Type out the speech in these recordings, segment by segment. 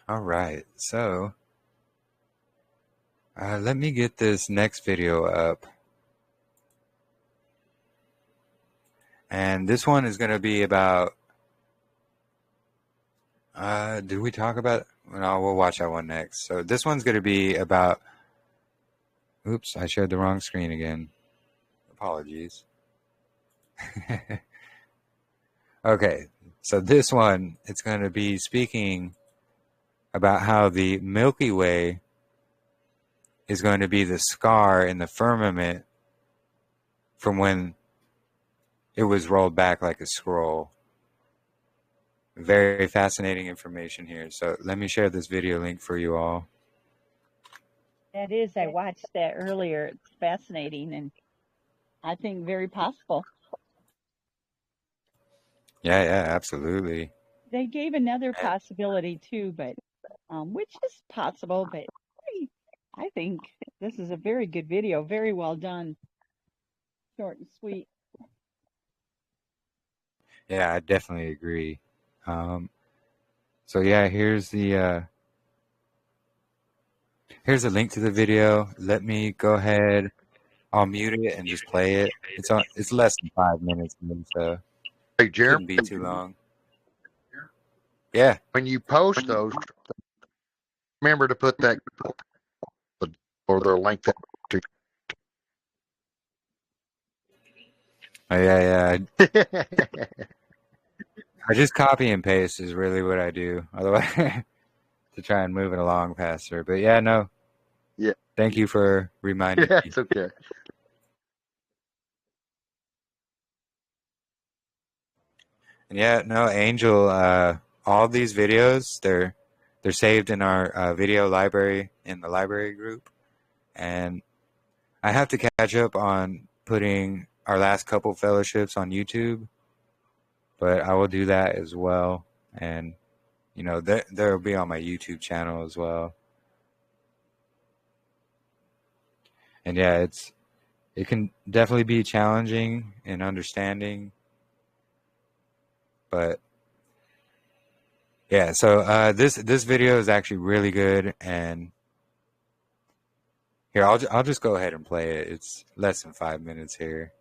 All right, so let me get this next video up. And this one is going to be about, did we talk about, no, we'll watch that one next. So this one's going to be about, oops, I shared the wrong screen again. Apologies. Okay, so this one, it's going to be speaking about how the Milky Way is going to be the scar in the firmament from when it was rolled back like a scroll. Very fascinating information here. So let me share this video link for you all. That is, I watched that earlier. It's fascinating and I think very possible. Yeah, absolutely. They gave another possibility too, but which is possible, but I think this is a very good video, very well done, short and sweet. Yeah, I definitely agree. So yeah, here's the link to the video. Let me go ahead. I'll mute it and just play it. It's less than 5 minutes, so Hey, Jeremy, shouldn't be too long. Yeah. When you post those, remember to put that or the link that. Oh, yeah. I just copy and paste is really what I do. Otherwise, to try and move it along faster. But yeah, no. Yeah. Thank you for reminding me. It's okay. And yeah, no, Angel. All these videos, they're saved in our video library in the library group, and I have to catch up on putting our last couple fellowships on YouTube, but I will do that as well. And you know, they'll be on my YouTube channel as well. And yeah, it can definitely be challenging in understanding, but yeah. So this video is actually really good, and here I'll just go ahead and play it. It's less than 5 minutes here.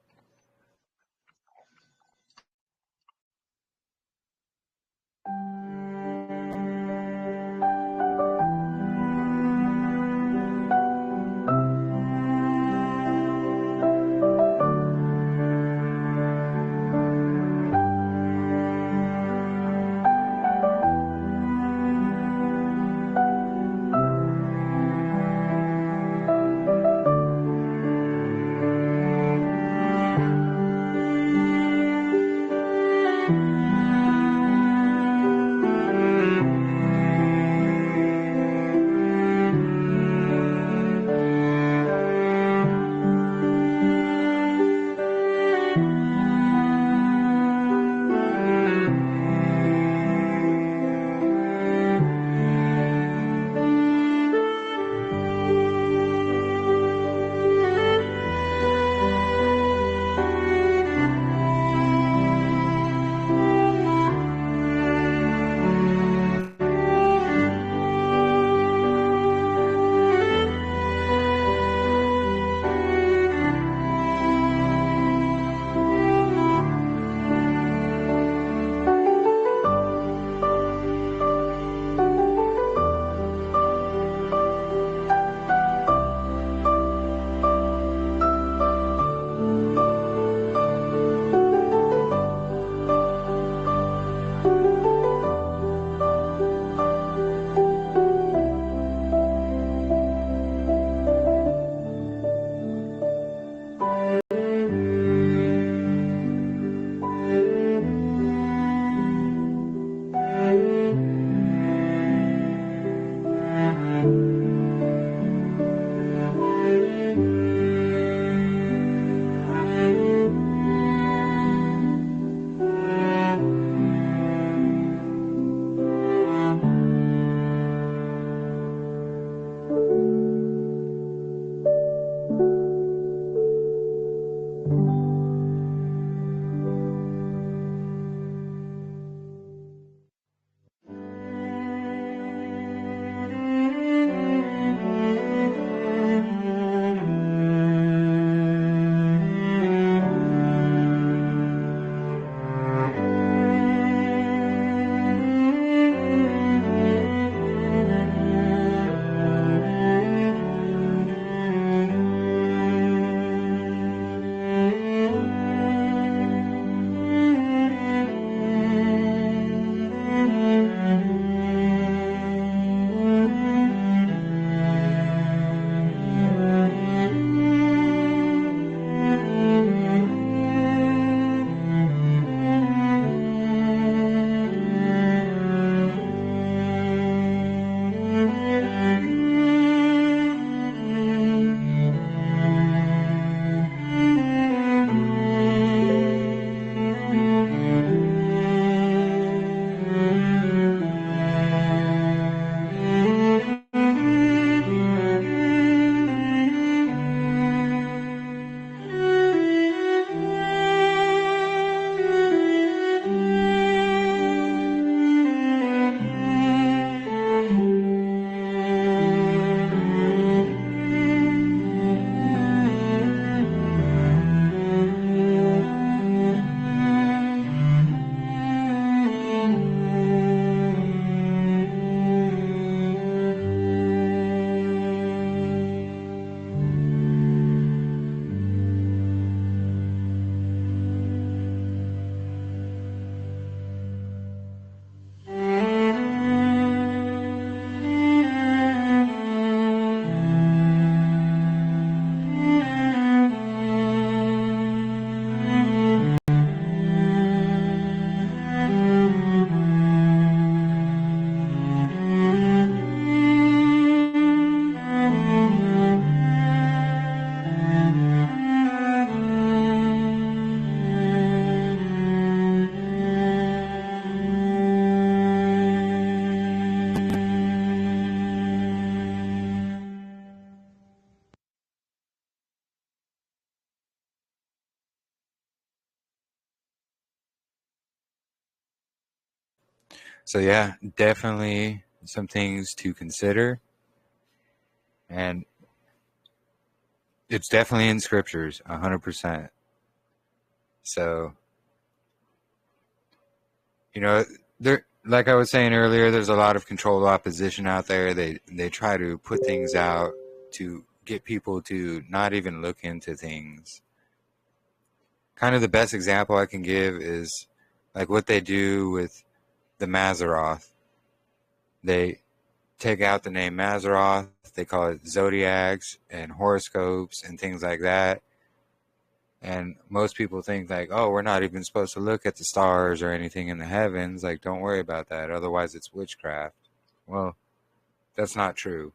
So yeah, definitely some things to consider, and it's definitely in scriptures, 100%. So, there, like I was saying earlier, there's a lot of controlled opposition out there. They try to put things out to get people to not even look into things. Kind of the best example I can give is like what they do with the Maseroth. They take out the name Maseroth, they call it zodiacs and horoscopes and things like that. And most people think like, oh, we're not even supposed to look at the stars or anything in the heavens. Like, don't worry about that. Otherwise, it's witchcraft. Well, that's not true.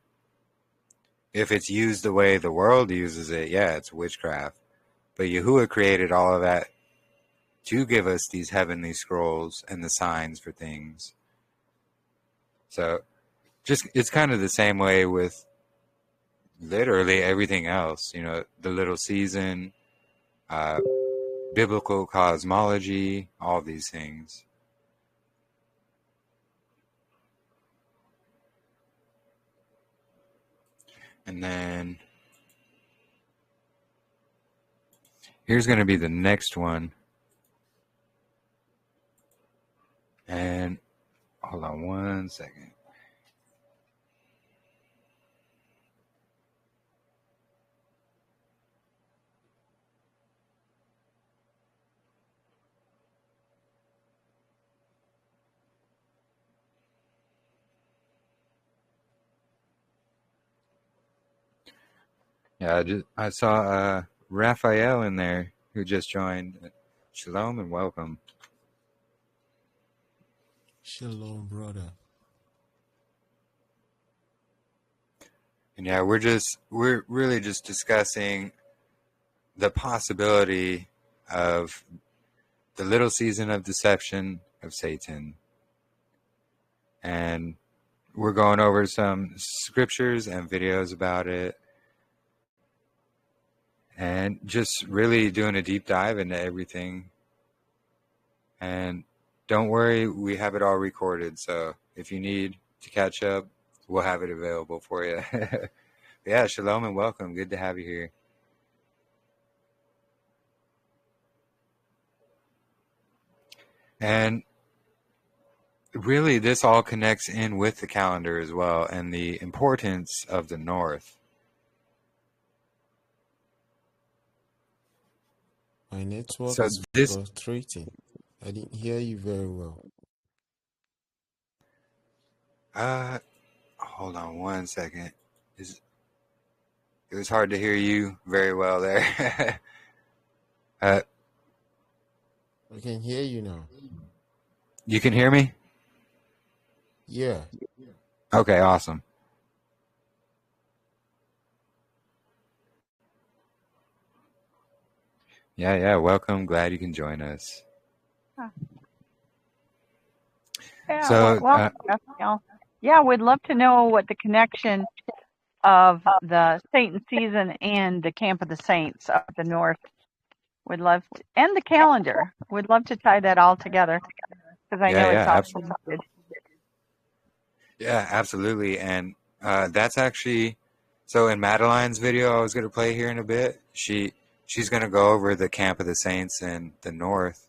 If it's used the way the world uses it, yeah, it's witchcraft. But Yahuah created all of that to give us these heavenly scrolls and the signs for things. So just it's kind of the same way with literally everything else. The little season, biblical cosmology, all these things. And then here's going to be the next one. And hold on one second. Yeah, I saw Raphael in there who just joined. Shalom and welcome. Shalom, brother. And yeah, we're really just discussing the possibility of the little season of deception of Satan. And we're going over some scriptures and videos about it. And just really doing a deep dive into everything. And don't worry, we have it all recorded. So if you need to catch up, we'll have it available for you. Yeah, shalom and welcome. Good to have you here. And really, this all connects in with the calendar as well and the importance of the North. My network So is this, frustrating. I didn't hear you very well. Hold on one second. It was hard to hear you very well there. uh, I can hear you now. you can hear me? Yeah. Okay, awesome. Yeah, welcome. Glad you can join us. Yeah, So, welcome, Raphael. Yeah, we'd love to know what the connection of the Satan season and the Camp of the Saints up the north. We'd love to, and the calendar. We'd love to tie that all together because I know it's all connected. Yeah, absolutely. And that's actually, so in Madeline's video I was going to play here in a bit, she's going to go over the Camp of the Saints in the north.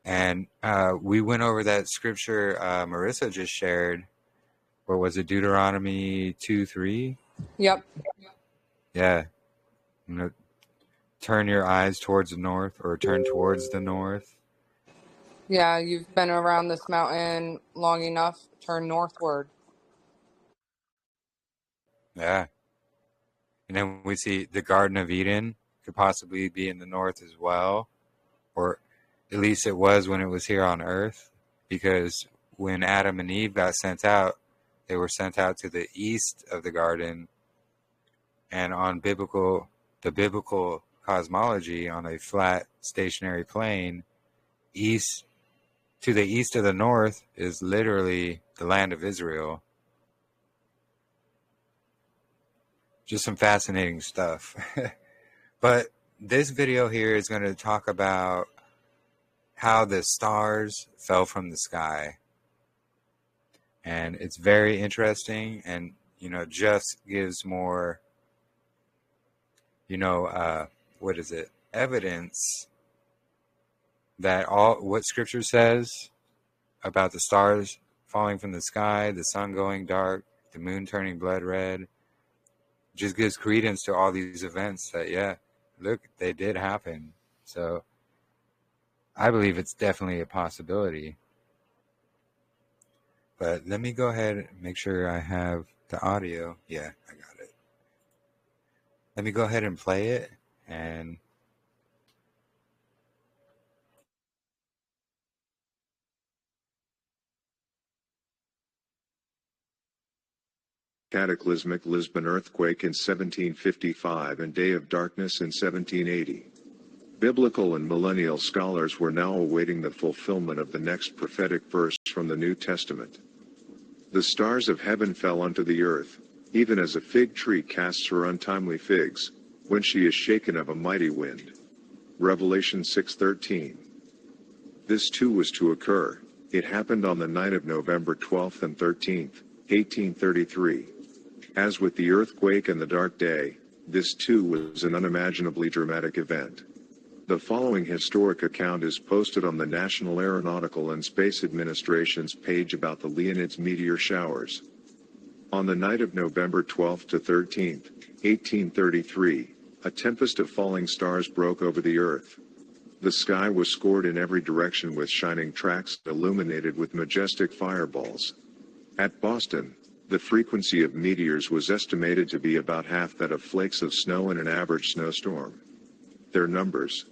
And we went over that scripture Marissa just shared. Or was it Deuteronomy 2:3? Yep. Yeah. Turn your eyes towards the north, or turn towards the north. Yeah, you've been around this mountain long enough. Turn northward. Yeah. And then we see the Garden of Eden could possibly be in the north as well. Or at least it was when it was here on earth. Because when Adam and Eve got sent out, they were sent out to the east of the garden. And on the biblical cosmology, on a flat stationary plane, to the east of the north is literally the land of Israel. Just some fascinating stuff. But this video here is going to talk about how the stars fell from the sky. And it's very interesting, and, just gives more, evidence that what Scripture says about the stars falling from the sky, the sun going dark, the moon turning blood red, just gives credence to all these events that, look, they did happen. So I believe it's definitely a possibility. But let me go ahead and make sure I have the audio. Yeah, I got it. Let me go ahead and play it. And cataclysmic Lisbon earthquake in 1755 and Day of Darkness in 1780. Biblical and millennial scholars were now awaiting the fulfillment of the next prophetic verse from the New Testament. The stars of heaven fell unto the earth, even as a fig tree casts her untimely figs, when she is shaken of a mighty wind. Revelation 6:13. This too was to occur. It happened on the night of November 12th and 13th, 1833. As with the earthquake and the dark day, this too was an unimaginably dramatic event. The following historic account is posted on the National Aeronautical and Space Administration's page about the Leonids meteor showers. On the night of November 12th to 13th, 1833, a tempest of falling stars broke over the Earth. The sky was scored in every direction with shining tracks illuminated with majestic fireballs. At Boston, the frequency of meteors was estimated to be about half that of flakes of snow in an average snowstorm. Their numbers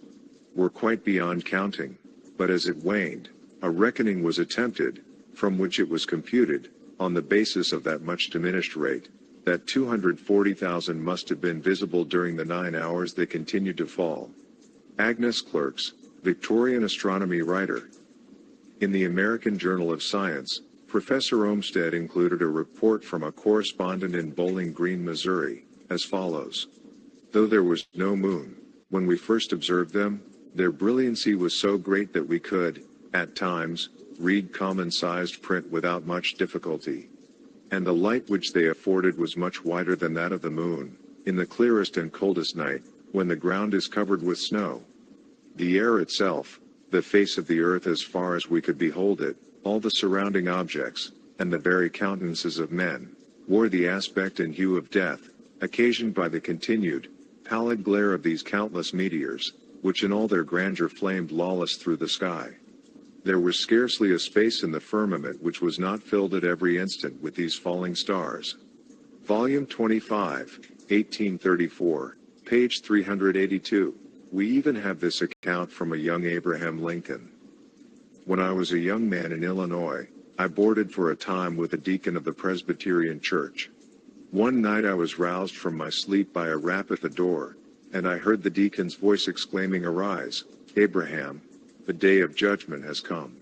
were quite beyond counting, but as it waned, a reckoning was attempted, from which it was computed, on the basis of that much diminished rate, that 240,000 must have been visible during the 9 hours they continued to fall. Agnes Clerks, Victorian astronomy writer. In the American Journal of Science, Professor Olmsted included a report from a correspondent in Bowling Green, Missouri, as follows. Though there was no moon, when we first observed them, their brilliancy was so great that we could, at times, read common-sized print without much difficulty. And the light which they afforded was much wider than that of the moon, in the clearest and coldest night, when the ground is covered with snow. The air itself, the face of the earth as far as we could behold it, all the surrounding objects, and the very countenances of men, wore the aspect and hue of death, occasioned by the continued, pallid glare of these countless meteors, which in all their grandeur flamed lawless through the sky. There was scarcely a space in the firmament which was not filled at every instant with these falling stars. Volume 25, 1834, page 382. We even have this account from a young Abraham Lincoln. When I was a young man in Illinois, I boarded for a time with a deacon of the Presbyterian Church. One night I was roused from my sleep by a rap at the door, and I heard the deacon's voice exclaiming, "Arise, Abraham, the day of judgment has come."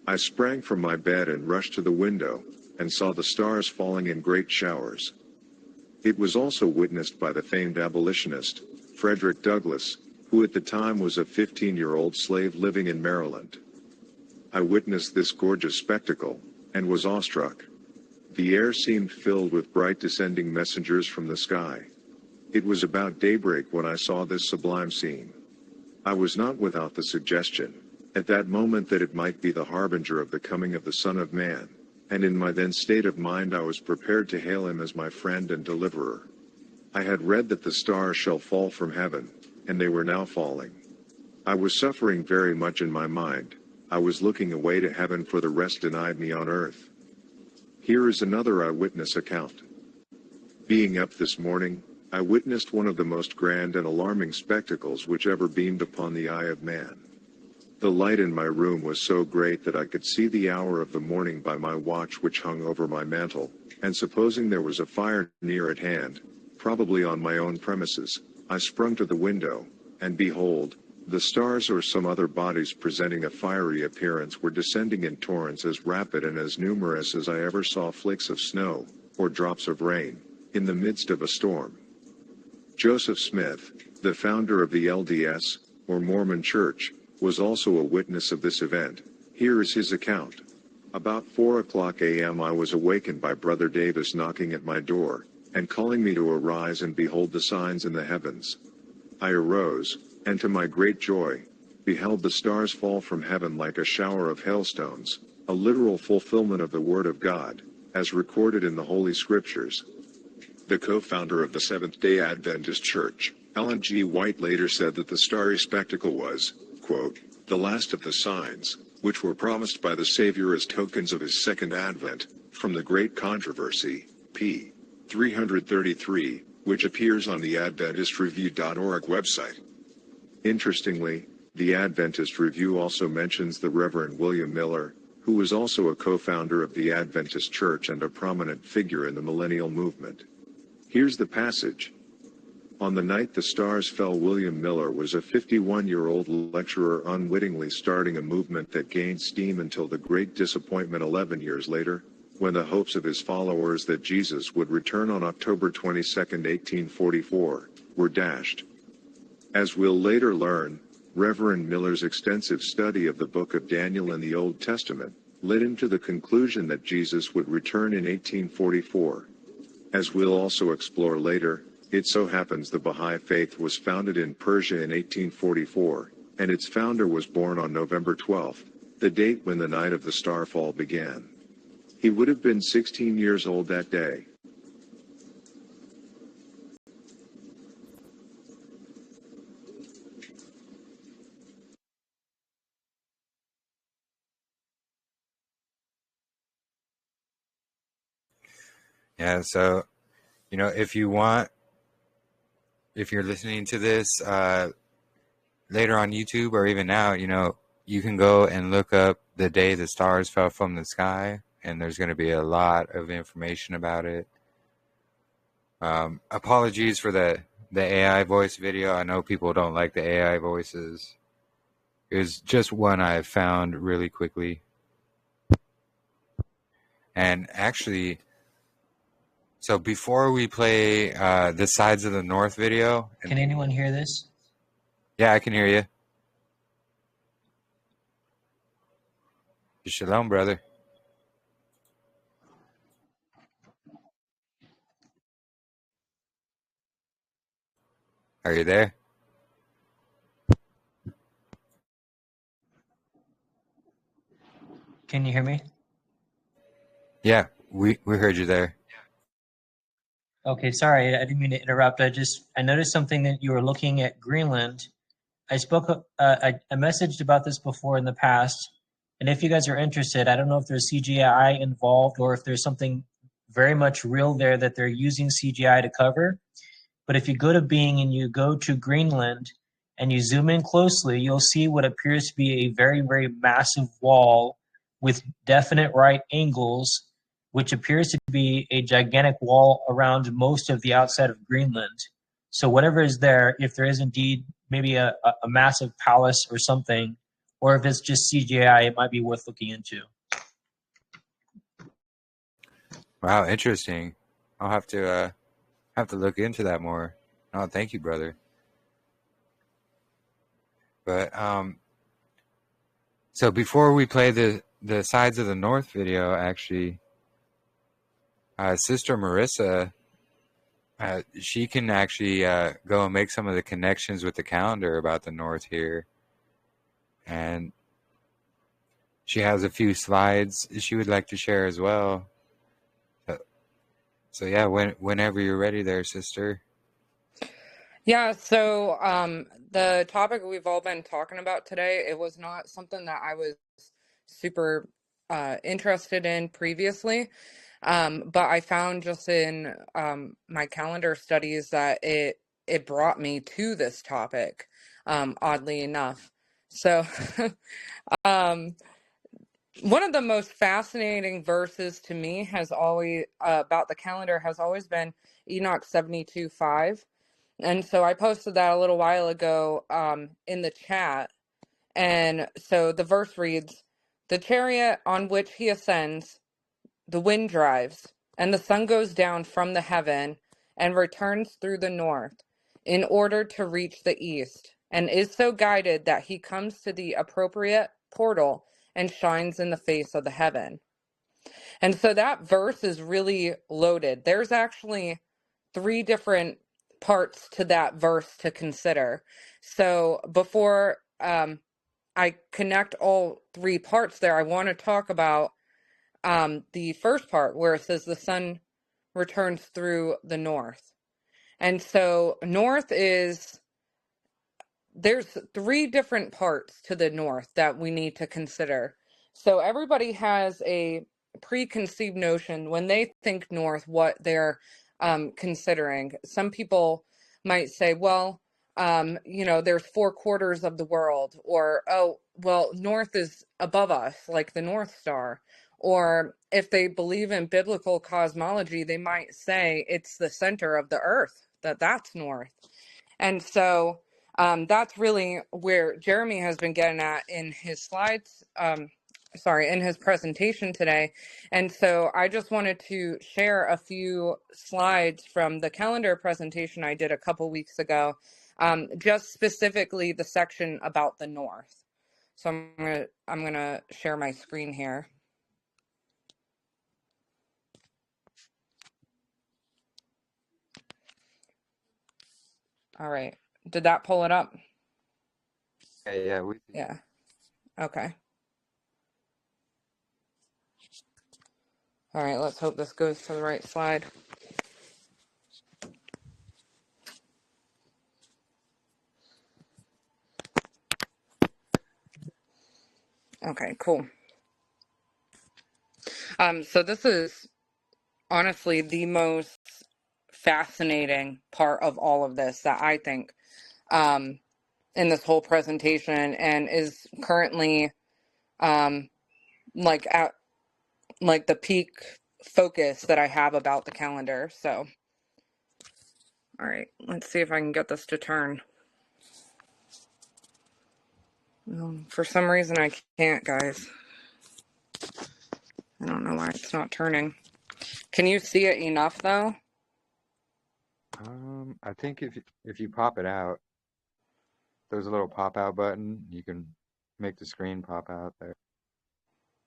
I sprang from my bed and rushed to the window, and saw the stars falling in great showers. It was also witnessed by the famed abolitionist, Frederick Douglass, who at the time was a 15-year-old slave living in Maryland. I witnessed this gorgeous spectacle, and was awestruck. The air seemed filled with bright descending messengers from the sky. It was about daybreak when I saw this sublime scene. I was not without the suggestion, at that moment, that it might be the harbinger of the coming of the Son of Man, and in my then state of mind I was prepared to hail him as my friend and deliverer. I had read that the stars shall fall from heaven, and they were now falling. I was suffering very much in my mind. I was looking away to heaven for the rest denied me on earth. Here is another eyewitness account. Being up this morning, I witnessed one of the most grand and alarming spectacles which ever beamed upon the eye of man. The light in my room was so great that I could see the hour of the morning by my watch which hung over my mantel, and supposing there was a fire near at hand, probably on my own premises, I sprung to the window, and behold, the stars or some other bodies presenting a fiery appearance were descending in torrents as rapid and as numerous as I ever saw flakes of snow, or drops of rain, in the midst of a storm. Joseph Smith, the founder of the LDS, or Mormon Church, was also a witness of this event. Here is his account. About 4:00 a.m. I was awakened by Brother Davis knocking at my door, and calling me to arise and behold the signs in the heavens. I arose, and to my great joy, beheld the stars fall from heaven like a shower of hailstones, a literal fulfillment of the Word of God, as recorded in the Holy Scriptures. The co-founder of the Seventh-day Adventist Church, Ellen G. White, later said that the starry spectacle was, quote, "the last of the signs, which were promised by the Savior as tokens of his second advent, from the Great Controversy, p. 333, which appears on the AdventistReview.org website." Interestingly, the Adventist Review also mentions the Reverend William Miller, who was also a co-founder of the Adventist Church and a prominent figure in the millennial movement. Here's the passage. On the night the stars fell, William Miller was a 51-year-old lecturer unwittingly starting a movement that gained steam until the great disappointment 11 years later, when the hopes of his followers that Jesus would return on October 22, 1844, were dashed. As we'll later learn, Reverend Miller's extensive study of the book of Daniel in the Old Testament led him to the conclusion that Jesus would return in 1844. As we'll also explore later, it so happens the Baha'i faith was founded in Persia in 1844, and its founder was born on November 12, the date when the night of the starfall began. He would have been 16 years old that day. Yeah, so, if you want, if you're listening to this later on YouTube or even now, you can go and look up the day the stars fell from the sky, and there's going to be a lot of information about it. Apologies for the AI voice video. I know people don't like the AI voices. It was just one I found really quickly. And actually, so before we play the Sides of the North video... Can anyone hear this? Yeah, I can hear you. Shalom, brother. Are you there? Can you hear me? Yeah, we heard you there. Okay, sorry, I didn't mean to interrupt. I noticed something that you were looking at Greenland. I messaged about this before in the past. And if you guys are interested, I don't know if there's CGI involved or if there's something very much real there that they're using CGI to cover. But if you go to Bing and you go to Greenland and you zoom in closely, you'll see what appears to be a very, very massive wall with definite right angles, which appears to be a gigantic wall around most of the outside of Greenland. So whatever is there, if there is indeed maybe a massive palace or something, or if it's just CGI, it might be worth looking into. Wow, interesting. I'll have to look into that more. Oh, thank you, brother. But so before we play the Sides of the North video, actually, Sister Marissa, she can actually go and make some of the connections with the calendar about the North here, and she has a few slides she would like to share as well. So yeah, whenever you're ready there, sister. Yeah, so the topic we've all been talking about today, it was not something that I was super interested in previously, but I found just in my calendar studies that it brought me to this topic, oddly enough. So um, one of the most fascinating verses to me has always about the calendar has always been Enoch 72:5. And so I posted that a little while ago in the chat. And so the verse reads, "The chariot on which he ascends, the wind drives, and the sun goes down from the heaven and returns through the north in order to reach the east, and is so guided that he comes to the appropriate portal and shines in the face of the heaven." And so that verse is really loaded. There's actually 3 different parts to that verse to consider. So before I connect all 3 parts there, I want to talk about the first part where it says the sun returns through the north. And so north is, there's 3 different parts to the north that we need to consider. So everybody has a preconceived notion when they think north, what they're considering. Some people might say, well, there's 4 quarters of the world, or, oh, well, north is above us, like the North Star. Or if they believe in biblical cosmology, they might say it's the center of the earth, that's north. And so that's really where Jeremy has been getting at in his slides, in his presentation today. And so I just wanted to share a few slides from the calendar presentation I did a couple weeks ago, just specifically the section about the North. So I'm gonna share my screen here. All right. Did that pull it up? Yeah. Yeah. Okay. All right, let's hope this goes to the right slide. Okay, cool. So this is honestly the most fascinating part of all of this that I think in this whole presentation, and is currently at the peak focus that I have about the calendar. So, all right, let's see if I can get this to turn. For some reason I can't, guys. I don't know why it's not turning. Can you see it enough though? I think if you pop it out, there's a little pop out button. You can make the screen pop out there.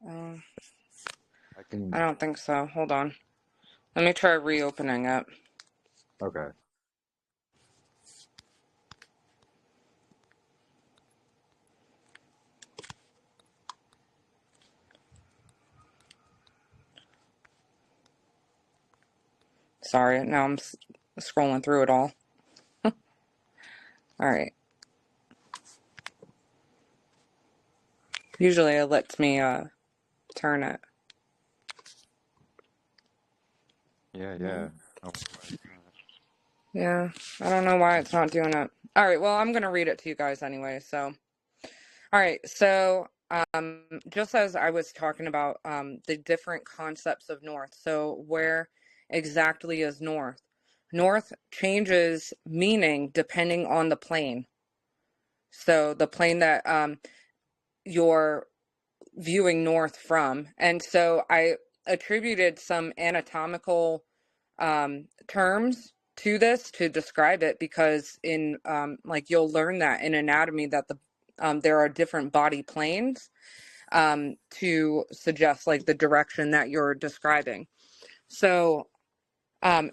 I don't think so. Hold on. Let me try reopening it. Okay. Sorry, now I'm scrolling through it all. All right. Usually it lets me turn it. Yeah. Oh, Yeah, I don't know why it's not doing it. All right, well, I'm going to read it to you guys anyway. So, all right, so just as I was talking about the different concepts of north, so where exactly is north? North changes meaning depending on the plane. So the plane that you're viewing north from. And so I attributed some anatomical terms to this to describe it, because in like you'll learn that in anatomy that there are different body planes to suggest like the direction that you're describing. So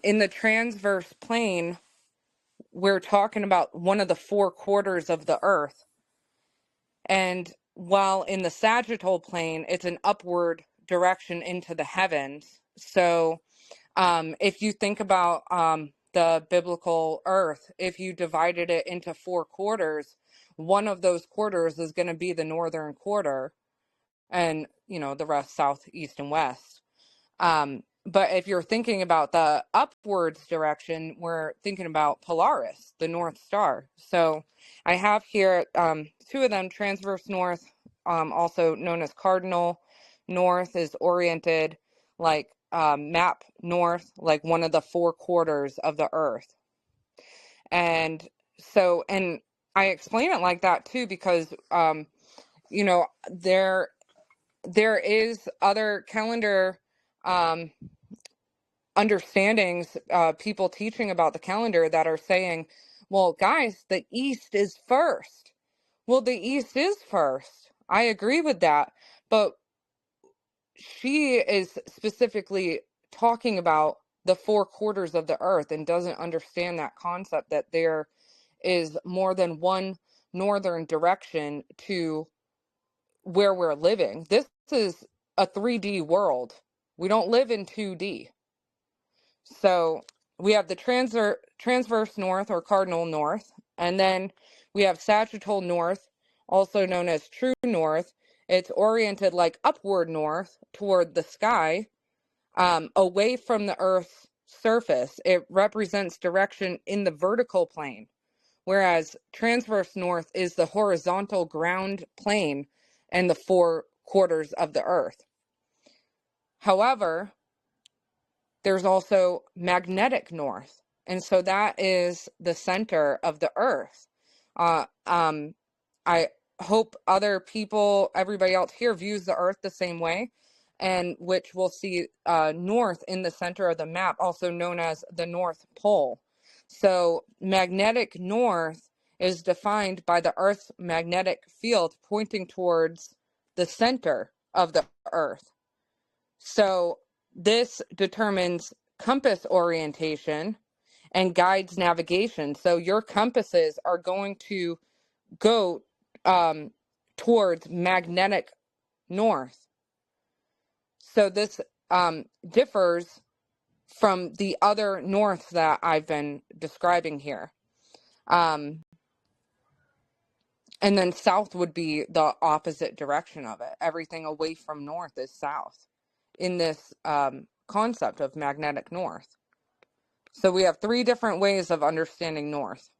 in the transverse plane, we're talking about one of the four quarters of the earth. And while in the sagittal plane, it's an upward direction into the heavens. So if you think about the biblical earth, if you divided it into four quarters, one of those quarters is going to be the northern quarter, and the rest south, east, and west. But if you're thinking about the upwards direction, we're thinking about Polaris, the North Star. So I have here two of them. Transverse north, also known as cardinal north, is oriented like map north, like one of the four quarters of the earth. And so, and I explain it like that too, because there is other calendar understandings, people teaching about the calendar that are saying, well, guys, the East is first. Well, the East is first. I agree with that. But she is specifically talking about the four quarters of the earth and doesn't understand that concept that there is more than one northern direction to where we're living. This is a 3D world. We don't live in 2D. So we have the transverse north or cardinal north, and then we have sagittal north, also known as true north. It's oriented like upward north toward the sky, away from the Earth's surface. It represents direction in the vertical plane, whereas transverse north is the horizontal ground plane and the four quarters of the Earth. However, there's also magnetic north, and so that is the center of the earth. I hope other people, everybody else here, views the earth the same way, and which we'll see north in the center of the map, also known as the North Pole. So magnetic north is defined by the Earth's magnetic field pointing towards the center of the earth. So this determines compass orientation and guides navigation. So your compasses are going to go towards magnetic north. So this differs from the other norths that I've been describing here. And then south would be the opposite direction of it. Everything away from north is south in this concept of magnetic north. So we have three different ways of understanding north.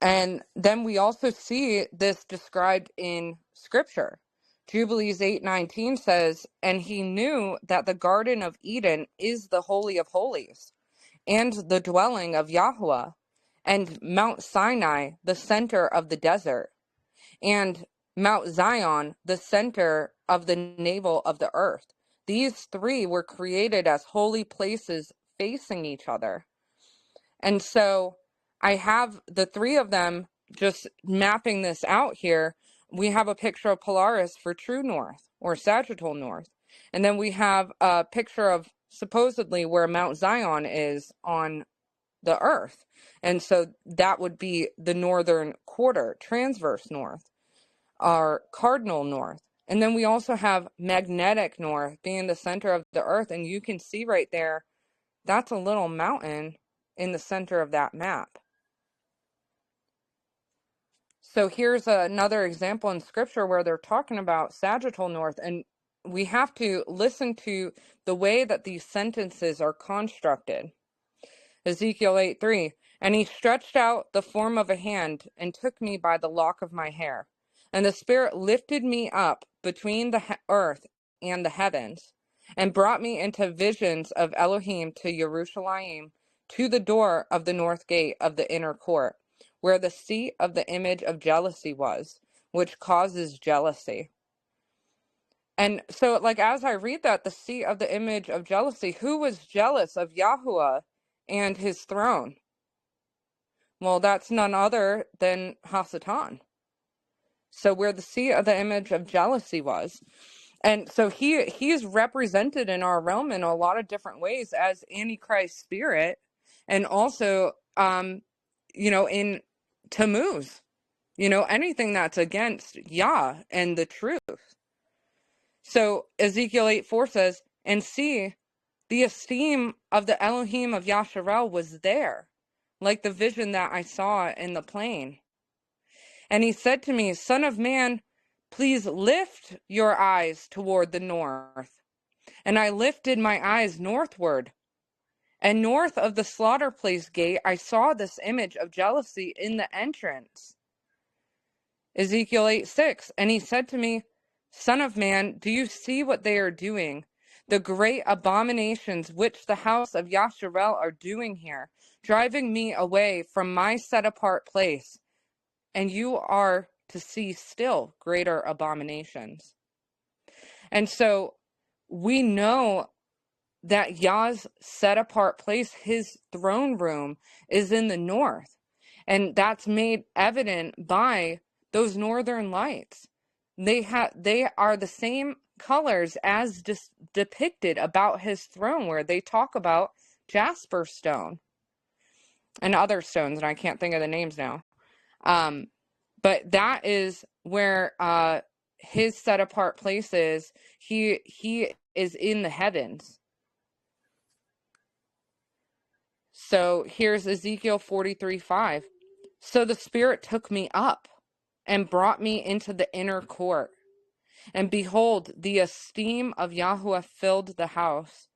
And then we also see this described in scripture. Jubilees 8:19 says, "And he knew that the Garden of Eden is the Holy of Holies, and the dwelling of Yahuah, and Mount Sinai, the center of the desert, and Mount Zion, the center of the navel of the earth. These three were created as holy places facing each other." And so I have the three of them just mapping this out here. We have a picture of Polaris for true north or sagittal north. And then we have a picture of supposedly where Mount Zion is on the earth. And so that would be the northern quarter, transverse north, or cardinal north. And then we also have magnetic north being the center of the earth. And you can see right there, that's a little mountain in the center of that map. So here's another example in scripture where they're talking about sagittal north, and we have to listen to the way that these sentences are constructed. Ezekiel 8:3, and he stretched out the form of a hand and took me by the lock of my hair. And the Spirit lifted me up between the earth and the heavens, and brought me into visions of Elohim to Jerusalem, to the door of the north gate of the inner court, where the seat of the image of jealousy was, which causes jealousy. And so, like, as I read that, the seat of the image of jealousy, who was jealous of Yahuah and his throne? Well, that's none other than Hasatan. So where the seat of the image of jealousy was. And so he is represented in our realm in a lot of different ways as Antichrist spirit, and also in Tammuz, anything that's against Yah and the truth. So Ezekiel 8:4 says, and see, the esteem of the Elohim of Yasharel was there, like the vision that I saw in the plain. And he said to me, Son of man, please lift your eyes toward the north. And I lifted my eyes northward. And north of the slaughter place gate, I saw this image of jealousy in the entrance. Ezekiel 8:6, and he said to me, Son of man, do you see what they are doing? The great abominations which the house of Yasharel are doing here, driving me away from my set-apart place, and you are to see still greater abominations. And so we know that Yah's set-apart place, his throne room, is in the north, and that's made evident by those northern lights. They are the same colors as depicted about his throne, where they talk about jasper stone and other stones, and I can't think of the names now. But that is where his set apart place is. He is in the heavens. So here's Ezekiel 43:5. So the Spirit took me up and brought me into the inner court. And behold, the esteem of Yahuah filled the house.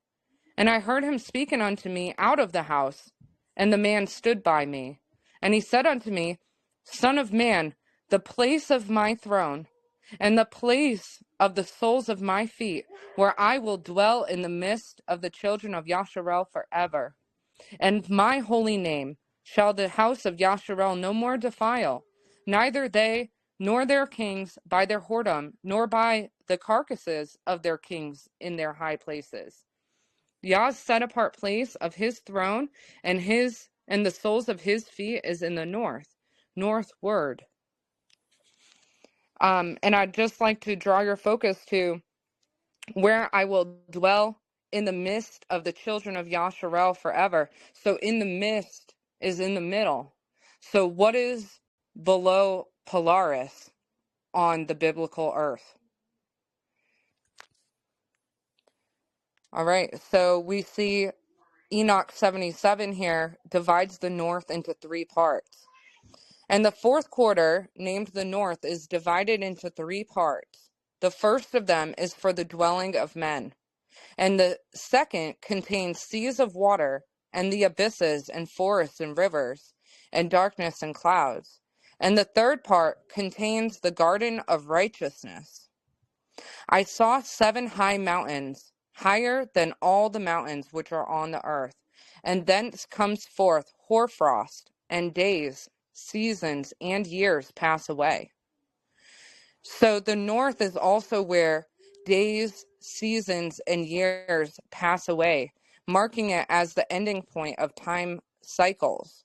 And I heard him speaking unto me out of the house. And the man stood by me. And he said unto me, Son of man, the place of my throne, and the place of the soles of my feet, where I will dwell in the midst of the children of Yasharel forever. And my holy name shall the house of Yasharel no more defile, neither they nor their kings by their whoredom, nor by the carcasses of their kings in their high places. Yah's set-apart place of his throne and the soles of his feet is in the northward. And I'd just like to draw your focus to where I will dwell in the midst of the children of Yasharel forever. So in the midst is in the middle. So what is below Polaris on the biblical earth? All right, so we see Enoch 77 here divides the north into 3 parts. And the 4th quarter, named the north, is divided into 3 parts. The first of them is for the dwelling of men. And the second contains seas of water, and the abysses, and forests, and rivers, and darkness, and clouds. And the third part contains the garden of righteousness. I saw 7 high mountains, higher than all the mountains which are on the earth. And thence comes forth hoarfrost, and days, seasons, and years pass away. So the north is also where days, seasons, and years pass away, marking it as the ending point of time cycles.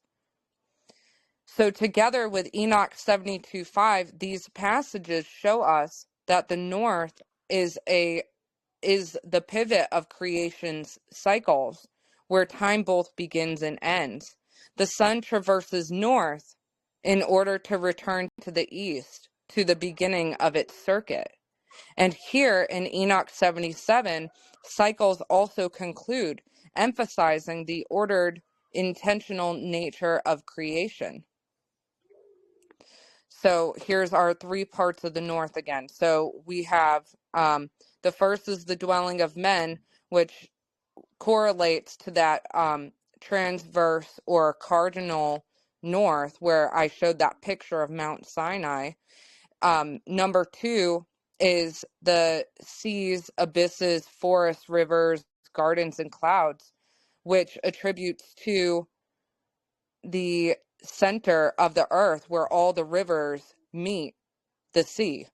So together with Enoch 72:5, these passages show us that the north is the pivot of creation's cycles, where time both begins and ends. The sun traverses north in order to return to the east, to the beginning of its circuit. And here in Enoch 77, cycles also conclude, emphasizing the ordered, intentional nature of creation. So here's our three parts of the north again. So we have the first is the dwelling of men, which correlates to that transverse or cardinal north, where I showed that picture of Mount Sinai. Number two is the seas, abysses, forests, rivers, gardens, and clouds, which attributes to the center of the earth where all the rivers meet the sea.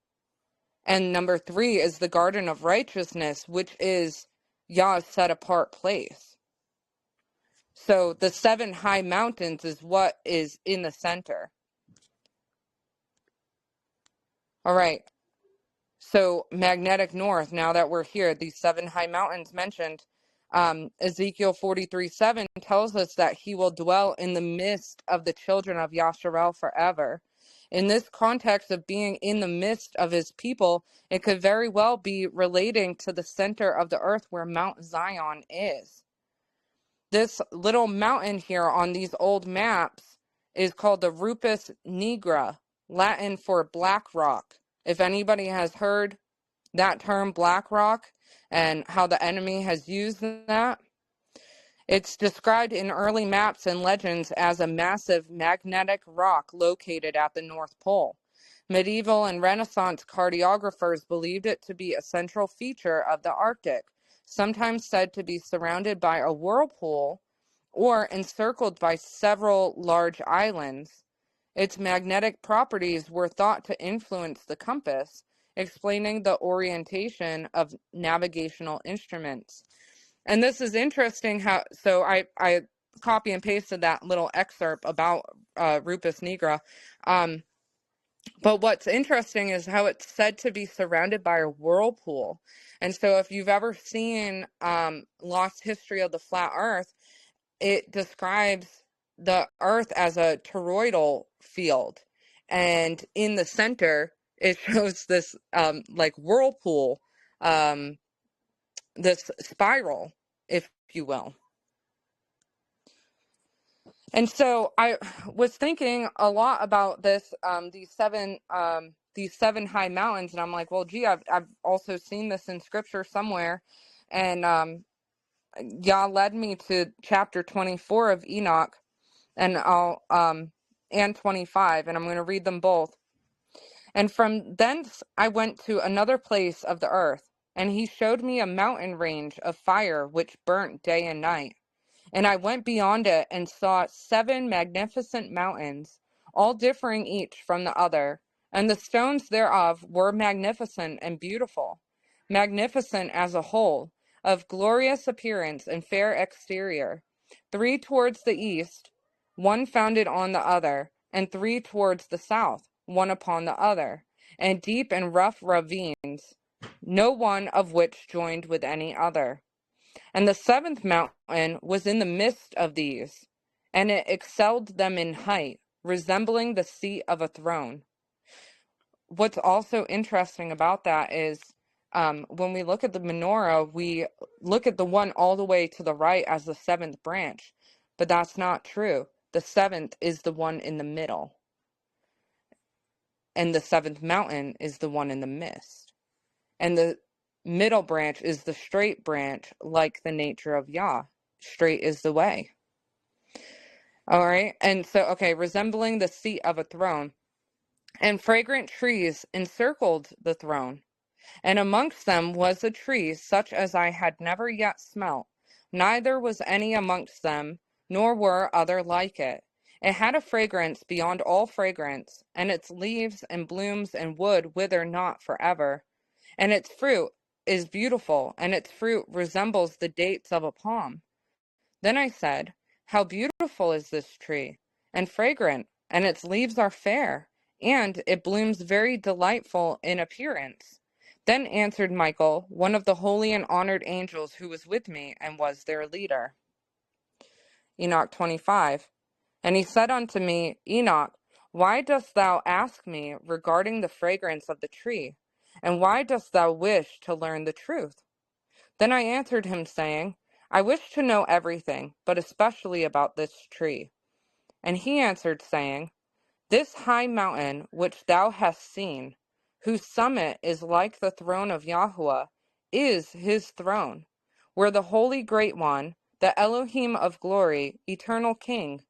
And number three is the garden of righteousness, which is Yah's set apart place. So the 7 high mountains is what is in the center. All right. So magnetic north, now that we're here, these 7 high mountains mentioned, Ezekiel 43:7 tells us that he will dwell in the midst of the children of Yasharel forever. In this context of being in the midst of his people, it could very well be relating to the center of the earth where Mount Zion is. This little mountain here on these old maps is called the Rupus Nigra, Latin for black rock. If anybody has heard that term, black rock, and how the enemy has used that, it's described in early maps and legends as a massive magnetic rock located at the North Pole. Medieval and Renaissance cartographers believed it to be a central feature of the Arctic, sometimes said to be surrounded by a whirlpool or encircled by several large islands. Its magnetic properties were thought to influence the compass, explaining the orientation of navigational instruments. And this is interesting how, so I copy and pasted that little excerpt about Rupus Nigra. But what's interesting is how it's said to be surrounded by a whirlpool. And so if you've ever seen Lost History of the Flat Earth, it describes the Earth as a toroidal field. And in the center, it shows this like whirlpool, this spiral, if you will. And so I was thinking a lot about this, these seven high mountains, and I'm like, well, gee, I've also seen this in scripture somewhere, and Yah led me to chapter 24 of Enoch, and and 25, and I'm going to read them both. And from thence I went to another place of the earth, and he showed me a mountain range of fire which burnt day and night. And I went beyond it and saw 7 magnificent mountains, all differing each from the other, and the stones thereof were magnificent and beautiful, magnificent as a whole, of glorious appearance and fair exterior, 3 towards the east, one founded on the other, and 3 towards the south, one upon the other, and deep and rough ravines, no one of which joined with any other. And the 7th mountain was in the midst of these, and it excelled them in height, resembling the seat of a throne. What's also interesting about that is when we look at the menorah, we look at the one all the way to the right as the 7th branch, but that's not true. The 7th is the one in the middle, and the 7th mountain is the one in the midst. And the middle branch is the straight branch, like the nature of Yah. Straight is the way. All right. And so, okay, resembling the seat of a throne. And fragrant trees encircled the throne. And amongst them was a tree such as I had never yet smelt. Neither was any amongst them, nor were other like it. It had a fragrance beyond all fragrance, and its leaves and blooms and wood wither not forever. And its fruit is beautiful, and its fruit resembles the dates of a palm. Then I said, how beautiful is this tree, and fragrant, and its leaves are fair, and it blooms very delightful in appearance. Then answered Michael, one of the holy and honored angels who was with me, and was their leader. Enoch 25. And he said unto me, Enoch, why dost thou ask me regarding the fragrance of the tree? And why dost thou wish to learn the truth? Then I answered him, saying, I wish to know everything, but especially about this tree. And he answered, saying, This high mountain which thou hast seen, whose summit is like the throne of Yahuah, is his throne, where the Holy Great One, the Elohim of glory, eternal King,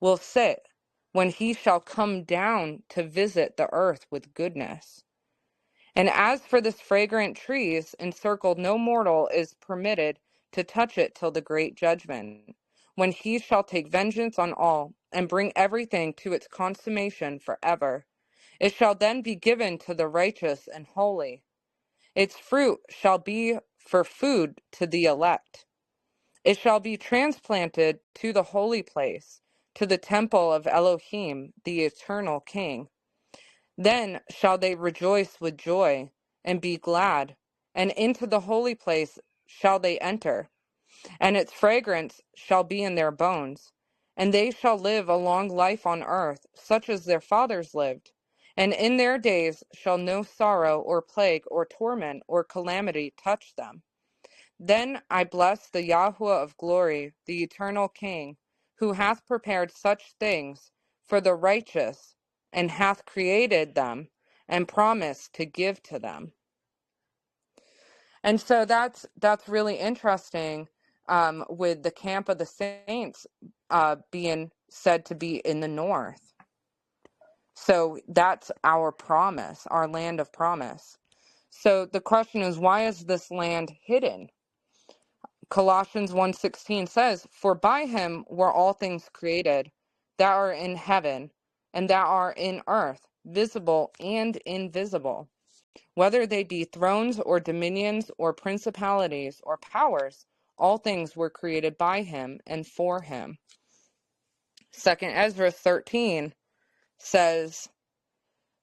will sit when he shall come down to visit the earth with goodness. And as for this fragrant trees encircled, no mortal is permitted to touch it till the great judgment, when he shall take vengeance on all, and bring everything to its consummation forever. It shall then be given to the righteous and holy. Its fruit shall be for food to the elect. It shall be transplanted to the holy place, to the temple of Elohim, the eternal King. Then shall they rejoice with joy and be glad, and into the holy place shall they enter, and its fragrance shall be in their bones. And they shall live a long life on earth, such as their fathers lived. And in their days shall no sorrow or plague or torment or calamity touch them. Then I bless the Yahuah of glory, the eternal King, who hath prepared such things for the righteous, and hath created them, and promised to give to them. And so that's really interesting, with the camp of the saints being said to be in the north. So that's our promise, our land of promise. So the question is, why is this land hidden? Colossians 1:16 says, "For by him were all things created, that are in heaven and that are in earth, visible and invisible, whether they be thrones or dominions or principalities or powers, all things were created by him and for him." 2 Ezra 13 says,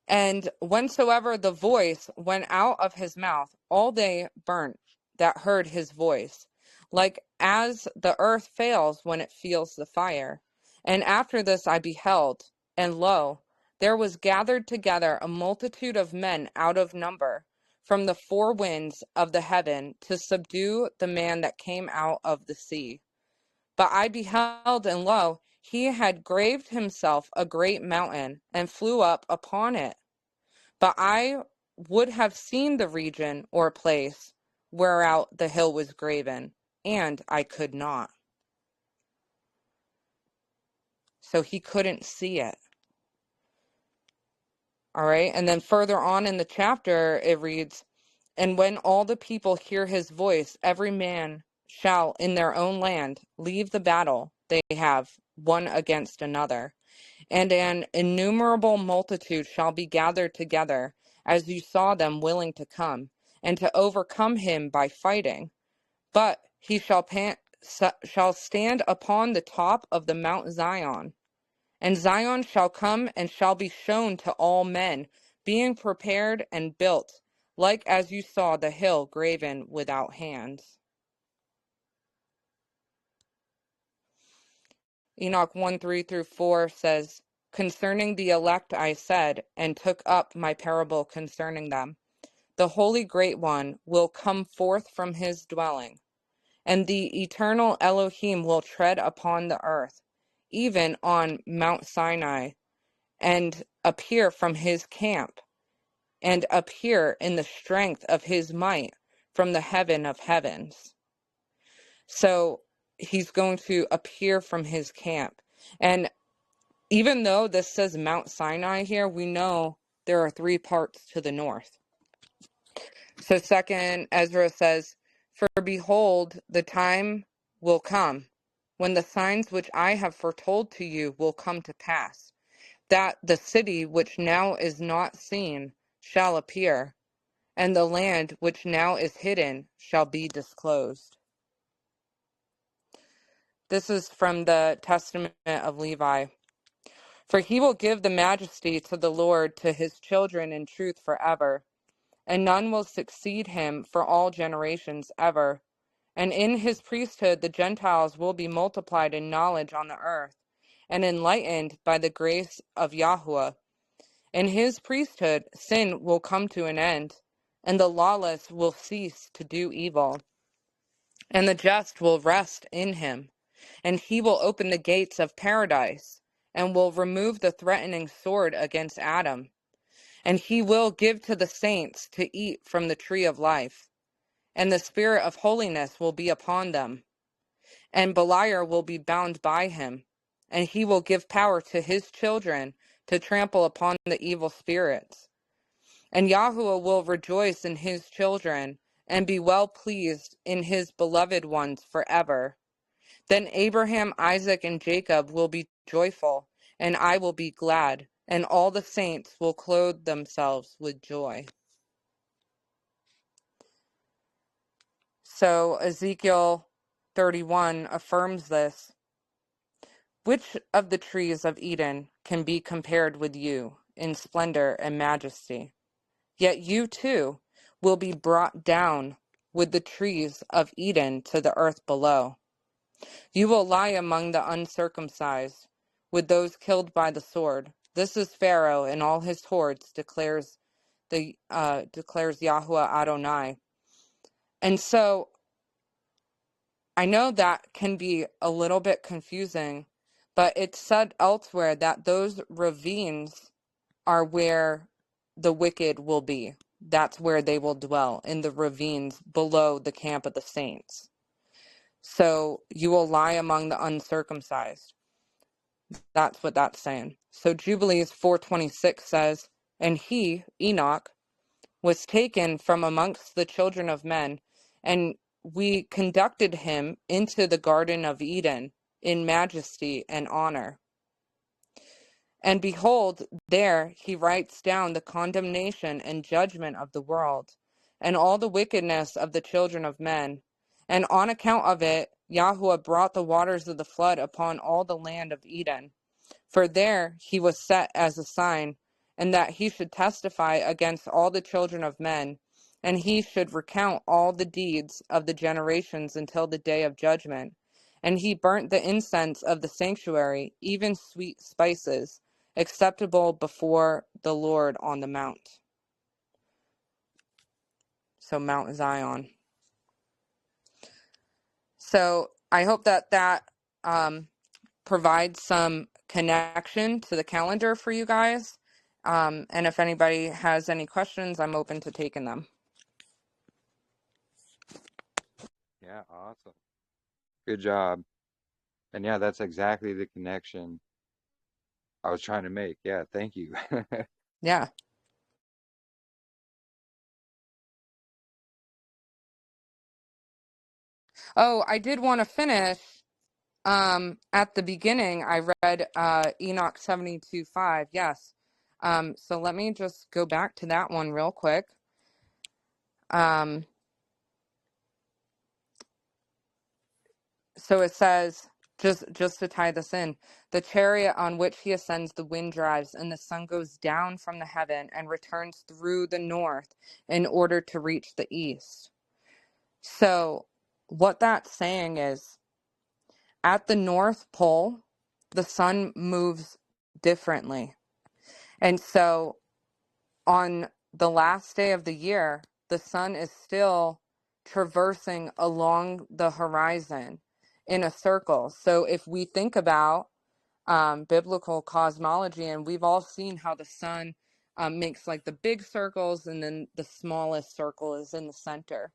"And whensoever the voice went out of his mouth, all they burnt that heard his voice, like as the earth fails when it feels the fire. And after this I beheld, and lo, there was gathered together a multitude of men out of number, from the four winds of the heaven, to subdue the man that came out of the sea. But I beheld, and lo, he had graved himself a great mountain, and flew up upon it. But I would have seen the region or place whereout the hill was graven, and I could not." So he couldn't see it. All right. And then further on in the chapter, it reads, "And when all the people hear his voice, every man shall in their own land leave the battle they have one against another. And an innumerable multitude shall be gathered together, as you saw them willing to come, and to overcome him by fighting. But he shall stand upon the top of the Mount Zion. And Zion shall come and shall be shown to all men, being prepared and built, like as you saw the hill graven without hands." Enoch 1:3-4 says, "Concerning the elect I said, and took up my parable concerning them. The Holy Great One will come forth from his dwelling, and the eternal Elohim will tread upon the earth, even on Mount Sinai, and appear from his camp, and appear in the strength of his might from the heaven of heavens." So he's going to appear from his camp. And even though this says Mount Sinai here, we know there are three parts to the north. So 2 Ezra says, "For behold, the time will come when the signs which I have foretold to you will come to pass, that the city which now is not seen shall appear, and the land which now is hidden shall be disclosed." This is from the Testament of Levi. "For he will give the majesty to the Lord to his children in truth forever, and none will succeed him for all generations ever. And in his priesthood the Gentiles will be multiplied in knowledge on the earth, and enlightened by the grace of Yahuah. In his priesthood sin will come to an end, and the lawless will cease to do evil, and the just will rest in him. And he will open the gates of paradise, and will remove the threatening sword against Adam. And he will give to the saints to eat from the tree of life, and the spirit of holiness will be upon them. And Beliar will be bound by him, and he will give power to his children to trample upon the evil spirits. And Yahuah will rejoice in his children, and be well pleased in his beloved ones forever. Then Abraham, Isaac, and Jacob will be joyful, and I will be glad, and all the saints will clothe themselves with joy. So Ezekiel 31 affirms this. Which of the trees of Eden can be compared with you in splendor and majesty? Yet you too will be brought down with the trees of Eden to the earth below. You will lie among the uncircumcised, with those killed by the sword. This is Pharaoh and all his hordes, declares Yahuah Adonai. And so I know that can be a little bit confusing, but it's said elsewhere that those ravines are where the wicked will be. That's where they will dwell, in the ravines below the camp of the saints. So you will lie among the uncircumcised. That's what that's saying. So Jubilees 4:26 says, and he, Enoch, was taken from amongst the children of men, and we conducted him into the Garden of Eden in majesty and honor. And behold, there he writes down the condemnation and judgment of the world, and all the wickedness of the children of men. And on account of it, Yahuah brought the waters of the flood upon all the land of Eden. For there he was set as a sign, and that he should testify against all the children of men, and he should recount all the deeds of the generations until the day of judgment. And he burnt the incense of the sanctuary, even sweet spices, acceptable before the Lord on the mount. So Mount Zion. So I hope that provides some connection to the calendar for you guys. And if anybody has any questions, I'm open to taking them. Yeah, awesome. Good job. And yeah, that's exactly the connection I was trying to make. Yeah, thank you. Yeah. Oh, I did want to finish. At the beginning, I read Enoch 72:5. Yes. So let me just go back to that one real quick. So it says, just to tie this in, the chariot on which he ascends, the wind drives, and the sun goes down from the heaven and returns through the north in order to reach the east. So what that's saying is, at the North Pole, the sun moves differently. And so on the last day of the year, the sun is still traversing along the horizon in a circle. So if we think about biblical cosmology, and we've all seen how the sun makes like the big circles, and then the smallest circle is in the center.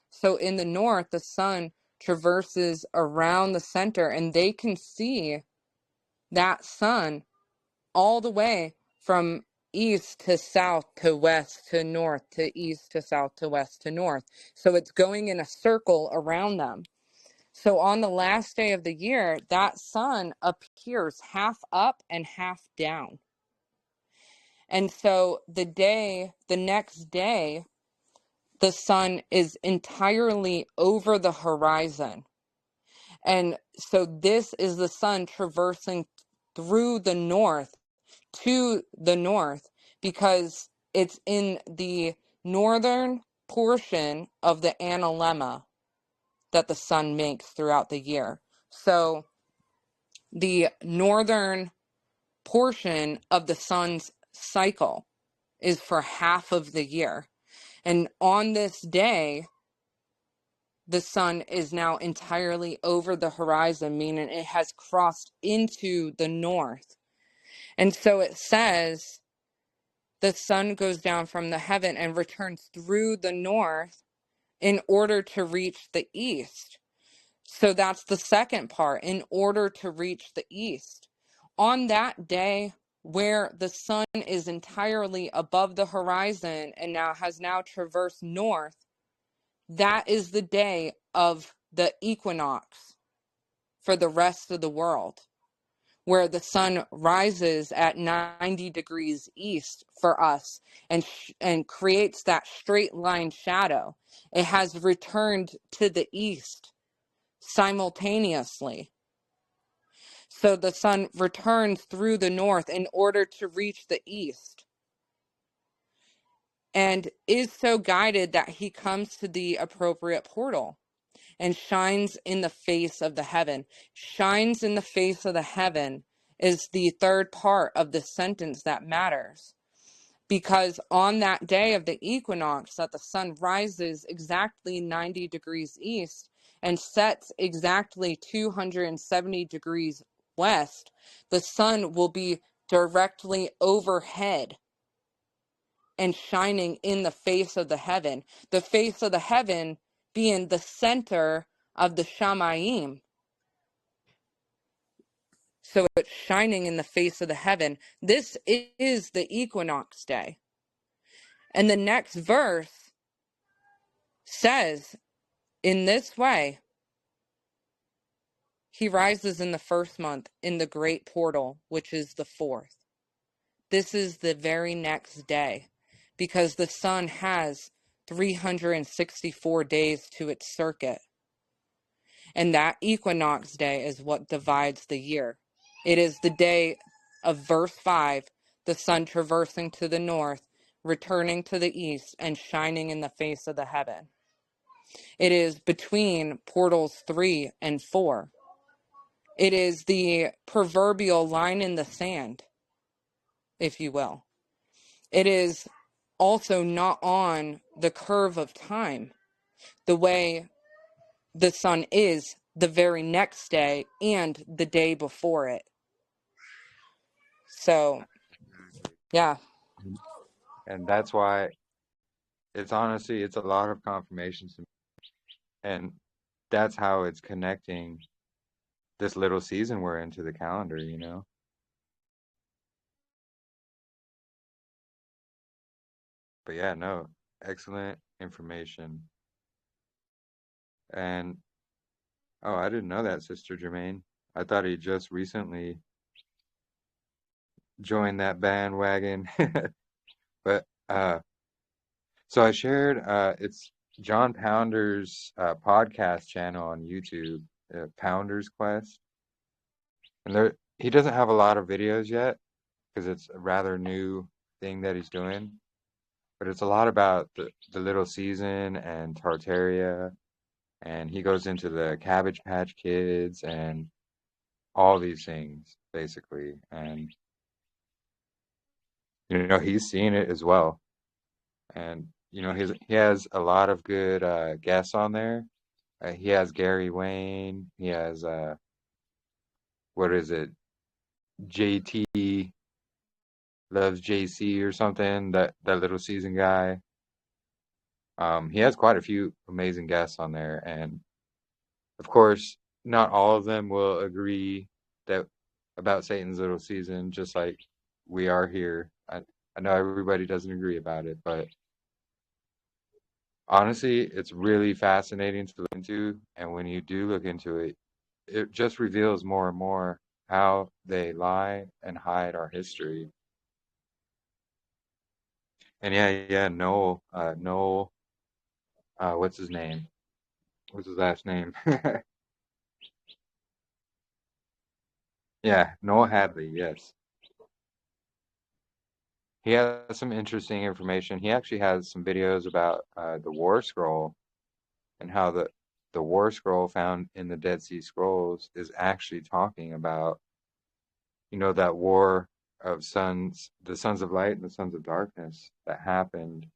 So in the north, the sun traverses around the center, and they can see that sun all the way from east to south to west to north to east to south to west to north. So it's going in a circle around them. So on the last day of the year, that sun appears half up and half down. And so the next day, the sun is entirely over the horizon. And so this is the sun traversing through the north to the north, because it's in the northern portion of the analemma that the sun makes throughout the year. So the northern portion of the sun's cycle is for half of the year. And on this day, the sun is now entirely over the horizon, meaning it has crossed into the north. And so it says the sun goes down from the heaven and returns through the north in order to reach the east. So that's the second part, in order to reach the east. On that day where the sun is entirely above the horizon and has now traversed north, that is the day of the equinox for the rest of the world, where the sun rises at 90 degrees east for us and creates that straight line shadow. It has returned to the east simultaneously. So the sun returns through the north in order to reach the east, and is so guided that he comes to the appropriate portal and shines in the face of the heaven. Shines in the face of the heaven is the third part of the sentence that matters. Because on that day of the equinox, that the sun rises exactly 90 degrees east and sets exactly 270 degrees west, the sun will be directly overhead and shining in the face of the heaven. The face of the heaven being the center of the Shamayim. So it's shining in the face of the heaven. This is the equinox day. And the next verse says, in this way, he rises in the first month in the great portal, which is the fourth. This is the very next day, because the sun has 364 days to its circuit. And that equinox day is what divides the year. It is the day of verse 5, the sun traversing to the north, returning to the east, and shining in the face of the heaven. It is between portals 3 and 4. It is the proverbial line in the sand, if you will. It is also not on the curve of time, the way the sun is the very next day and the day before it. So, yeah. And that's why it's honestly, it's a lot of confirmations. And that's how it's connecting this little season we're into the calendar, you know? But yeah, no, excellent information. And oh, I didn't know that, Sister Jermaine. I thought he just recently joined that bandwagon. But so I shared it's John Pounder's podcast channel on YouTube, Pounder's Quest. And he doesn't have a lot of videos yet because it's a rather new thing that he's doing. But it's a lot about the little season and Tartaria, and he goes into the Cabbage Patch Kids and all these things basically. And you know, he's seen it as well. And you know, he has a lot of good guests on there. He has Gary Wayne. He has what is it? JT loves JC or something. That little season guy. He has quite a few amazing guests on there, and of course, not all of them will agree that about Satan's little season, just like we are here. I know everybody doesn't agree about it, but honestly, it's really fascinating to look into. And when you do look into it, it just reveals more and more how they lie and hide our history. And yeah, Noel, what's his name? What's his last name? Yeah, Noel Hadley, yes. He has some interesting information. He actually has some videos about the War Scroll and how the War Scroll found in the Dead Sea Scrolls is actually talking about, you know, that war of sons, the sons of light and the sons of darkness that happened.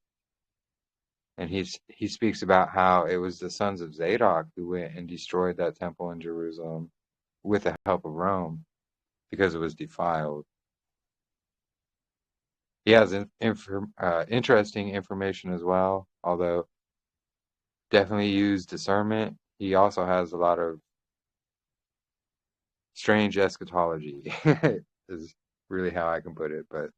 And he speaks about how it was the sons of Zadok who went and destroyed that temple in Jerusalem with the help of Rome because it was defiled. he has interesting information as well, although definitely use discernment. He also has a lot of strange eschatology, is really how I can put it. But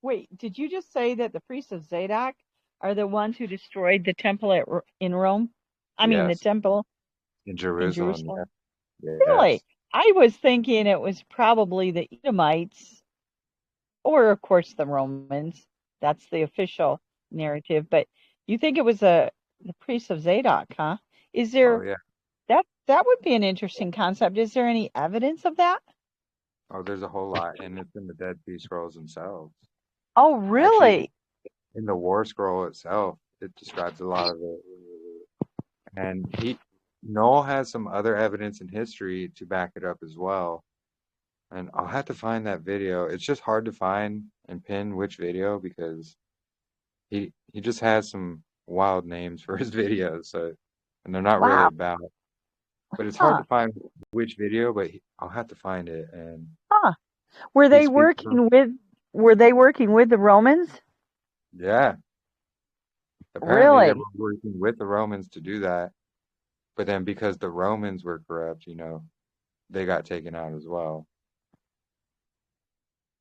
Wait, did you just say that the priests of Zadok are the ones who destroyed the temple in Rome? I mean, the yes, temple in in Jerusalem, Jerusalem. Really? yes. I was thinking it was probably the Edomites, or of course the Romans. That's the official narrative. But you think it was the priests of Zadok, huh? Is Oh, there yeah. that would be an interesting concept? Is there any evidence of that? Oh, there's a whole lot, and it's in the Dead Sea Scrolls themselves. Oh, Actually, really? in the War Scroll itself, it describes a lot of it. And Noel has some other evidence in history to back it up as well. And I'll have to find that video. It's just hard to find and pin which video because he just has some wild names for his videos, and they're not really Wow. about. But it's hard Huh. to find which video, but I'll have to find it. And Huh. Were he they speaks from, working with the Romans? yeah, apparently they Really? were working with the Romans to do that. But then because the Romans were corrupt, they got taken out as well.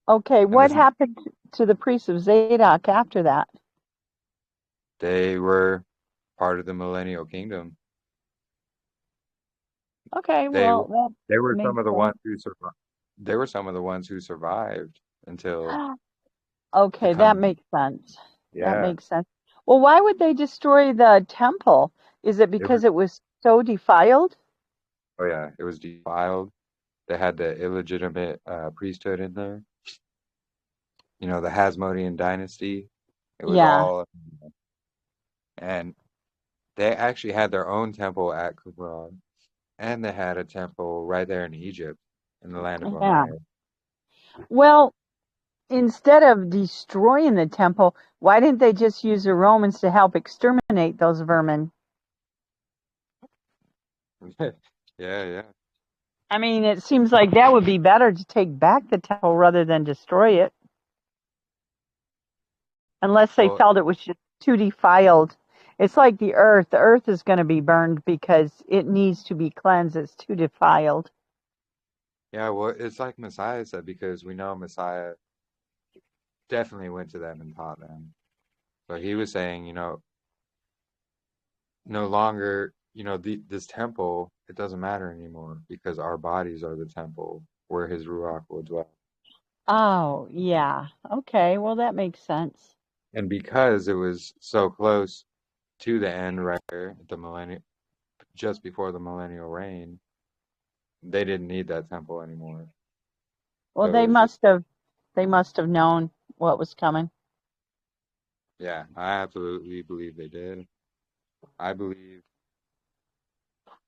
Okay, And what happened to the priests of Zadok after that? they were part of the millennial kingdom. Okay, They well, that they were some makes of the sense. ones who survived. They were some of the ones who survived until the Okay, that coming. makes sense. That Yeah, makes sense. Well, why would they destroy the temple? Is it it was. because it was so defiled? Oh yeah, it was defiled. They had the illegitimate priesthood in there. The Hasmonean dynasty. It was Yeah. all, and they actually had their own temple at Qumran, and they had a temple right there in Egypt, in the land of Yeah. Mosiah. Well, instead of destroying the temple, why didn't they just use the Romans to help exterminate those vermin? Yeah, yeah. I mean, it seems like that would be better to take back the temple rather than destroy it, unless they Well, felt it was just too defiled. It's like the earth. The earth is going to be burned because it needs to be cleansed. It's too defiled. yeah. Well, it's like Messiah said because we know Messiah definitely went to them and taught them. So he was saying, no longer, this temple, it doesn't matter anymore because our bodies are the temple where his Ruach will dwell. Oh, yeah. Okay, well, that makes sense. And because it was so close to the end right there, the millennium, just before the millennial reign, they didn't need that temple anymore. Well, So it was just, they must have known what was coming. yeah, I absolutely believe they did. I believe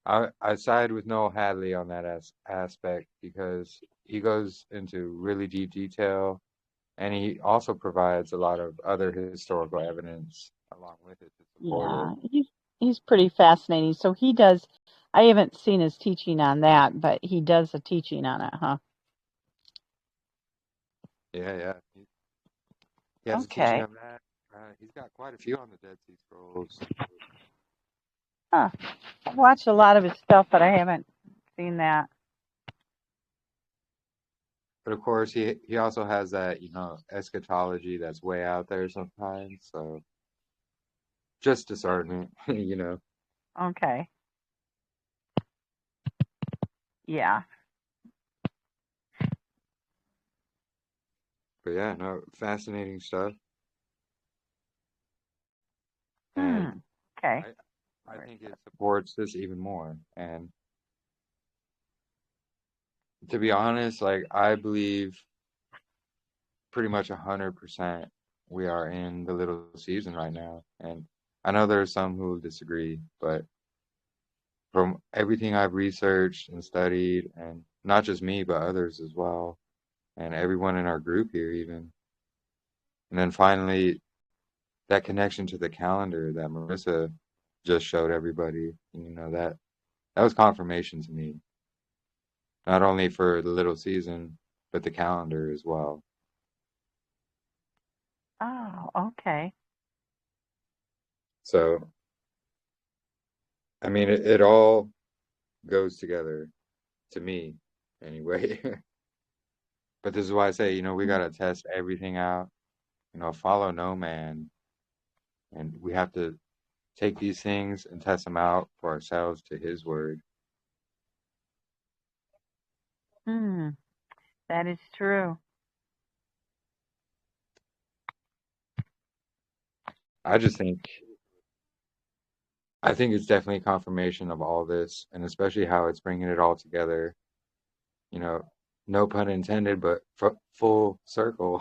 I side with Noel Hadley on that aspect because he goes into really deep detail and he also provides a lot of other historical evidence along with it to support it. Yeah, he's pretty fascinating. So he does. I haven't seen his teaching on that, but he does a teaching on it, huh? Yeah, yeah. He has a teaching Okay. on that. He's got quite a few on the Dead Sea Scrolls. Huh. I've watched a lot of his stuff, but I haven't seen that. But of course, he also has that, eschatology that's way out there sometimes. So just discernment. Okay. Yeah. But yeah, no, fascinating stuff. Hmm. And Okay. I think it supports this even more. And to be honest, like I believe pretty much 100% we are in the little season right now. And I know there are some who disagree, but from everything I've researched and studied, and not just me, but others as well, and everyone in our group here even. And then finally, that connection to the calendar that Marissa just showed everybody, that was confirmation to me, not only for the little season, but the calendar as well. Oh, okay. So, I mean, it all goes together to me anyway. But this is why I say, we got to test everything out, follow no man. And we have to take these things and test them out for ourselves to his word. Hmm. That is true. I think it's definitely confirmation of all this, and especially how it's bringing it all together. No pun intended, but full circle.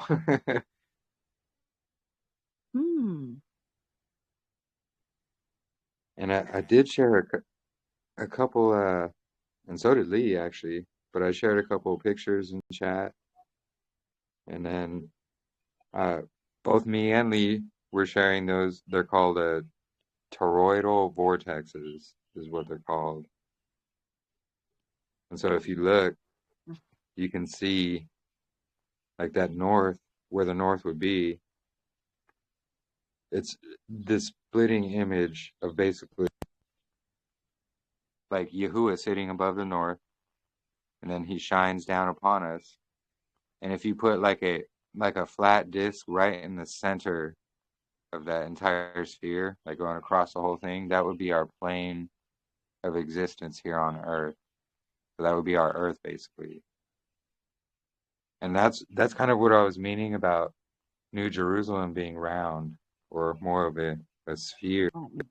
Hmm. And I did share a couple, and so did Lee actually, but I shared a couple of pictures in chat, and then both me and Lee were sharing those. They're called toroidal vortexes, is what they're called. And so if you look, you can see like that north, where the north would be. It's this splitting image of basically like Yahuah sitting above the north, and then he shines down upon us. And if you put like a flat disc right in the center of that entire sphere, like going across the whole thing, that would be our plane of existence here on Earth. So that would be our Earth basically. And that's kind of what I was meaning about New Jerusalem being round, or more of a sphere. And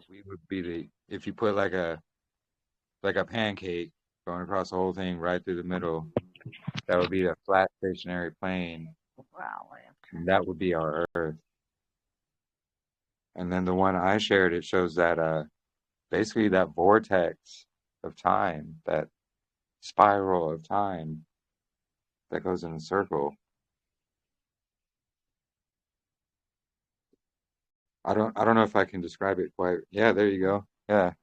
we would be if you put like a pancake going across the whole thing right through the middle, that would be a flat stationary plane. Wow. And that would be our Earth. And then the one I shared, it shows that basically that vortex of time, that spiral of time that goes in a circle. I don't know if I can describe it quite. Yeah, there you go. Yeah.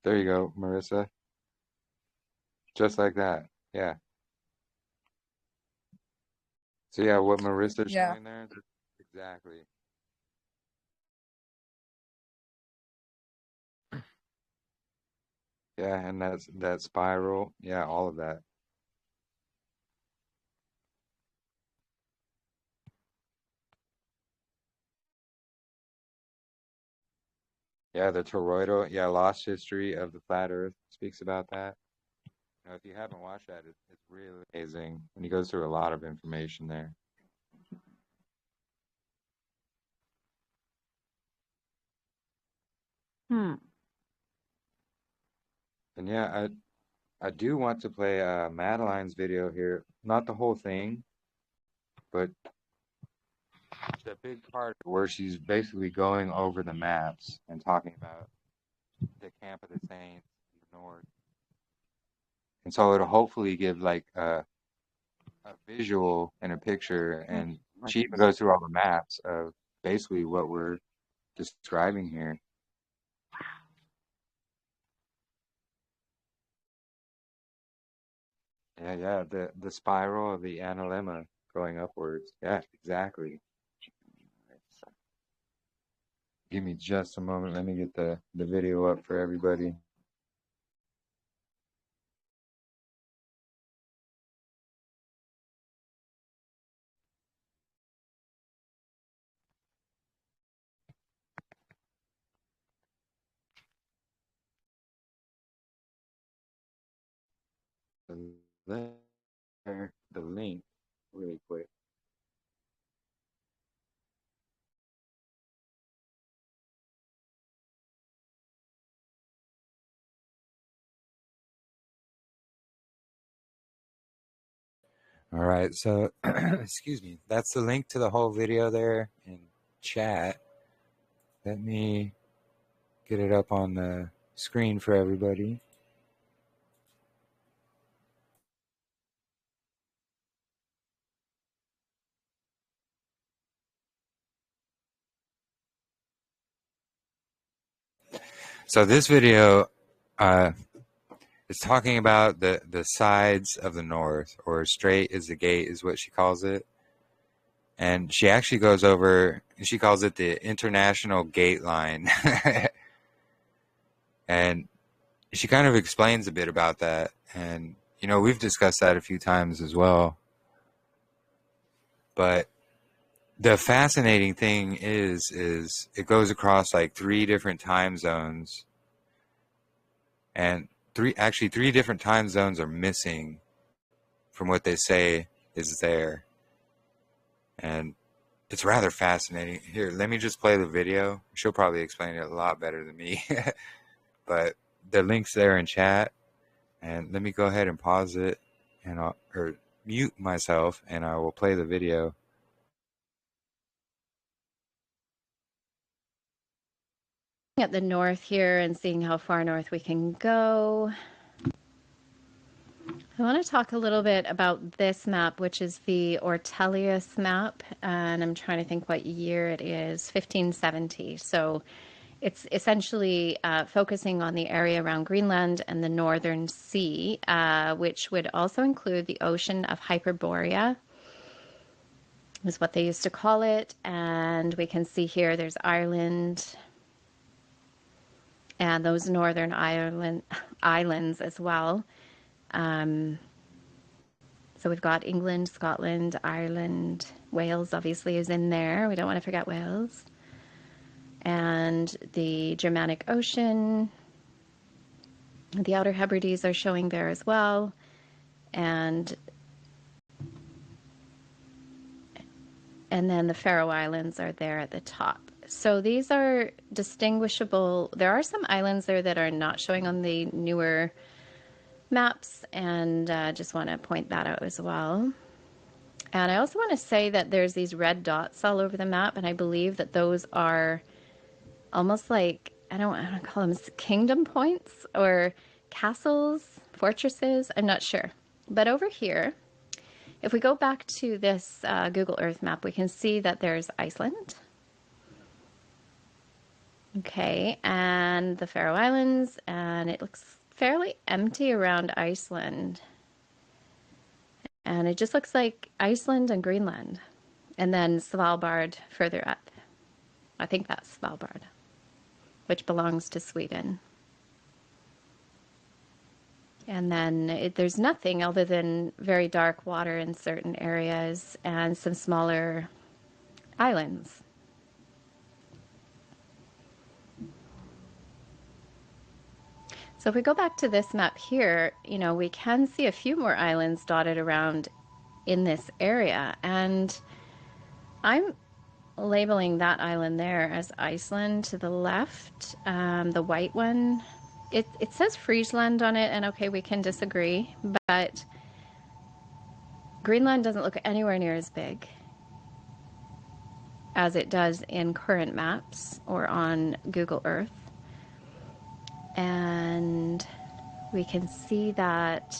There you go, Marissa. Just like that. Yeah. So yeah, what Marissa's Yeah. showing there, exactly. Yeah, and that's that spiral. Yeah, all of that. Yeah, the toroidal, yeah, lost history of the flat Earth speaks about that. If you haven't watched that, it's really amazing, and he goes through a lot of information there. Hmm. And yeah, I do want to play Madeline's video here, not the whole thing, but the big part where she's basically going over the maps and talking about the camp of the saints in the north. And so it'll hopefully give like a visual and a picture, and she even goes through all the maps of basically what we're describing here. Yeah, the spiral of the analemma going upwards. Yeah, exactly. Give me just a moment. Let me get the video up for everybody. The link really quick. All right, so excuse me. That's the link to the whole video there in chat. Let me get it up on the screen for everybody. So this video is talking about the sides of the north, or straight is the gate is what she calls it. And she actually goes over, she calls it the International Gate Line. And she kind of explains a bit about that. And, you know, we've discussed that a few times as well. But the fascinating thing is it goes across like 3 different time zones. And three different time zones are missing from what they say is there. And it's rather fascinating. Here, let me just play the video. She'll probably explain it a lot better than me. But the link's there in chat. And let me go ahead and pause it and or mute myself, and I will play the video. At the north here and seeing how far north we can go. I want to talk a little bit about this map, which is the Ortelius map, and I'm trying to think what year it is, 1570. So it's essentially focusing on the area around Greenland and the Northern Sea, which would also include the ocean of Hyperborea, is what they used to call it. And we can see here there's Ireland and those Northern islands as well. So we've got England, Scotland, Ireland, Wales obviously is in there. We don't want to forget Wales. And the Germanic Ocean, the Outer Hebrides are showing there as well. And then the Faroe Islands are there at the top. So these are distinguishable. There are some islands there that are not showing on the newer maps, and just want to point that out as well. And I also want to say that there's these red dots all over the map, and I believe that those are almost like, I don't want to call them kingdom points or castles, fortresses, I'm not sure. But over here, if we go back to this Google Earth map, we can see that there's Iceland. Okay, and the Faroe Islands, and it looks fairly empty around Iceland. And it just looks like Iceland and Greenland. And then Svalbard further up. I think that's Svalbard, which belongs to Sweden. And then there's nothing other than very dark water in certain areas and some smaller islands. So if we go back to this map here, you know, we can see a few more islands dotted around in this area. And I'm labeling that island there as Iceland to the left, the white one. It says Friesland on it, and okay, we can disagree, but Greenland doesn't look anywhere near as big as it does in current maps or on Google Earth. And we can see that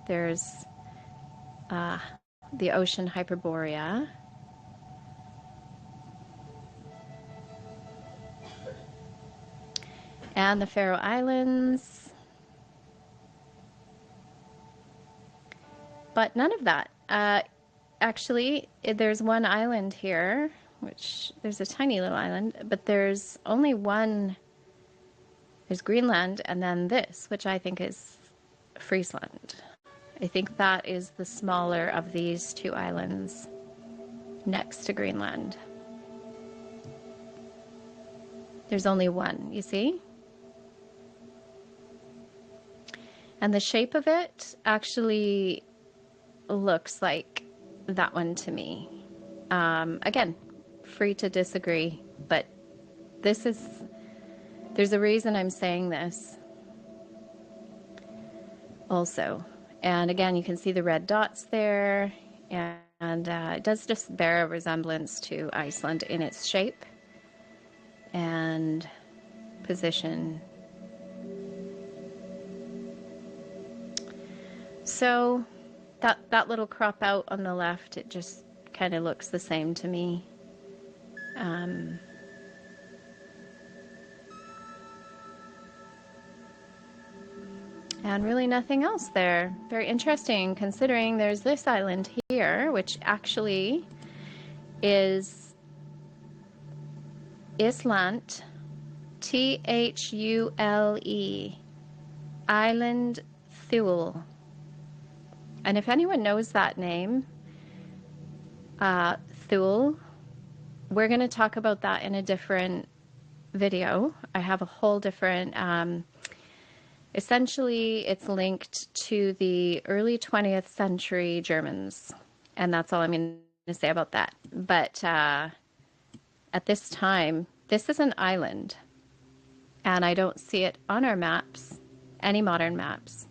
there's the ocean Hyperborea. And the Faroe Islands. But none of that. Actually, there's one island here, which there's a tiny little island, but there's only one. There's Greenland, and then this, which I think is Friesland. I think that is the smaller of these two islands next to Greenland. There's only one, you see? And the shape of it actually looks like that one to me. Again, free to disagree, but there's a reason I'm saying this also. And again, you can see the red dots there, and it does just bear a resemblance to Iceland in its shape and position. So that little crop out on the left, it just kind of looks the same to me. And really nothing else there. Very interesting, considering there's this island here, which actually is Islant, Thule, Island Thule. And if anyone knows that name, Thule, we're going to talk about that in a different video. I have a whole different, essentially it's linked to the early 20th century Germans. And that's all I'm going to say about that. But at this time, this is an island. And I don't see it on our maps, any modern maps.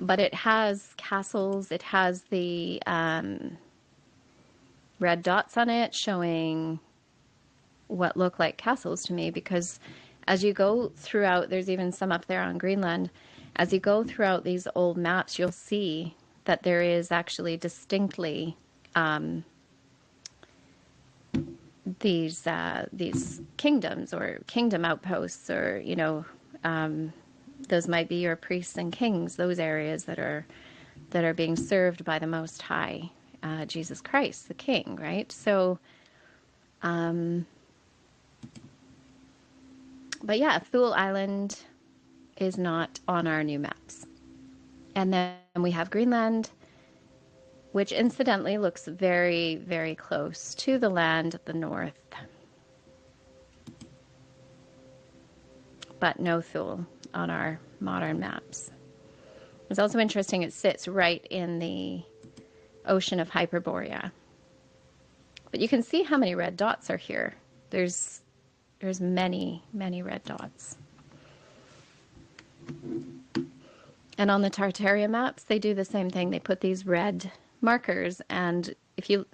But it has castles, it has the red dots on it showing what look like castles to me, because as you go throughout, there's even some up there on Greenland, as you go throughout these old maps, you'll see that there is actually distinctly these kingdoms or kingdom outposts, or, you know, those might be your priests and kings, those areas that are being served by the Most High, Jesus Christ, the King, right? So, but yeah, Thule Island is not on our new maps. And then we have Greenland, which incidentally looks very, very close to the land at the north. But no Thule on our modern maps. It's also interesting, it sits right in the ocean of Hyperborea. But you can see how many red dots are here. There's many, many red dots. And on the Tartaria maps, they do the same thing. They put these red markers, and if you,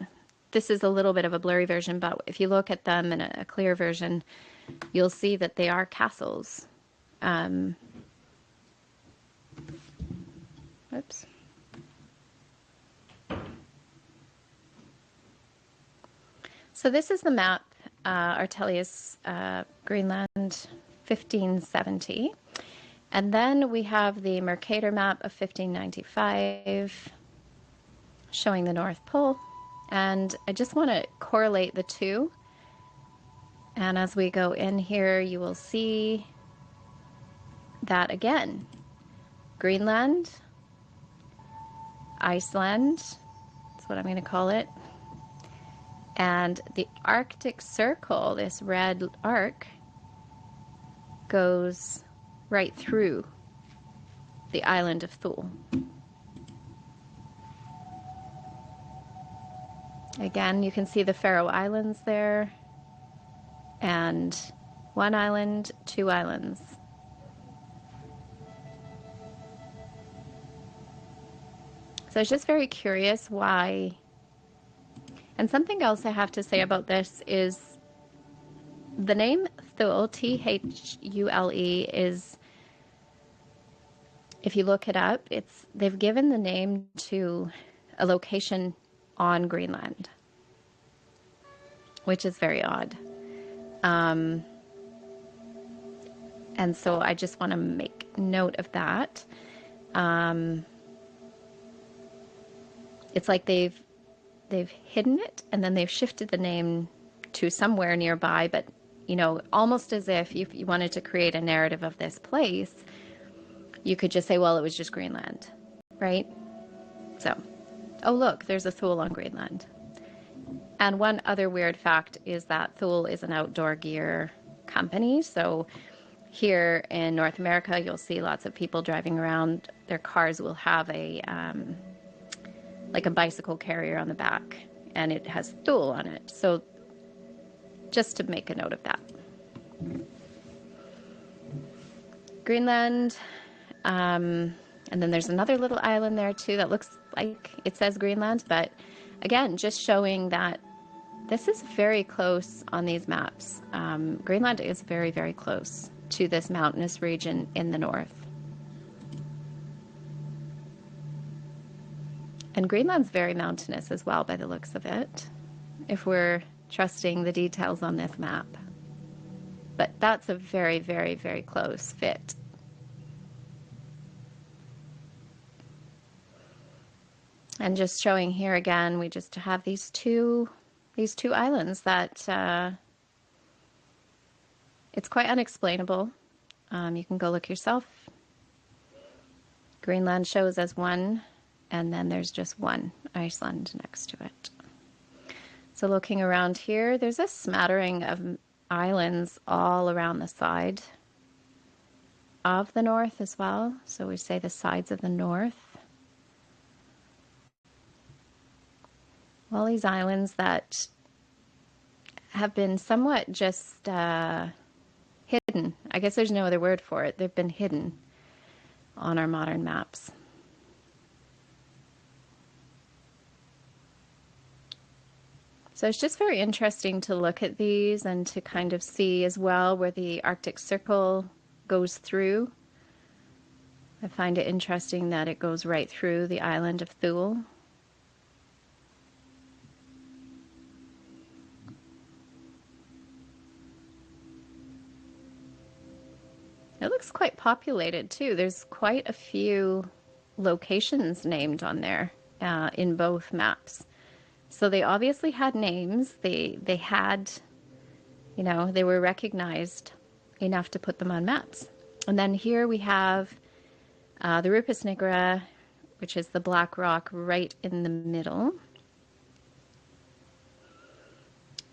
this is a little bit of a blurry version, but if you look at them in a clear version, you'll see that they are castles. Oops. So this is the map, Artelius, Greenland, 1570. And then we have the Mercator map of 1595, showing the North Pole. And I just want to correlate the two. And as we go in here, you will see that again. Greenland, Iceland, that's what I'm going to call it. And the Arctic Circle, this red arc, goes right through the island of Thule. Again, you can see the Faroe Islands there, and one island, two islands. So I was just very curious why. And something else I have to say about this is the name Thule, Thule, is, if you look it up, they've given the name to a location on Greenland, which is very odd. And so I just want to make note of that. It's like they've hidden it, and then they've shifted the name to somewhere nearby, but, you know, almost as if you wanted to create a narrative of this place, you could just say, well, it was just Greenland, right? So, oh, look, there's a Thule on Greenland. And one other weird fact is that Thule is an outdoor gear company. So here in North America, you'll see lots of people driving around. Their cars will have a like a bicycle carrier on the back, and it has Thule on it. So just to make a note of that. Greenland, and then there's another little island there too that looks like it says Greenland, but again, just showing that this is very close on these maps. Greenland is very, very close to this mountainous region in the north. And Greenland's very mountainous as well, by the looks of it, if we're trusting the details on this map. But that's a very, very, very close fit. And just showing here again, we just have these two islands that it's quite unexplainable. You can go look yourself. Greenland shows as one, and then there's just one Iceland next to it. So looking around here, there's a smattering of islands all around the side of the north as well. So we say the sides of the north. All these islands that have been somewhat just hidden. I guess there's no other word for it. They've been hidden on our modern maps. So it's just very interesting to look at these and to kind of see as well where the Arctic Circle goes through. I find it interesting that it goes right through the island of Thule. It looks quite populated too. There's quite a few locations named on there in both maps. So they obviously had names. They had, you know, they were recognized enough to put them on maps. And then here we have the Rupus Nigra, which is the black rock right in the middle.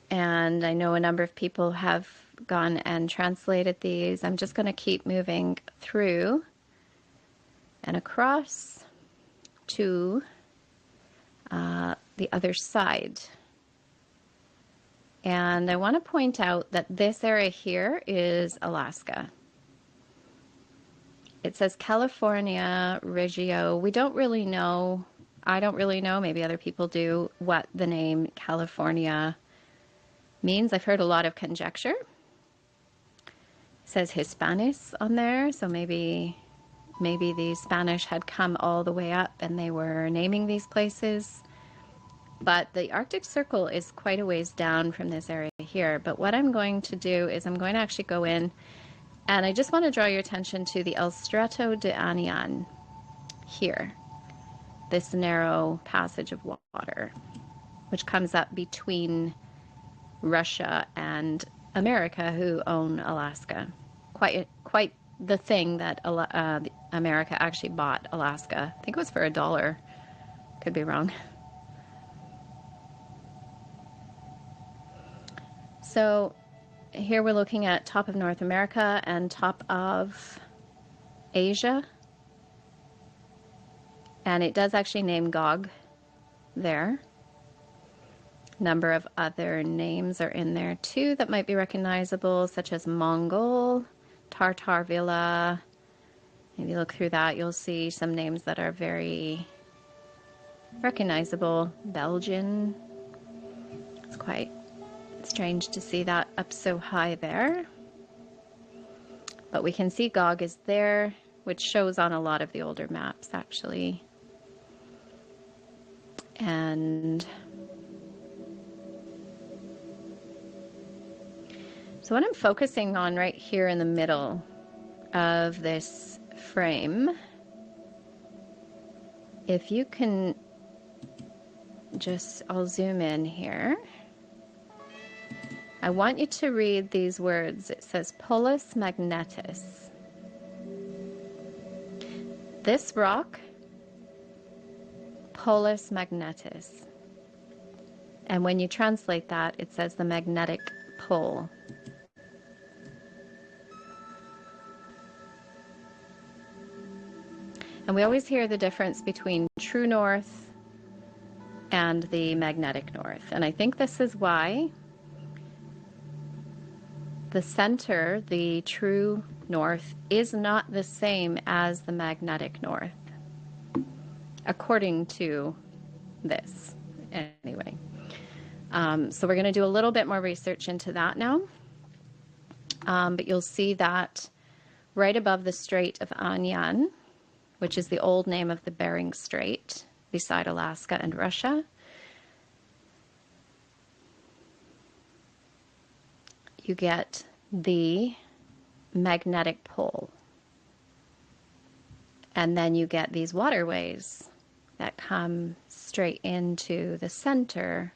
And I know a number of people have gone and translated these. I'm just going to keep moving through and across to the other side. And I want to point out that this area here is Alaska. It says California Regio. We don't really know, I don't really know, maybe other people do, what the name California means. I've heard a lot of conjecture. It says Hispanis on there, so maybe the Spanish had come all the way up and they were naming these places. But the Arctic Circle is quite a ways down from this area here. But what I'm going to do is I'm going to actually go in, and I just want to draw your attention to the El Stretto de Anian here, this narrow passage of water, which comes up between Russia and America, who own Alaska. Quite the thing that America actually bought Alaska. I think it was for $1. Could be wrong. So here we're looking at top of North America and top of Asia. And it does actually name Gog there. Number of other names are in there too that might be recognizable, such as Mongol, Tartar Villa. If you look through that, you'll see some names that are very recognizable. Belgian. It's quite strange to see that up so high there. But we can see Gog is there, which shows on a lot of the older maps actually. And so what I'm focusing on right here in the middle of this frame, if you can just, I'll zoom in here. I want you to read these words. It says Polus magnetis. This rock, Polus magnetis. And when you translate that, it says the magnetic pole. And we always hear the difference between true north and the magnetic north. And I think this is why the center, the true north, is not the same as the magnetic north, according to this, anyway. So we're going to do a little bit more research into that now. But you'll see that right above the Strait of Anian, which is the old name of the Bering Strait, beside Alaska and Russia, you get the magnetic pole. And then you get these waterways that come straight into the center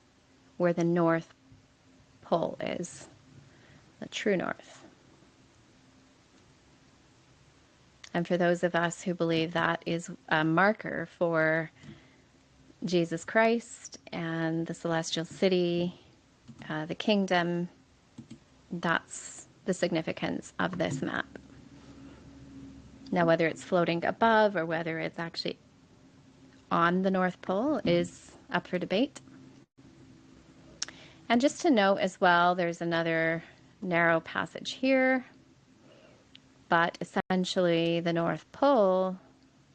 where the North Pole is, the true north. And for those of us who believe that is a marker for Jesus Christ and the celestial city, the kingdom, that's the significance of this map. Now, whether it's floating above or whether it's actually on the North Pole is up for debate. And just to note as well, there's another narrow passage here, but essentially the North Pole,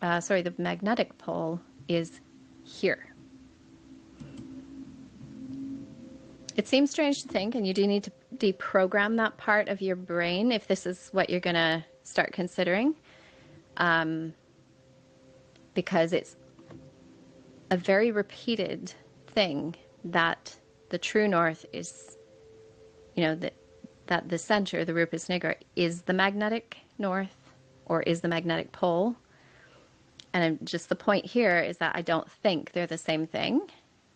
the magnetic pole is here. It seems strange to think, and you do need to deprogram that part of your brain if this is what you're going to start considering, because it's a very repeated thing that the true north is, that the center, the Rupus Nigra, is the magnetic north or is the magnetic pole. And just the point here is that I don't think they're the same thing.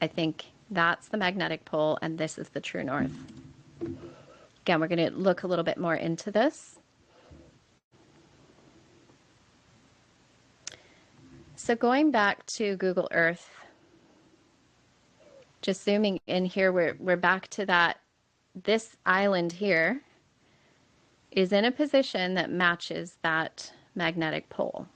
I think that's the magnetic pole and this is the true north. Again, we're going to look a little bit more into this. So going back to Google Earth, just zooming in here, we're back to that. This island here is in a position that matches that magnetic pole.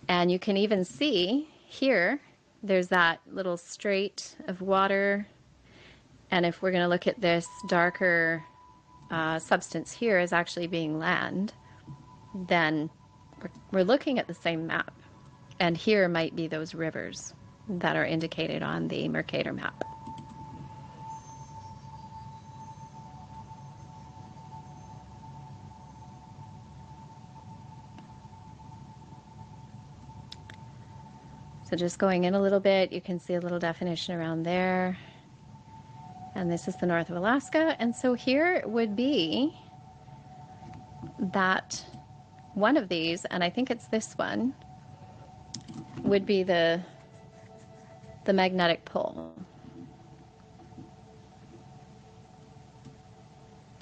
And you can even see here, there's that little strait of water. And if we're going to look at this darker substance here as actually being land, then we're looking at the same map. And here might be those rivers that are indicated on the Mercator map. So just going in a little bit, you can see a little definition around there. And this is the north of Alaska. And so here would be that one of these, and I think it's this one, would be the magnetic pole.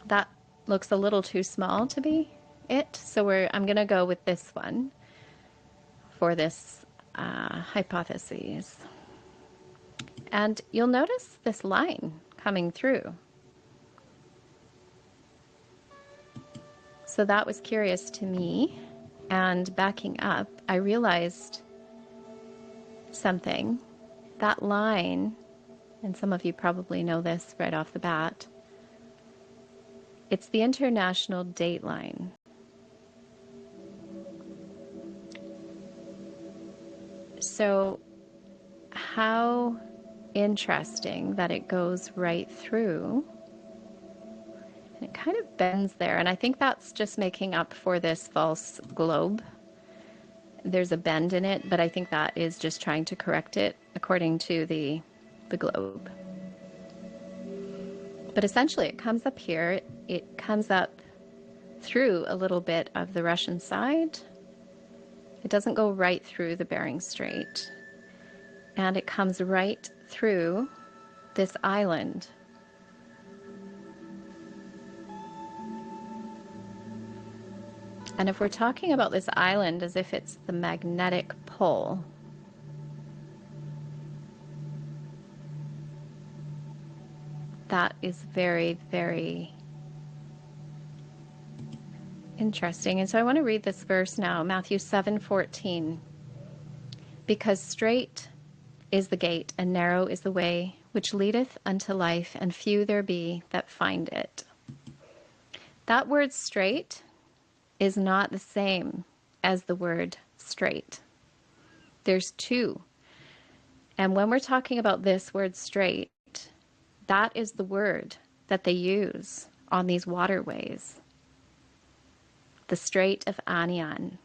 That looks a little too small to be it, so I'm going to go with this one for this hypothesis. And you'll notice this line coming through. So that was curious to me. And backing up, I realized something. That line, and some of you probably know this right off the bat, it's the international date line. So how interesting that it goes right through. And it kind of bends there, and I think that's just making up for this false globe. There's a bend in it, but I think that is just trying to correct it according to the globe. But essentially it comes up here, it comes up through a little bit of the Russian side. It doesn't go right through the Bering Strait. And it comes right through this island. And if we're talking about this island as if it's the magnetic pole, that is very, very interesting. And so I want to read this verse now, Matthew 7:14. Because straight is the gate, and narrow is the way which leadeth unto life, and few there be that find it. That word straight is not the same as the word straight. There's two. And when we're talking about this word straight, that is the word that they use on these waterways. The Strait of Anian,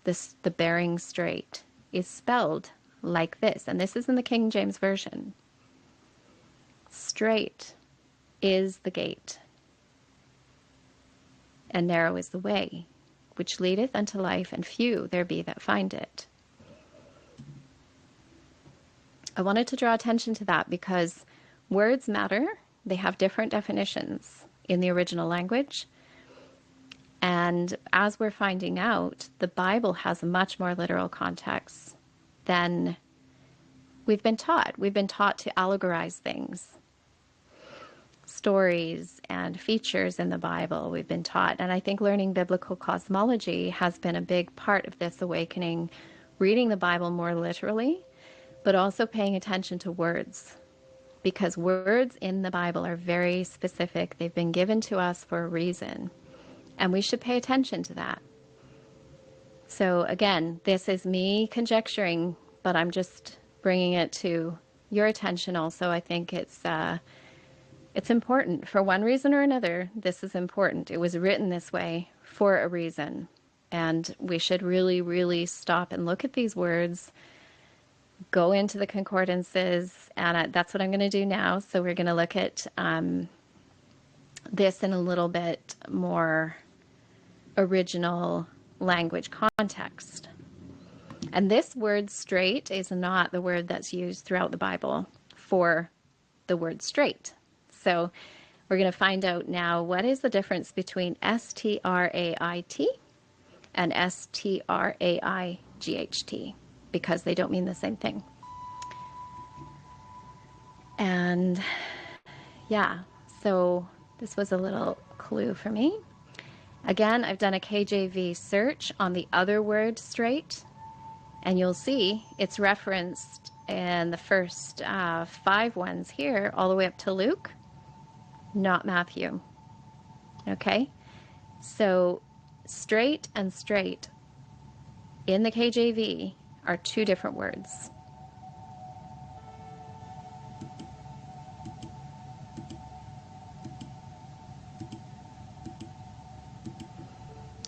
the Bering Strait, is spelled like this, and this is in the King James Version. Straight is the gate, and narrow is the way, which leadeth unto life, and few there be that find it. I wanted to draw attention to that because words matter. They have different definitions in the original language. And as we're finding out, the Bible has much more literal context than we've been taught. We've been taught to allegorize things, stories and features in the Bible we've been taught. And I think learning biblical cosmology has been a big part of this awakening, reading the Bible more literally, but also paying attention to words, because words in the Bible are very specific. They've been given to us for a reason, and we should pay attention to that. So again, this is me conjecturing, but I'm just bringing it to your attention also. I think it's important for one reason or another. This is important. It was written this way for a reason, and we should really, really stop and look at these words, go into the concordances, and that's what I'm going to do now. So we're going to look at this in a little bit more original language context. And this word straight is not the word that's used throughout the Bible for the word straight. So we're going to find out now what is the difference between S-T-R-A-I-T and S-T-R-A-I-G-H-T, because they don't mean the same thing. And yeah, so this was a little clue for me. Again, I've done a KJV search on the other word straight, and you'll see it's referenced in the first 5 ones here, all the way up to Luke, not Matthew. Okay? So straight and straight in the KJV are 2 different words.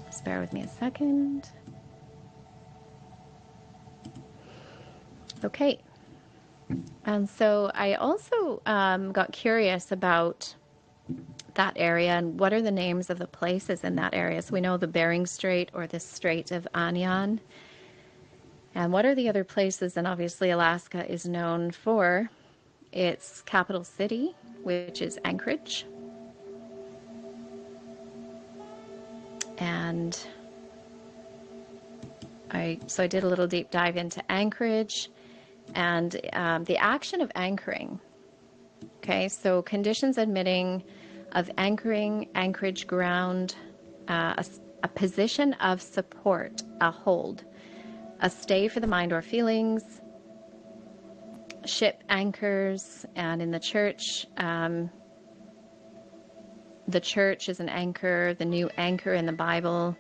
Just bear with me a second. Okay. And so I also got curious about that area and what are the names of the places in that area. So we know the Bering Strait or the Strait of Anian. And what are the other places? And obviously Alaska is known for its capital city, which is Anchorage. And I did a little deep dive into Anchorage and the action of anchoring. Okay, so conditions admitting of anchoring, anchorage ground, a position of support, a hold, a stay for the mind or feelings, ship anchors, and in the church is an anchor, the new anchor in the Bible,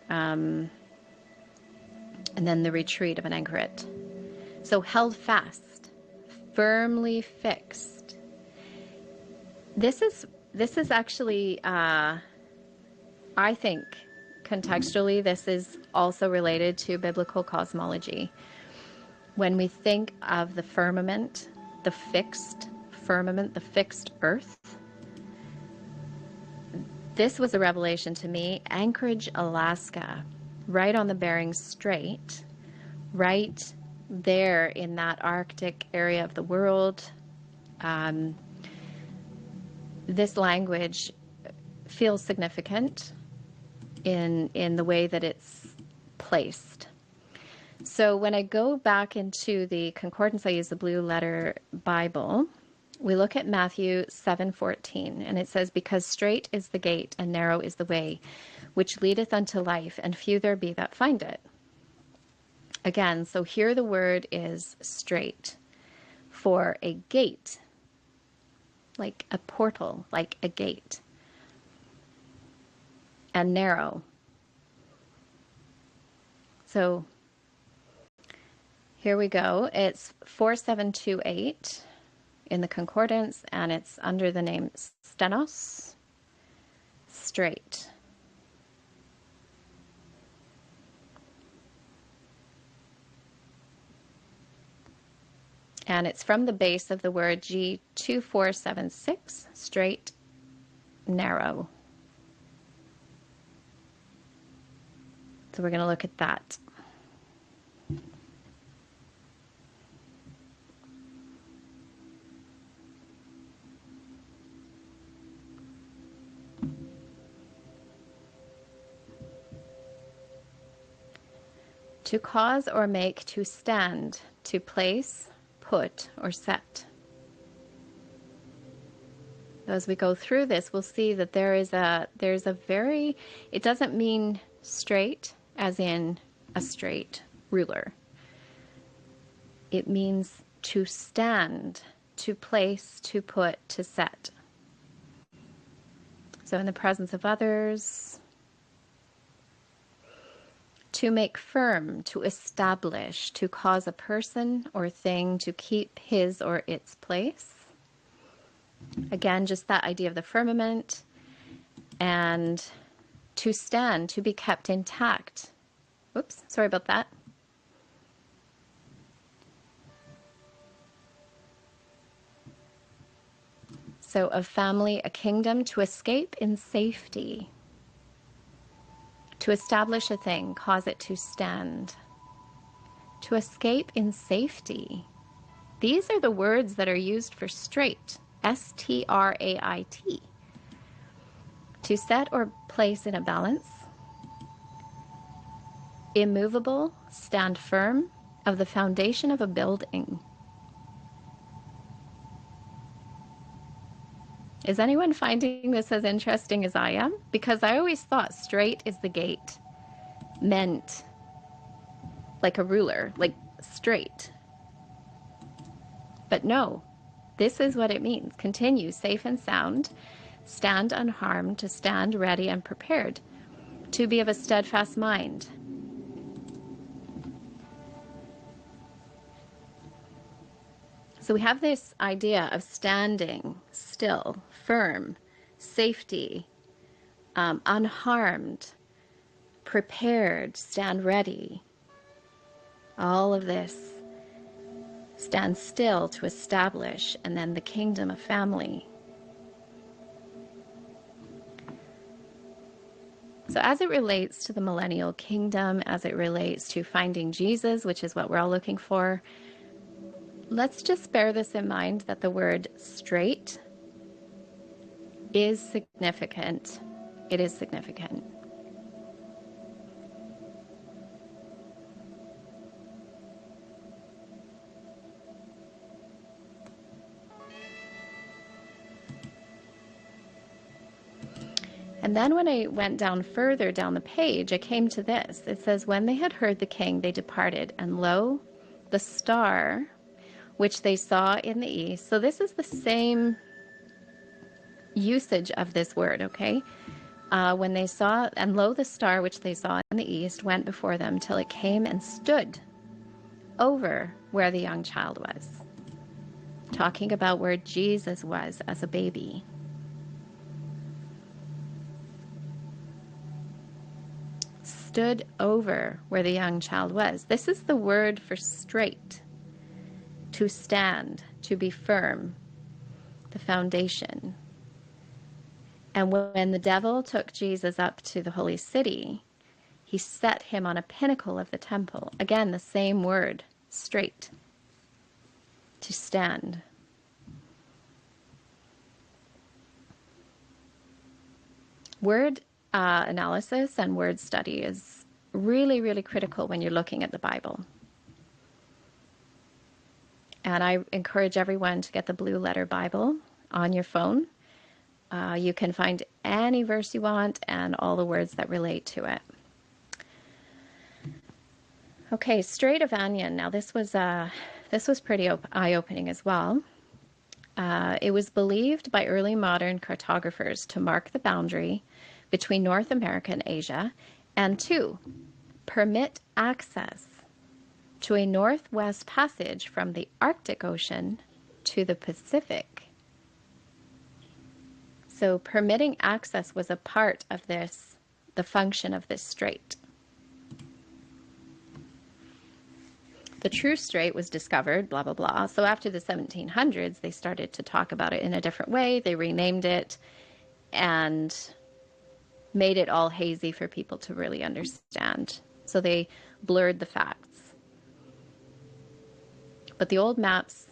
and then the retreat of an anchoret. So held fast, firmly fixed. This is actually, I think, contextually, this is also related to biblical cosmology. When we think of the firmament, the fixed firmament, the fixed earth, this was a revelation to me. Anchorage, Alaska, right on the Bering Strait, right there in that Arctic area of the world. This language feels significant in the way that it's placed. So when I go back into the concordance, I use the Blue Letter Bible. We look at Matthew 7:14, and it says, "Because strait is the gate and narrow is the way, which leadeth unto life, and few there be that find it." Again, so here the word is straight for a gate, like a portal, like a gate, and narrow. So here we go. It's 4728 in the concordance, and it's under the name stenos, straight. And it's from the base of the word G2476, straight, narrow. So we're going to look at that. To cause or make to stand, to place, put, or set. As we go through this, we'll see that there's a very, it doesn't mean straight as in a straight ruler. It means to stand, to place, to put, to set. So in the presence of others, to make firm, to establish, to cause a person or thing to keep his or its place. Again, just that idea of the firmament. And to stand, to be kept intact. Oops, sorry about that. So of family, a kingdom, to escape in safety. To establish a thing, cause it to stand. To escape in safety. These are the words that are used for straight. S-T-R-A-I-T. To set or place in a balance. Immovable, stand firm, of the foundation of a building. Is anyone finding this as interesting as I am? Because I always thought straight is the gate meant like a ruler, like straight. But no, this is what it means. Continue safe and sound, stand unharmed, to stand ready and prepared, to be of a steadfast mind. So we have this idea of standing still, firm, safety, unharmed, prepared, stand ready. All of this. Stand still to establish, and then the kingdom of family. So as it relates to the millennial kingdom, as it relates to finding Jesus, which is what we're all looking for, let's just bear this in mind, that the word straight is significant. It is significant. And then when I went down further down the page, I came to this. It says, when they had heard the king, they departed, and lo, the star which they saw in the east. So this is the same usage of this word, okay? When they saw, and lo, the star which they saw in the east went before them till it came and stood over where the young child was. Talking about where Jesus was as a baby. Stood over where the young child was. This is the word for straight. To stand, to be firm, the foundation. And when the devil took Jesus up to the holy city, he set him on a pinnacle of the temple. Again, the same word, straight, to stand. Word analysis and word study is really, really critical when you're looking at the Bible. And I encourage everyone to get the Blue Letter Bible on your phone. You can find any verse you want and all the words that relate to it. Okay, Strait of Anian. Now this was pretty eye-opening as well. It was believed by early modern cartographers to mark the boundary between North America and Asia, and to permit access to a northwest passage from the Arctic Ocean to the Pacific. So permitting access was a part of this, the function of this strait. The true strait was discovered, blah, blah, blah. So after the 1700s, they started to talk about it in a different way. They renamed it and made it all hazy for people to really understand. So they blurred the facts. But the old maps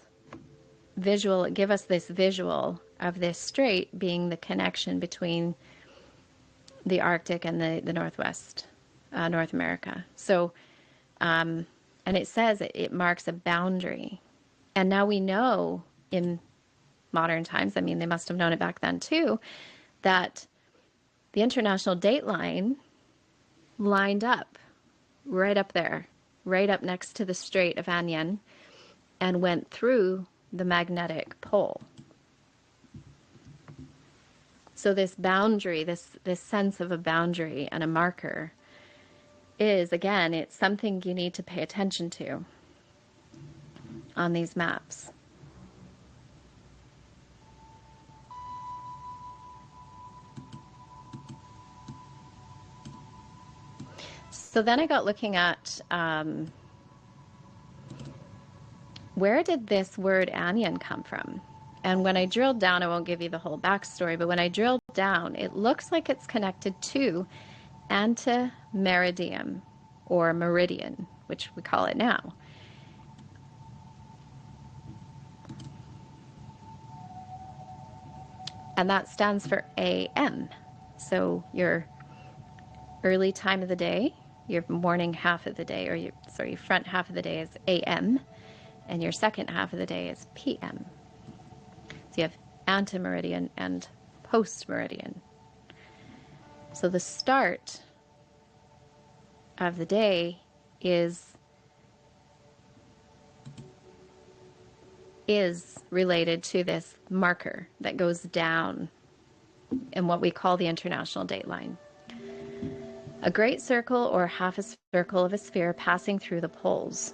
give us this visual of this strait being the connection between the Arctic and the Northwest, North America. So And it says it marks a boundary. And now we know in modern times, I mean, they must have known it back then too, that the international date line lined up right up there, right up next to the Strait of Anian, and went through the magnetic pole. So this boundary, this sense of a boundary and a marker is, again, it's something you need to pay attention to on these maps. So then I got looking at where did this word Anian come from? And when I drilled down, I won't give you the whole backstory, but when I drilled down, it looks like it's connected to antemeridium, or meridian, which we call it now. And that stands for AM. So your early time of the day, your morning half of the day, or your front half of the day is AM, and your second half of the day is PM. So you have antemeridian and post-meridian. So the start of the day is related to this marker that goes down in what we call the international date line. A great circle or half a circle of a sphere passing through the poles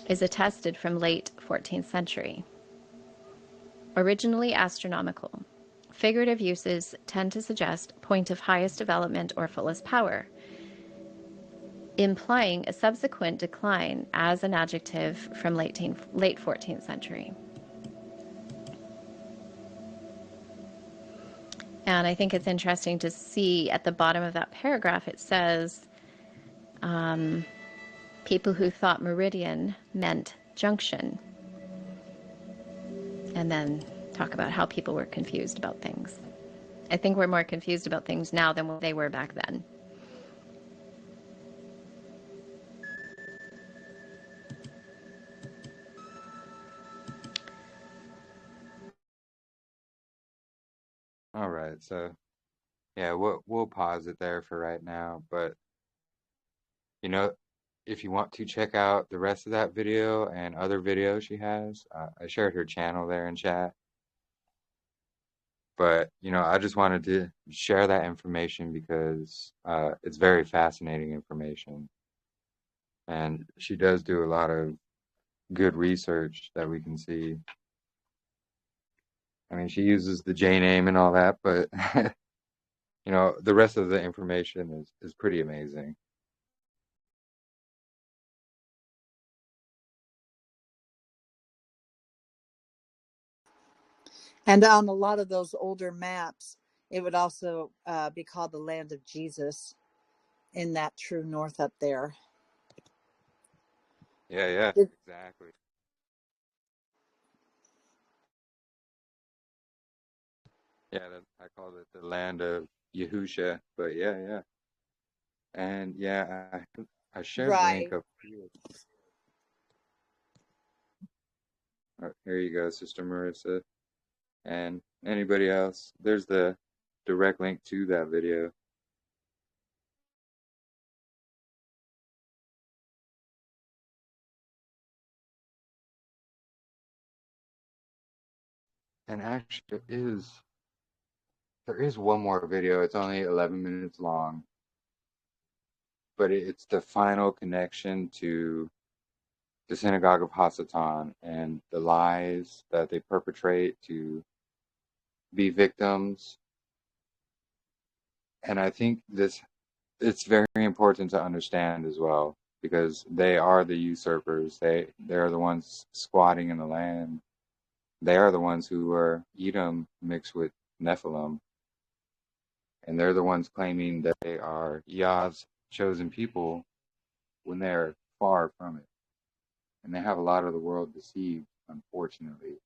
is attested from late 14th century. Originally astronomical, figurative uses tend to suggest point of highest development or fullest power, implying a subsequent decline as an adjective from late 14th century. And I think it's interesting to see at the bottom of that paragraph, it says, people who thought meridian meant junction. And then talk about how people were confused about things. I think we're more confused about things now than what they were back then. All right, so yeah, we'll pause it there for right now. But you know, if you want to check out the rest of that video and other videos she has, I shared her channel there in chat. But you know, I just wanted to share that information because it's very fascinating information, and she does do a lot of good research that we can see. I mean, she uses the J name and all that, but you know, the rest of the information is pretty amazing. And on a lot of those older maps, it would also be called the land of Jesus in that true north up there. Yeah, It, exactly. Yeah, I called it the land of Yahusha, but yeah. And yeah, I shared a link right. up here. Here you go, Sister Marissa. And anybody else, there's the direct link to that video. And actually, there is one more video. It's only 11 minutes long, but it's the final connection to the synagogue of Hasatan and the lies that they perpetrate to be victims. And I think it's very important to understand as well, because they are the usurpers. They're the ones squatting in the land. They are the ones who are Edom mixed with Nephilim. And they're the ones claiming that they are Yah's chosen people when they're far from it. And they have a lot of the world deceived, unfortunately.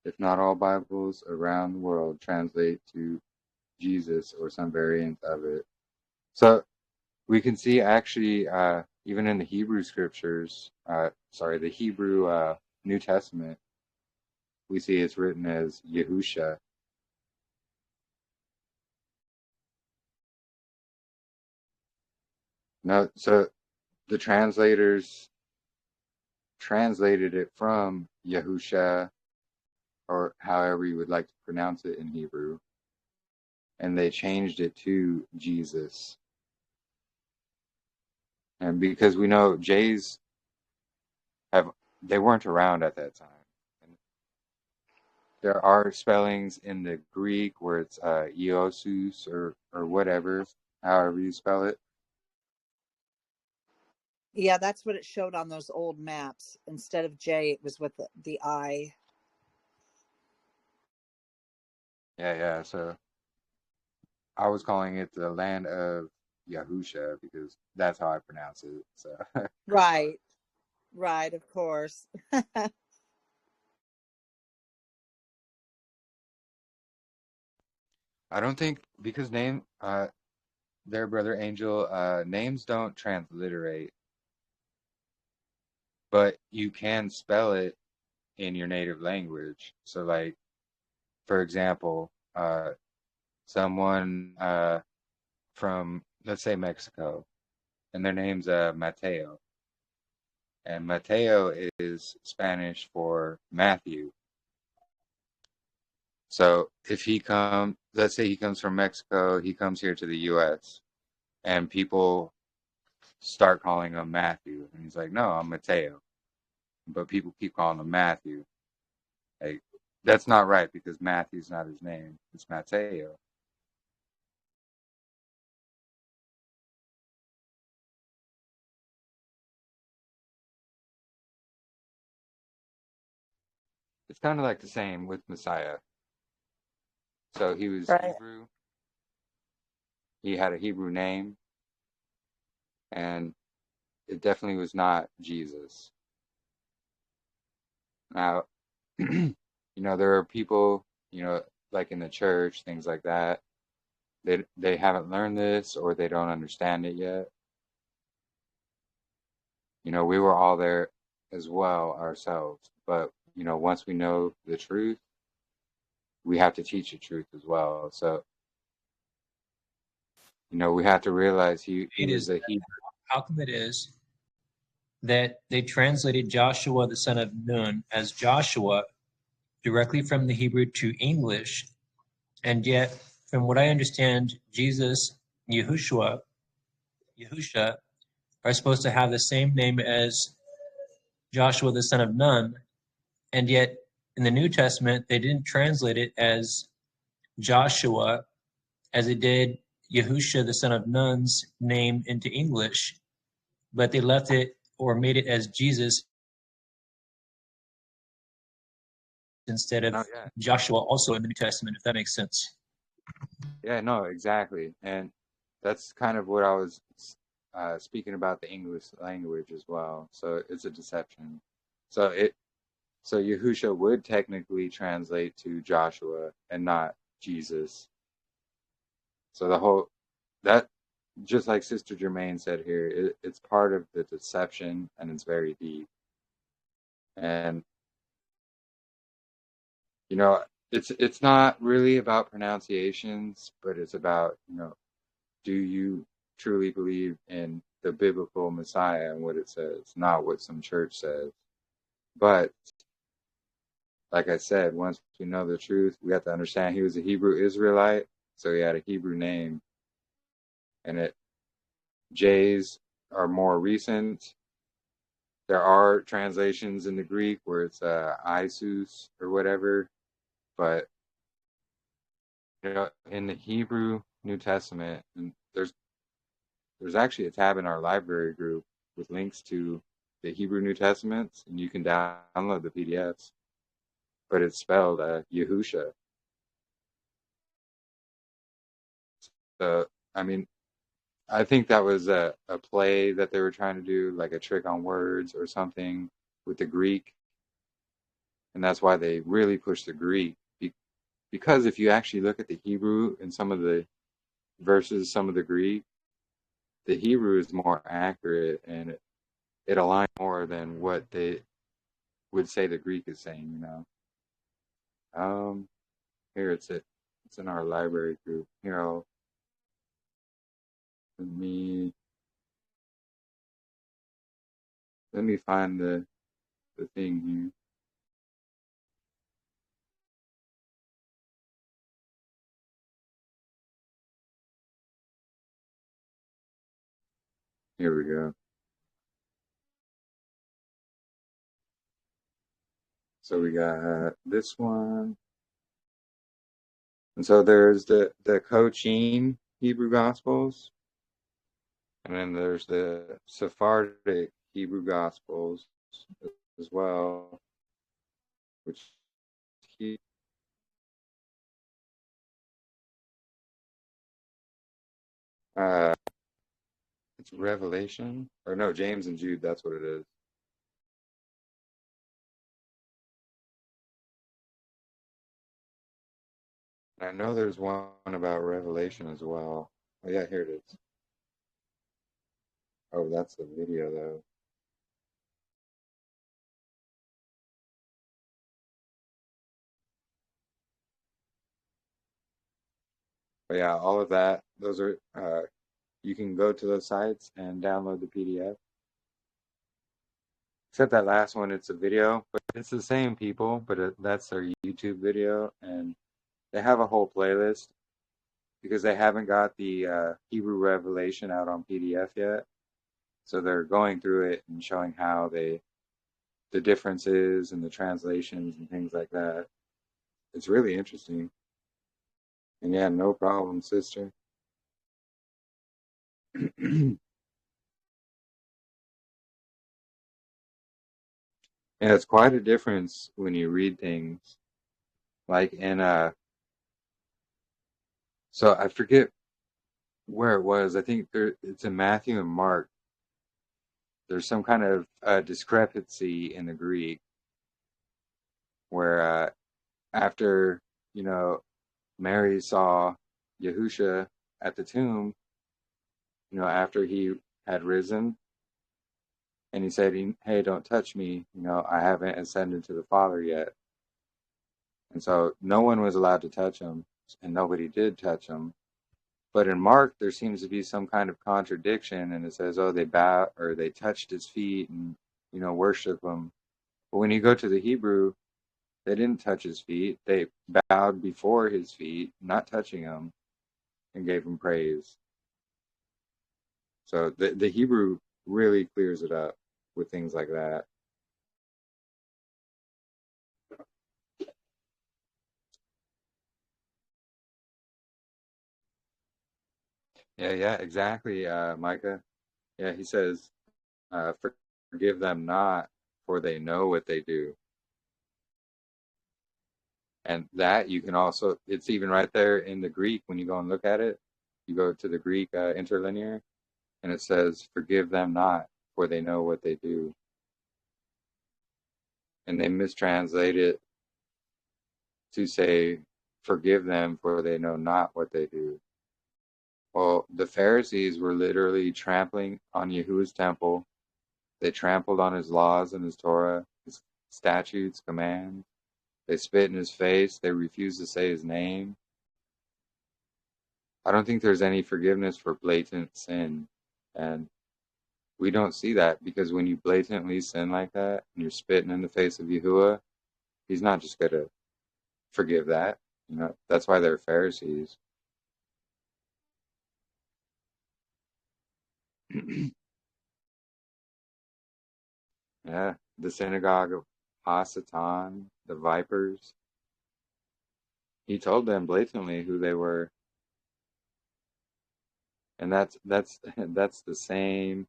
if not all Bibles around the world translate to Jesus or some variant of it. So we can see actually, even in the Hebrew scriptures, the Hebrew New Testament, we see it's written as Yahusha. No, so the translators translated it from Yahusha, or however you would like to pronounce it in Hebrew, and they changed it to Jesus. And because we know J's they weren't around at that time. And there are spellings in the Greek where it's Iosus or whatever, however you spell it. Yeah, that's what it showed on those old maps. Instead of J, it was with the I. Yeah. So I was calling it the land of Yahusha because that's how I pronounce it. So Right, of course. I don't think because their brother Angel, names don't transliterate, but you can spell it in your native language. So, like, for example, someone from, let's say, Mexico, and their name's Mateo. And Mateo is Spanish for Matthew. So if let's say he comes from Mexico, he comes here to the U.S., and people start calling him Matthew. And he's like, no, I'm Mateo. But people keep calling him Matthew. Like, that's not right because Matthew's not his name. It's Mateo. It's kind of like the same with Messiah. So he was Right. Hebrew. He had a Hebrew name, and it definitely was not Jesus. Now, there are people, like in the church, things like that. They haven't learned this or they don't understand it yet. We were all there as well ourselves, but once we know the truth, we have to teach the truth as well. So, we have to realize he It was is, a Hebrew. how come it is that they translated Joshua the son of Nun as Joshua directly from the Hebrew to English, and yet, from what I understand, Jesus, Yahusha, are supposed to have the same name as Joshua the son of Nun, and yet in the New Testament they didn't translate it as Joshua as it did Yahusha the son of Nun's name into English, but they left it or made it as Jesus instead of No, yeah. Joshua also in the New Testament, if that makes sense. Yeah, no, exactly. And that's kind of what I was speaking about the English language as well. So it's a deception. So Yahusha would technically translate to Joshua and not Jesus. So that, just like Sister Germaine said here, it's part of the deception and it's very deep. And, it's not really about pronunciations, but it's about, do you truly believe in the biblical Messiah and what it says, not what some church says. But like I said, once we know the truth, we have to understand he was a Hebrew Israelite, so he had a Hebrew name. And J's are more recent. There are translations in the Greek where it's Isus or whatever, but in the Hebrew New Testament, and there's actually a tab in our library group with links to the Hebrew New Testaments, and you can download the PDFs. But it's spelled Yahusha. So, I mean, I think that was a play that they were trying to do, like a trick on words or something with the Greek. and that's why they really push the Greek. Because if you actually look at the Hebrew and some of the verses, some of the Greek, the Hebrew is more accurate and it aligns more than what they would say the Greek is saying, you know. Here it's in our library group. Here, let me find the thing here. Here we go. So we got this one. And so there's the Cochin Hebrew Gospels, and then there's the Sephardic Hebrew Gospels as well, which it's Revelation, or no, James and Jude, that's what it is. I know there's one about Revelation as well. Oh yeah, here it is. Oh, that's the video though. But yeah, all of that, those are, you can go to those sites and download the PDF. Except that last one, it's a video, but it's the same people, but that's their YouTube video, and they have a whole playlist because they haven't got the Hebrew Revelation out on PDF yet. So they're going through it and showing how the differences and the translations and things like that. It's really interesting. And yeah, no problem, sister. Yeah, it's quite a difference when you read things like in so I forget where it was. I think it's in Matthew and Mark. There's some kind of discrepancy in the Greek where after, you know, Mary saw Yahusha at the tomb, you know, after he had risen, and he said, hey, don't touch me, you know, I haven't ascended to the Father yet. And so no one was allowed to touch him, and nobody did touch him. But in Mark, there seems to be some kind of contradiction, and it says, oh, they bow or they touched his feet and, you know, worship him. But when you go to the Hebrew, they didn't touch his feet. They bowed before his feet, not touching him, and gave him praise. So the Hebrew really clears it up with things like that. Yeah, exactly, Micah. Yeah, he says, forgive them not, for they know what they do. And that you can also, it's even right there in the Greek when you go and look at it. You go to the Greek interlinear, and it says, forgive them not, for they know what they do. And they mistranslate it to say, forgive them, for they know not what they do. Well, the Pharisees were literally trampling on Yahuwah's temple. They trampled on his laws and his Torah, his statutes, commands. They spit in his face. They refused to say his name. I don't think there's any forgiveness for blatant sin. And we don't see that because when you blatantly sin like that and you're spitting in the face of Yahuwah, he's not just going to forgive that. You know, that's why they're Pharisees. Yeah, the synagogue of Hasatan, the vipers. He told them blatantly who they were, and that's that's the same.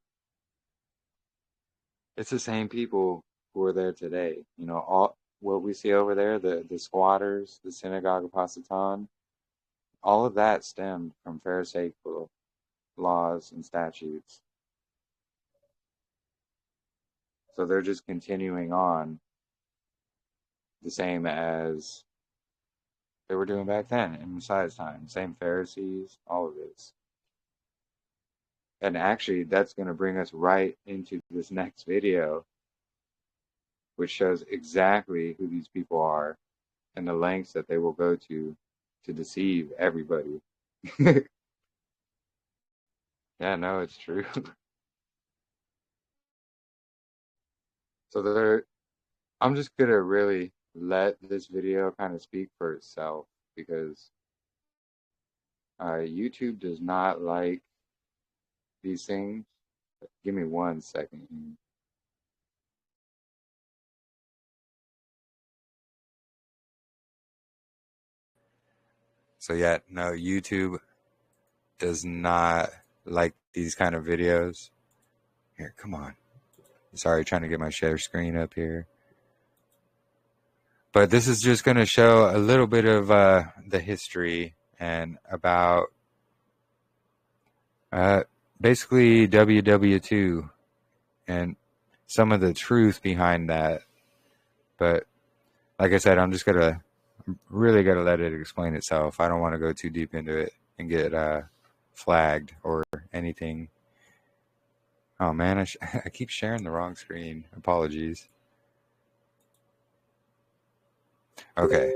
It's the same people who are there today. You know, all what we see over there, the squatters, the synagogue of Hasatan, all of that stemmed from Pharisaical laws and statutes. So they're just continuing on. the same as they were doing back then in Messiah's time. Same Pharisees, all of this. And actually, that's going to bring us right into this next video, which shows exactly who these people are and the lengths that they will go to deceive everybody. Yeah, no, it's true. So I'm just going to really let this video kind of speak for itself, because YouTube does not like these things. Give me 1 second here. So yeah, no, YouTube does not like these kind of videos. Here, come on. Sorry, trying to get my share screen up here. But this is just going to show a little bit of the history and about basically WW2 and some of the truth behind that. But like I said, I'm really going to let it explain itself. I don't want to go too deep into it and get flagged or anything. Oh man, I keep sharing the wrong screen. Apologies. Okay,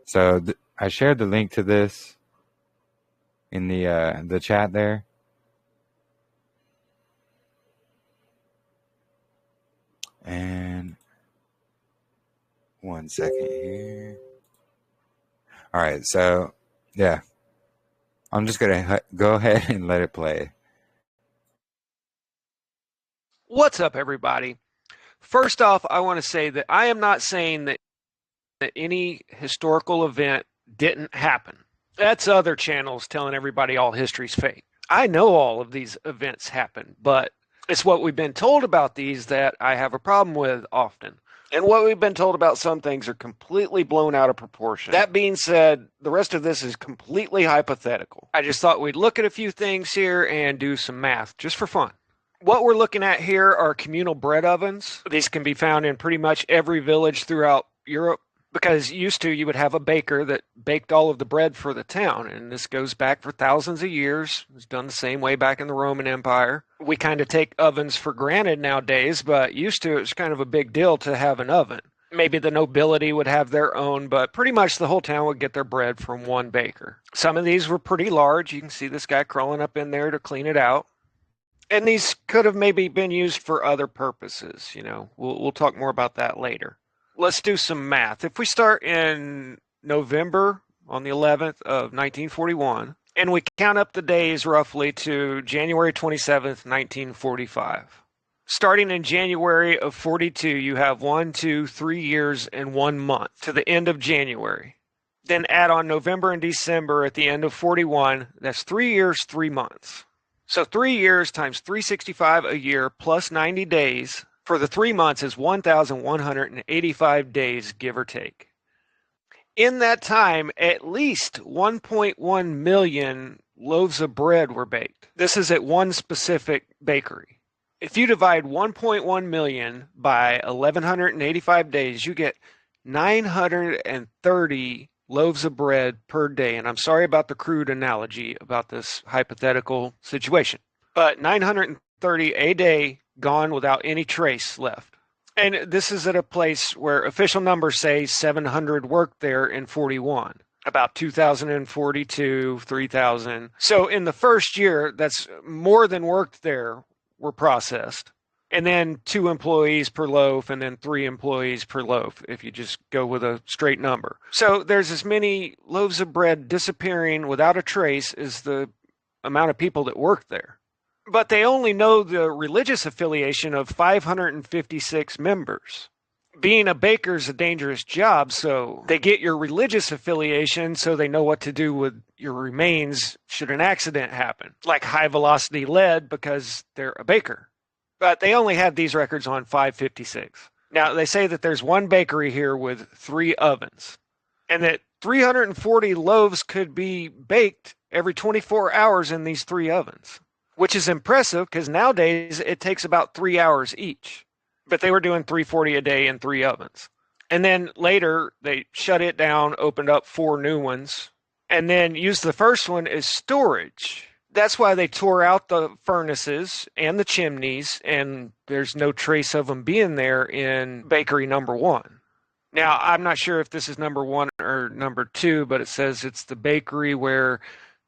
so I shared the link to this in the chat there. And 1 second here. All right, so yeah, I'm just gonna go ahead and let it play. What's up, everybody? First off, I want to say that I am not saying that any historical event didn't happen. That's other channels telling everybody all history's fake. I know all of these events happen, but it's what we've been told about these that I have a problem with often. And what we've been told about some things are completely blown out of proportion. That being said, the rest of this is completely hypothetical. I just thought we'd look at a few things here and do some math just for fun. What we're looking at here are communal bread ovens. These can be found in pretty much every village throughout Europe, because used to you would have a baker that baked all of the bread for the town, and this goes back for thousands of years. It was done the same way back in the Roman Empire. We kind of take ovens for granted nowadays, but used to it was kind of a big deal to have an oven. Maybe the nobility would have their own, but pretty much the whole town would get their bread from one baker. Some of these were pretty large. You can see this guy crawling up in there to clean it out. And these could have maybe been used for other purposes. You know, we'll talk more about that later. Let's do some math. If we start in November on the 11th of 1941, and we count up the days roughly to January 27th, 1945. Starting in January of 42, you have 1, 2, 3 years and 1 month to the end of January. Then add on November and December at the end of 41. That's 3 years, 3 months. So 3 years times 365 a year plus 90 days for the 3 months is 1,185 days, give or take. In that time, at least 1.1 million loaves of bread were baked. This is at one specific bakery. If you divide 1.1 million by 1,185 days, you get 930 loaves of bread per day. And I'm sorry about the crude analogy about this hypothetical situation, but 930 a day gone without any trace left. And this is at a place where official numbers say 700 worked there in 41, about 2,042, 3,000. So in the first year, that's more than worked there were processed. And then 2 employees per loaf, and then 3 employees per loaf, if you just go with a straight number. So there's as many loaves of bread disappearing without a trace as the amount of people that worked there. But they only know the religious affiliation of 556 members. Being a baker is a dangerous job, so they get your religious affiliation so they know what to do with your remains should an accident happen, like high velocity lead, because they're a baker. But they only have these records on 556. Now, they say that there's one bakery here with 3 ovens, and that 340 loaves could be baked every 24 hours in these 3 ovens, which is impressive because nowadays it takes about 3 hours each. But they were doing 340 a day in 3 ovens. And then later, they shut it down, opened up 4 new ones, and then used the first one as storage. That's why they tore out the furnaces and the chimneys, and there's no trace of them being there in bakery number 1. Now, I'm not sure if this is number 1 or number 2, but it says it's the bakery where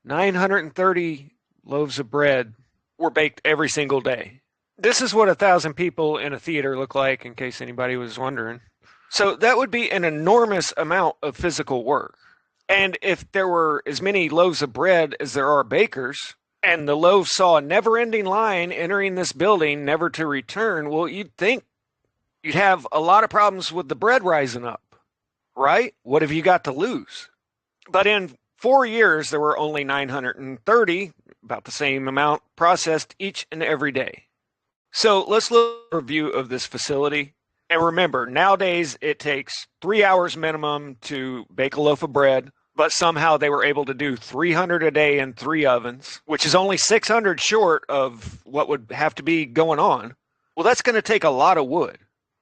930 loaves of bread were baked every single day. This is what 1,000 people in a theater look like, in case anybody was wondering. So that would be an enormous amount of physical work. And if there were as many loaves of bread as there are bakers, and the loaves saw a never-ending line entering this building, never to return, well, you'd think you'd have a lot of problems with the bread rising up, right? What have you got to lose? But in 4 years, there were only 930, about the same amount, processed each and every day. So let's look at a review of this facility. And remember, nowadays it takes 3 hours minimum to bake a loaf of bread, but somehow they were able to do 300 a day in 3 ovens, which is only 600 short of what would have to be going on. Well, that's going to take a lot of wood.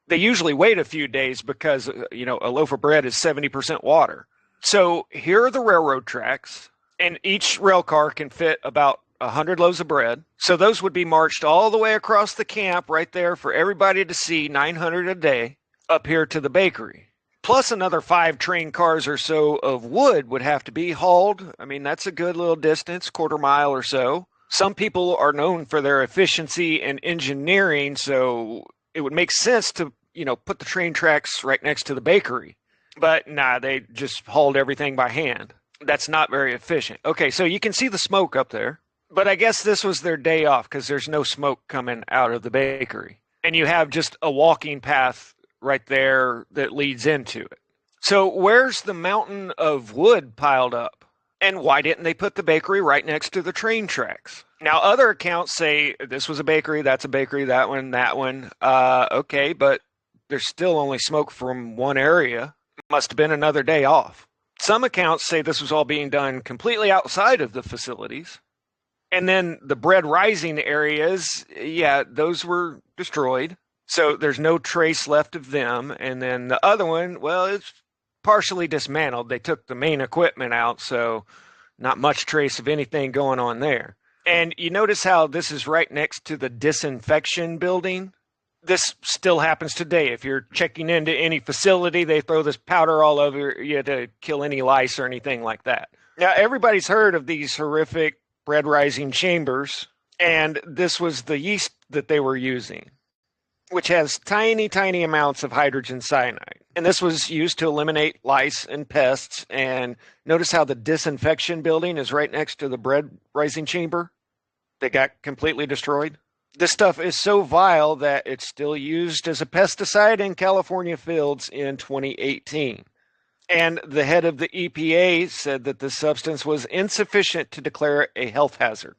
They usually wait a few days because, a loaf of bread is 70% water. So here are the railroad tracks, and each rail car can fit about 100 loaves of bread. So those would be marched all the way across the camp right there for everybody to see, 900 a day, up here to the bakery. Plus another 5 train cars or so of wood would have to be hauled. I mean, that's a good little distance, quarter mile or so. Some people are known for their efficiency and engineering, so it would make sense to, put the train tracks right next to the bakery. But nah, they just hauled everything by hand. That's not very efficient. Okay, so you can see the smoke up there. But I guess this was their day off because there's no smoke coming out of the bakery. And you have just a walking path right there that leads into it. So where's the mountain of wood piled up? And why didn't they put the bakery right next to the train tracks? Now, other accounts say this was a bakery, that's a bakery, that one, that one. Okay, but there's still only smoke from one area. Must have been another day off. Some accounts say this was all being done completely outside of the facilities. And then the bread rising areas, those were destroyed. So there's no trace left of them. And then the other one, well, it's partially dismantled. They took the main equipment out, so not much trace of anything going on there. And you notice how this is right next to the disinfection building? This still happens today. If you're checking into any facility, they throw this powder all over you to kill any lice or anything like that. Now, everybody's heard of these horrific bread rising chambers, and this was the yeast that they were using, which has tiny, tiny amounts of hydrogen cyanide. And this was used to eliminate lice and pests. And notice how the disinfection building is right next to the bread rising chamber that got completely destroyed. This stuff is so vile that it's still used as a pesticide in California fields in 2018. And the head of the EPA said that this substance was insufficient to declare it a health hazard.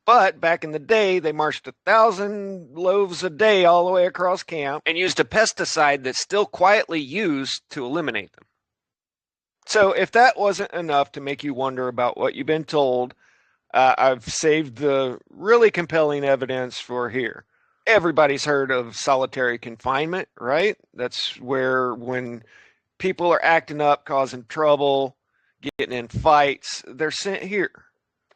But back in the day, they marched 1,000 loaves a day all the way across camp and used a pesticide that's still quietly used to eliminate them. So if that wasn't enough to make you wonder about what you've been told, I've saved the really compelling evidence for here. Everybody's heard of solitary confinement, right? That's where when people are acting up, causing trouble, getting in fights, they're sent here.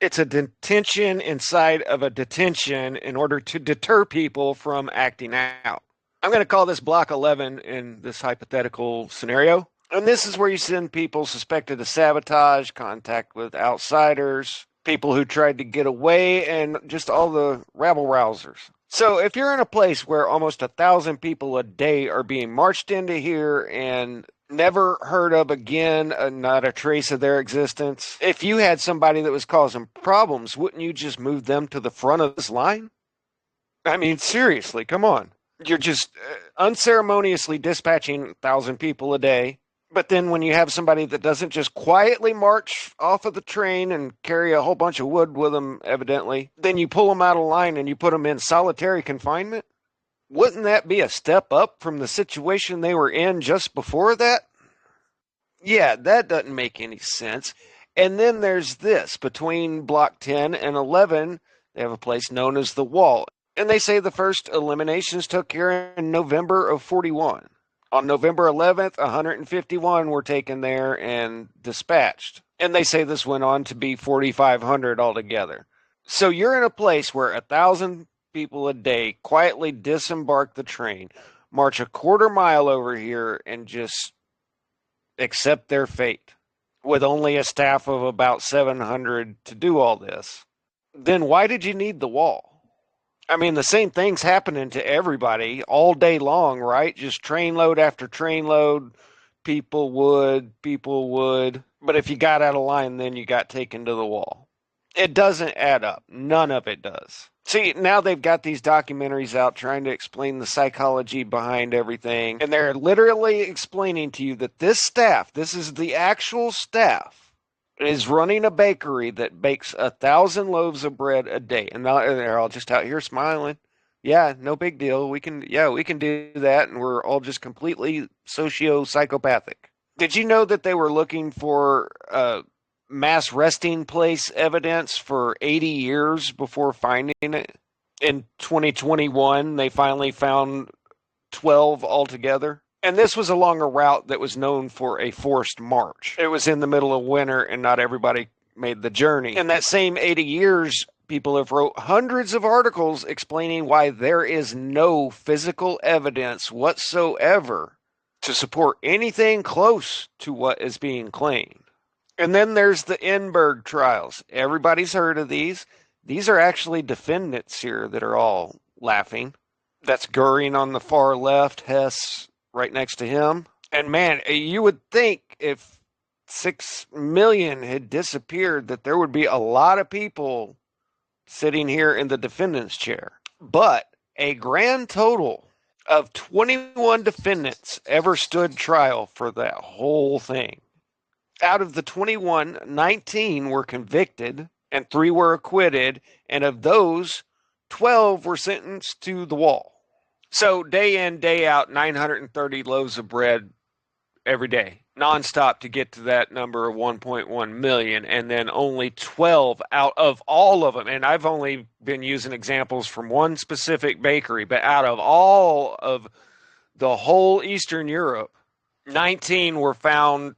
It's a detention inside of a detention in order to deter people from acting out. I'm going to call this Block 11 in this hypothetical scenario. And this is where you send people suspected of sabotage, contact with outsiders, people who tried to get away, and just all the rabble-rousers. So if you're in a place where almost 1,000 people a day are being marched into here and never heard of again, not a trace of their existence, if you had somebody that was causing problems, wouldn't you just move them to the front of this line? I mean, seriously, come on. You're just unceremoniously dispatching 1,000 people a day. But then when you have somebody that doesn't just quietly march off of the train and carry a whole bunch of wood with them, evidently, then you pull them out of line and you put them in solitary confinement? Wouldn't that be a step up from the situation they were in just before that? Yeah, that doesn't make any sense. And then there's this. Between Block 10 and 11, they have a place known as the Wall. And they say the first eliminations took here in November of 41. On November 11th, 151 were taken there and dispatched. And they say this went on to be 4,500 altogether. So you're in a place where 1,000 people a day quietly disembark the train, march a quarter mile over here, and just accept their fate with only a staff of about 700 to do all this. Then why did you need the wall? I mean, the same thing's happening to everybody all day long, right? Just train load after train load. People would. But if you got out of line, then you got taken to the wall. It doesn't add up. None of it does. See, now they've got these documentaries out trying to explain the psychology behind everything. And they're literally explaining to you that this staff, this is the actual staff, is running a bakery that bakes 1,000 loaves of bread a day. And they're all just out here smiling. Yeah, no big deal. We can do that. And we're all just completely socio-psychopathic. Did you know that they were looking for mass resting place evidence for 80 years before finding it? In 2021, they finally found 12 altogether. And this was along a route that was known for a forced march. It was in the middle of winter and not everybody made the journey. In that same 80 years, people have wrote hundreds of articles explaining why there is no physical evidence whatsoever to support anything close to what is being claimed. And then there's the Enberg trials. Everybody's heard of these. These are actually defendants here that are all laughing. That's Goering on the far left, Hess right next to him. And man, you would think if 6 million had disappeared that there would be a lot of people sitting here in the defendant's chair. But a grand total of 21 defendants ever stood trial for that whole thing. Out of the 21, 19 were convicted and 3 were acquitted, and of those, 12 were sentenced to the wall. So day in, day out, 930 loaves of bread every day, nonstop to get to that number of 1.1 million, and then only 12 out of all of them. And I've only been using examples from one specific bakery, but out of all of the whole Eastern Europe, 19 were found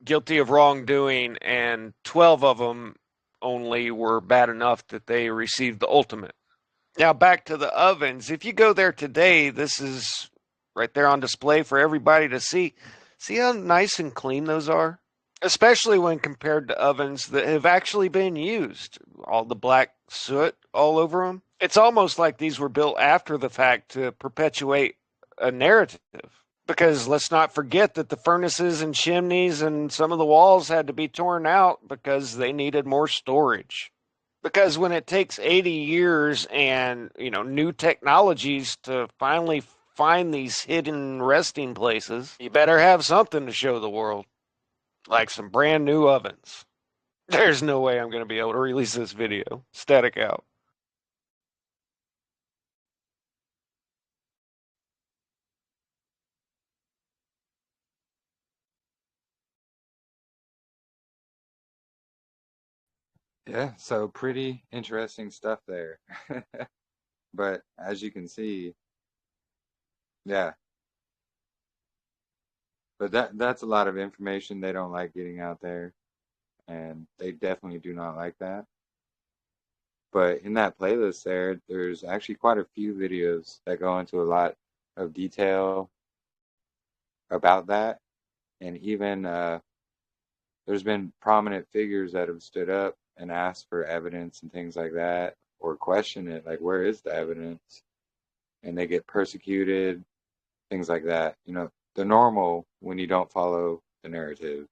guilty of wrongdoing, and 12 of them only were bad enough that they received the ultimate. Now back to the ovens. If you go there today, this is right there on display for everybody to see. See how nice and clean those are? Especially when compared to ovens that have actually been used. All the black soot all over them. It's almost like these were built after the fact to perpetuate a narrative. Because let's not forget that the furnaces and chimneys and some of the walls had to be torn out because they needed more storage. Because when it takes 80 years and, new technologies to finally find these hidden resting places, you better have something to show the world. Like some brand new ovens. There's no way I'm going to be able to release this video. Static out. Yeah, so pretty interesting stuff there. But as you can see, yeah, but that's a lot of information they don't like getting out there, and they definitely do not like that. But in that playlist there's actually quite a few videos that go into a lot of detail about that, and even there's been prominent figures that have stood up and asked for evidence and things like that, or question it, like, where is the evidence? And they get persecuted, things like that. The normal when you don't follow the narrative.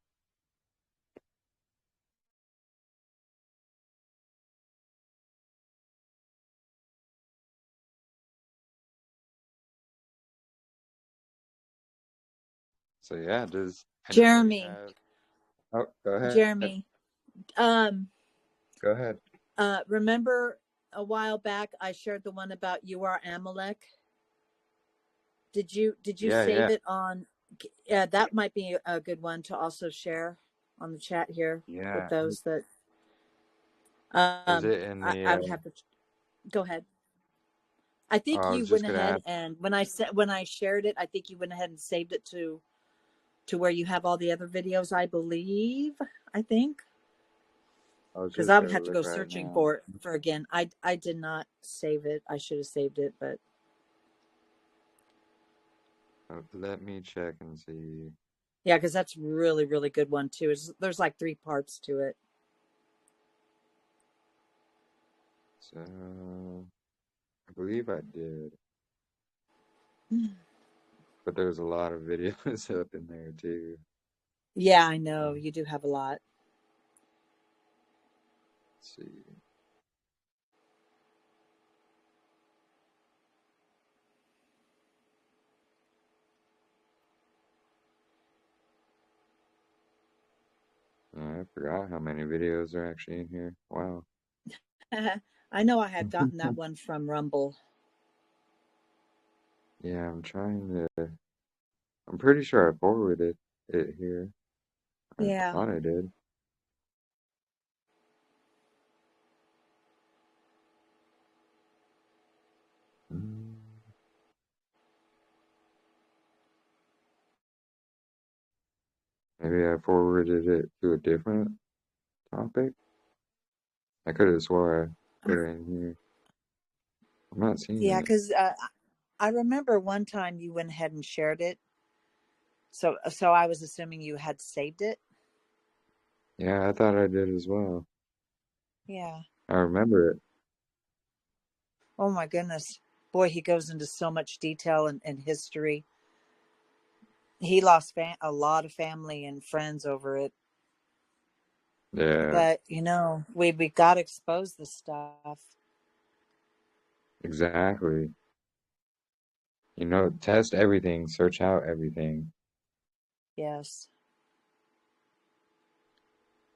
So yeah, does Jeremy, have... Oh, go ahead. Jeremy, Go ahead. remember a while back I shared the one about you are Amalek? Did you save it on? Yeah, that might be a good one to also share on the chat here with those that. Is it in the? I would have to go ahead. I think I you was just went gonna ahead ask. and when I shared it, I think you went ahead and saved it to where you have all the other videos, I believe. I think. I was Because just I would gonna have to look go right searching now. for again. I did not save it. I should have saved it, but Let me check and see. yeah, because that's really, really good one too. There's like 3 parts to it. So I believe I did, but there's a lot of videos up in there too. Yeah, I know. You do have a lot. Let's see. I forgot how many videos are actually in here. Wow. I know I had gotten that one from Rumble. Yeah, I'm pretty sure I forwarded it here. I Yeah. thought I did. Mm, Maybe I forwarded it to a different topic. I could have swore I put it in here. I'm not seeing Yeah, it. because I remember one time you went ahead and shared it. So I was assuming you had saved it. Yeah, I thought I did as well. Yeah. I remember it. Oh my goodness. Boy, he goes into so much detail and history. He lost a lot of family and friends over it. Yeah, But we got to expose this stuff. exactly. Test everything, search out everything. Yes.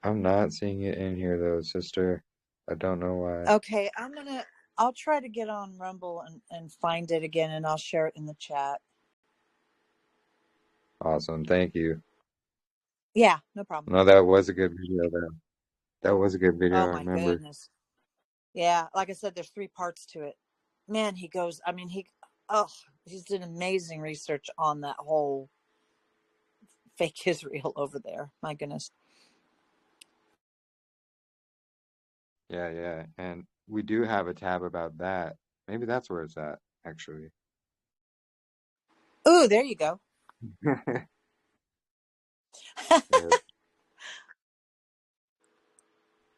I'm not seeing it in here though, sister. I don't know why. Okay, I'll try to get on Rumble and find it again, and I'll share it in the chat. Awesome, thank you. Yeah, no problem. No, that was a good video though. That was a good video, Oh I my remember. goodness. Yeah, like I said, there's 3 parts to it. Man, oh, he's did amazing research on that whole fake Israel over there. My goodness. Yeah, yeah. And we do have a tab about that. Maybe that's where it's at, actually. Ooh, there you go. Yeah,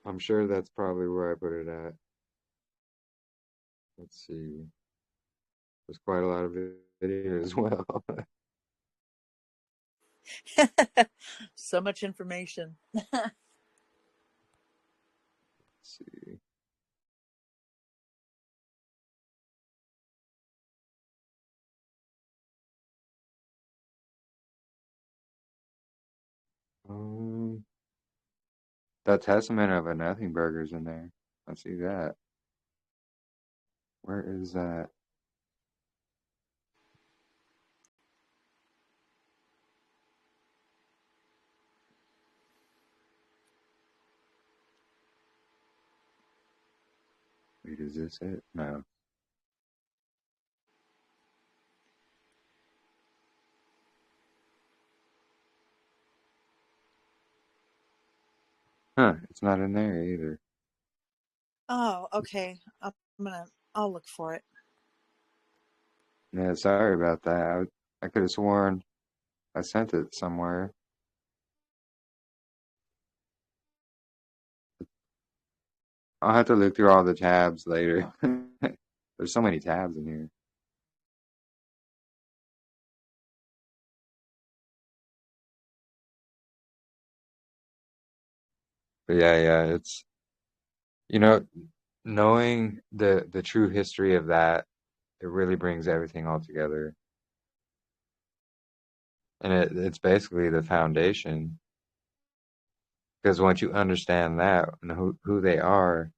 I'm sure that's probably where I put it at. Let's see. There's quite a lot of video as well. Let's So much information. see. Um, the Testament of a Nothing Burger's in there. I see that. Where is that? Wait, is this it? No. Huh, it's not in there either. Oh, okay. I'll look for it. Yeah, sorry about that. I could have sworn I sent it somewhere. I'll have to look through all the tabs later. There's so many tabs in here. But yeah, it's you know, knowing the true history of that, it really brings everything all together. And it's basically the foundation. Because once you understand that and who they are,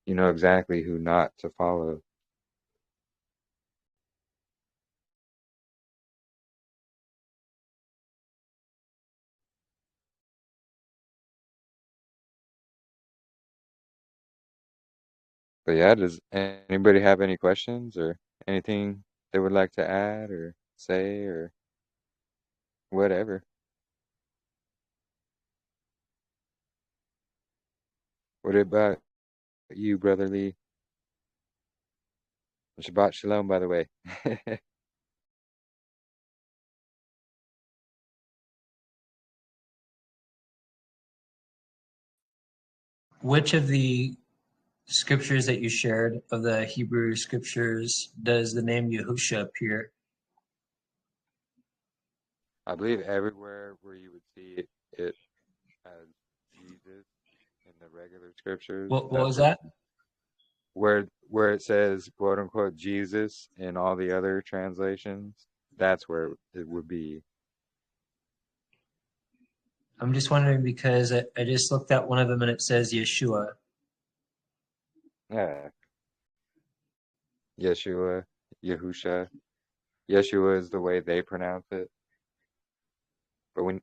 you know exactly who not to follow. But yeah, does anybody have any questions or anything they would like to add or say or whatever? What about you, Brother Lee? Shabbat Shalom, by the way. Which of the scriptures that you shared, of the Hebrew scriptures, does the name Yahusha appear? I believe everywhere where you would see it as Jesus in the regular scriptures, What that's was that? where it says quote unquote Jesus in all the other translations, that's where it would be. I'm just wondering because I just looked at one of them and it says Yeshua. Yeah. Yeshua, Yahusha. Yeshua is the way they pronounce it. But when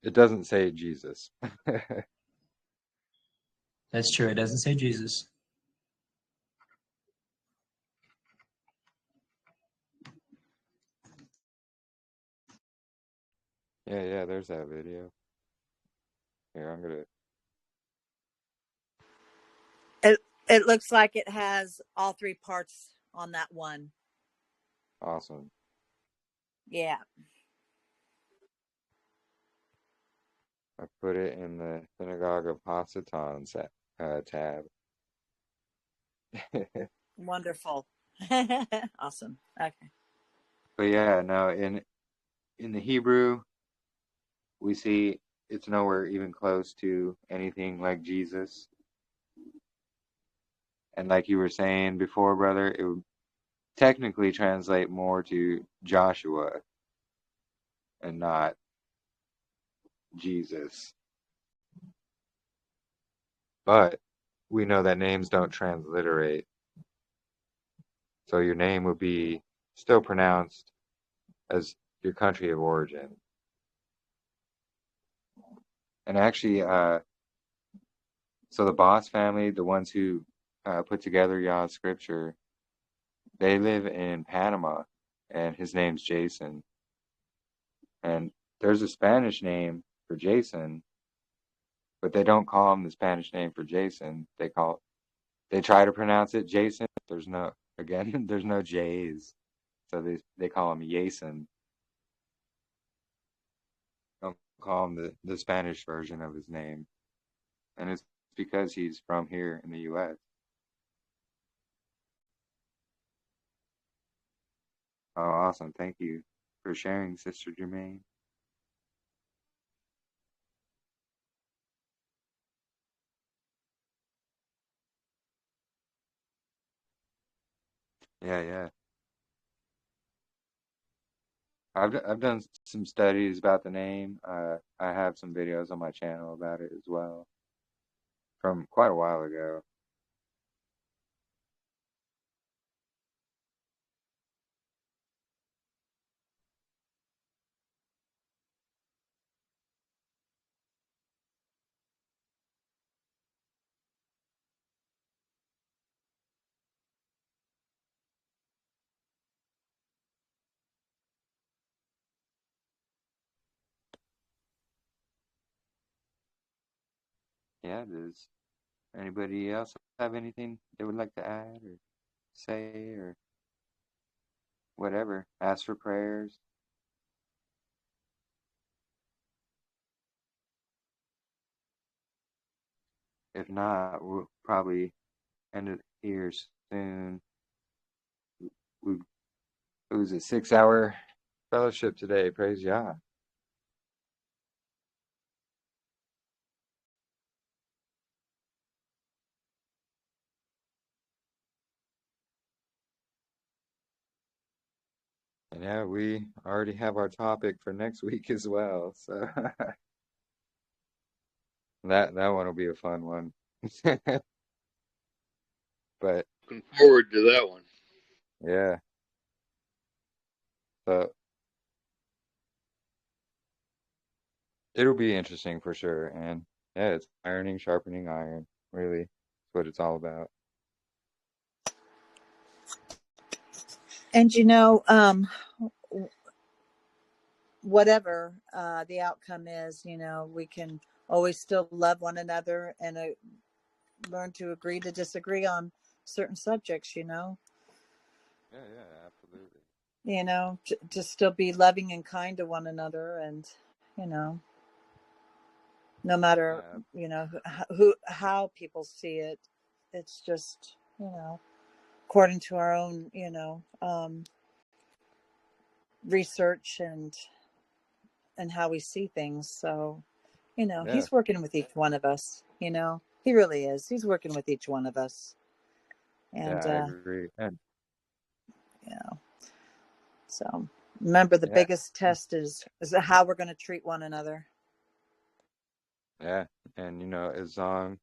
it doesn't say Jesus. That's true. It doesn't say Jesus. Yeah, there's that video. Here, I'm gonna It looks like it has all three parts on that one. awesome. Yeah. I put it in the Synagogue of Hasatan tab. Wonderful. Awesome. Okay. But yeah, no, in the Hebrew, we see it's nowhere even close to anything like Jesus. And like you were saying before, brother, it would technically translate more to Joshua and not Jesus. But we know that names don't transliterate. So your name would be still pronounced as your country of origin. And actually, so the Boss family, the ones who put together Yah's scripture, they live in Panama, and his name's Jason. And there's a Spanish name for Jason, but they don't call him the Spanish name for Jason. They try to pronounce it Jason. There's no there's no J's, so they call him Jason. Don't call him the Spanish version of his name, and it's because he's from here in the U.S. Oh, awesome! Thank you for sharing, Sister Jermaine. Yeah. I've done some studies about the name. I have some videos on my channel about it as well from quite a while ago. Yeah, does anybody else have anything they would like to add or say or whatever? Ask for prayers. If not, we'll probably end it here soon. We It was a 6-hour fellowship today. Praise Yah. And yeah, we already have our topic for next week as well. So that one will be a fun one. But Looking forward to that one. yeah, so it'll be interesting for sure. And yeah, it's ironing, sharpening iron. Really, that's what it's all about. And whatever the outcome is, we can always still love one another and learn to agree to disagree on certain subjects. Yeah, absolutely. To still be loving and kind to one another, and no matter how people see it, it's just according to our own research and how we see things. So he's working with each one of us. He really is. He's working with each one of us. And I agree. And so remember, the biggest test is how we're going to treat one another. Yeah, and as long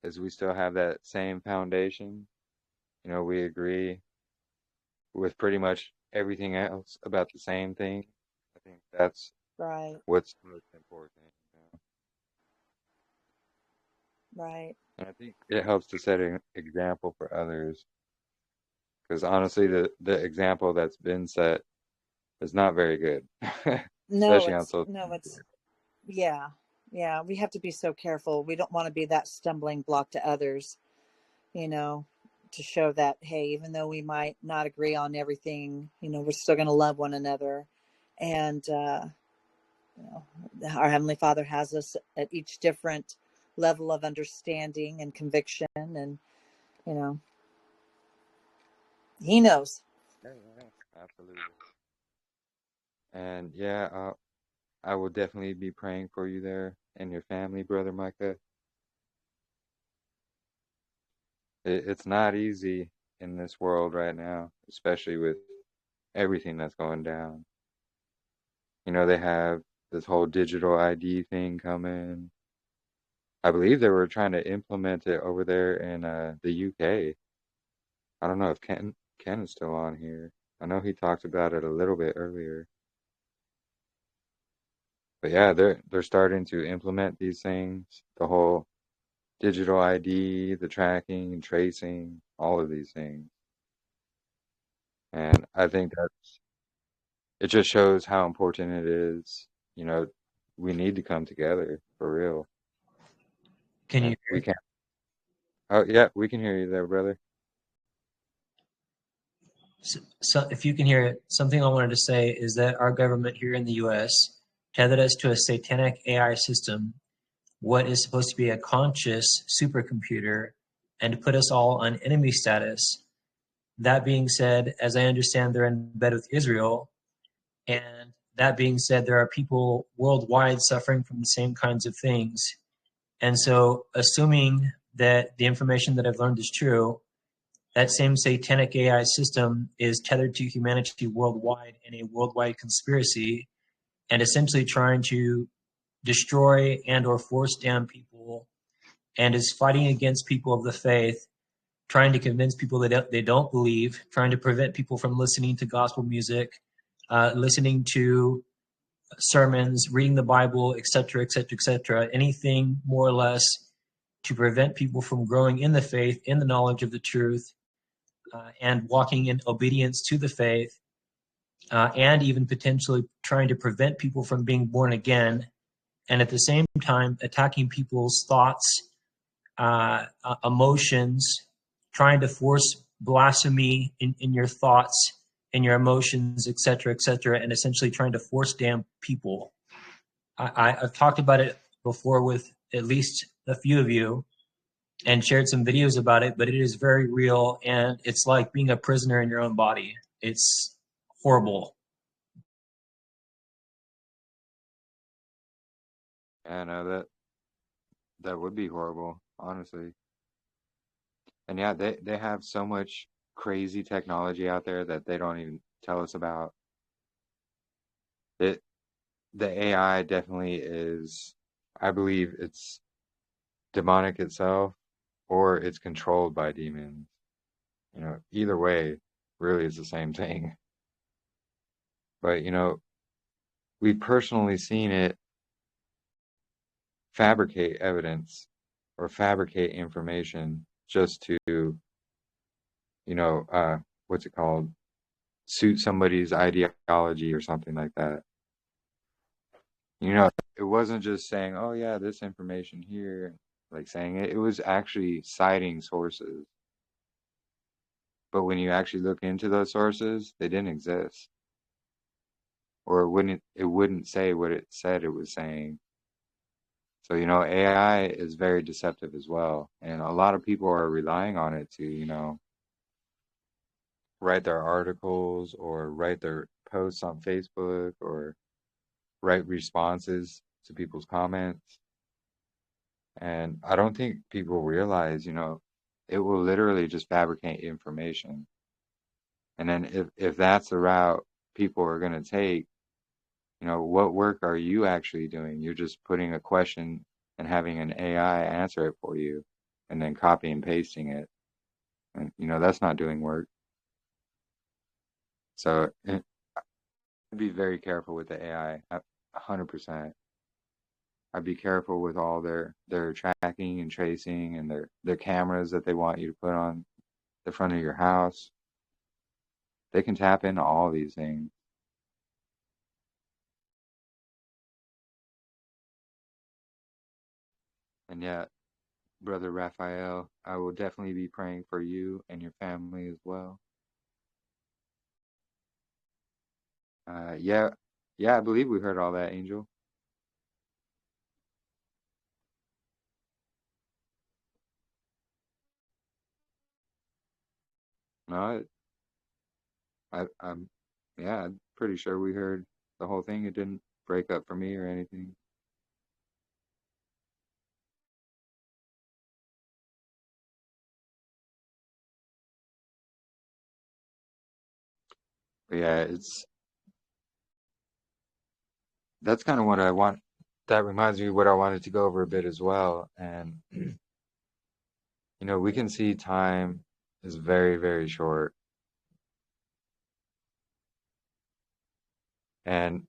as we still have that same foundation, we agree with pretty much everything else about the same thing. I think that's right. What's most important. Right. And I think it helps to set an example for others, because honestly, the example that's been set is not very good, especially on social media. Yeah. We have to be so careful. We don't want to be that stumbling block to others, to show that, hey, even though we might not agree on everything, we're still going to love one another. And, our Heavenly Father has us at each different level of understanding and conviction. And, He knows. Yeah, absolutely. And yeah, I will definitely be praying for you there and your family, Brother Micah. It's not easy in this world right now, especially with everything that's going down. They have this whole digital ID thing coming. I believe they were trying to implement it over there in the UK. I don't know if Ken is still on here. I know he talked about it a little bit earlier. But yeah, they're starting to implement these things, the whole digital ID, the tracking and tracing, all of these things. And I think it just shows how important it is. We need to come together for real. Can you We can. Oh yeah, we can hear you there, brother. So if you can hear it, something I wanted to say is that our government here in the U.S. tethered us to a satanic AI system, what is supposed to be a conscious supercomputer, and put us all on enemy status. That being said, as I understand, they're in bed with Israel. And that being said, there are people worldwide suffering from the same kinds of things. And so, assuming that the information that I've learned is true, that same satanic AI system is tethered to humanity worldwide in a worldwide conspiracy and essentially trying to destroy and or force down people, and is fighting against people of the faith, trying to convince people that they don't believe, trying to prevent people from listening to gospel music, listening to sermons, reading the Bible, etc., etc., etc., anything more or less to prevent people from growing in the faith, in the knowledge of the truth, and walking in obedience to the faith, and even potentially trying to prevent people from being born again, and at the same time attacking people's thoughts, emotions, trying to force blasphemy in your thoughts, in your emotions, etc., etc., and essentially trying to force damn people. I've talked about it before with at least a few of you and shared some videos about it, but it is very real, and it's like being a prisoner in your own body. It's horrible. Yeah, no, that would be horrible, honestly. And yeah, they have so much crazy technology out there that they don't even tell us about. The AI definitely is, I believe it's demonic itself, or it's controlled by demons. Either way, really is the same thing. But we've personally seen it fabricate evidence or fabricate information just to, you know, what's it called? Suit somebody's ideology or something like that. You know, it wasn't just saying, oh yeah, this information here, like saying it. It was actually citing sources. But when you actually look into those sources, they didn't exist. Or it wouldn't say what it said it was saying. So, you know, AI is very deceptive as well. And a lot of people are relying on it to, you know, write their articles or write their posts on Facebook or write responses to people's comments. And I don't think people realize, you know, it will literally just fabricate information. And then if that's the route people are going to take, you know, what work are you actually doing? You're just putting a question and having an AI answer it for you and then copy and pasting it. And, you know, that's not doing work. So be very careful with the AI, 100%. I'd be careful with all their tracking and tracing and their cameras that they want you to put on the front of your house. They can tap into all these things. And yet, Brother Raphael, I will definitely be praying for you and your family as well. Yeah, I believe we heard all that, Angel. No, I'm, yeah, I'm pretty sure we heard the whole thing. It didn't break up for me or anything. But yeah, that's kind of what I want. That reminds me of what I wanted to go over a bit as well. And, you know, we can see time is very, very short. And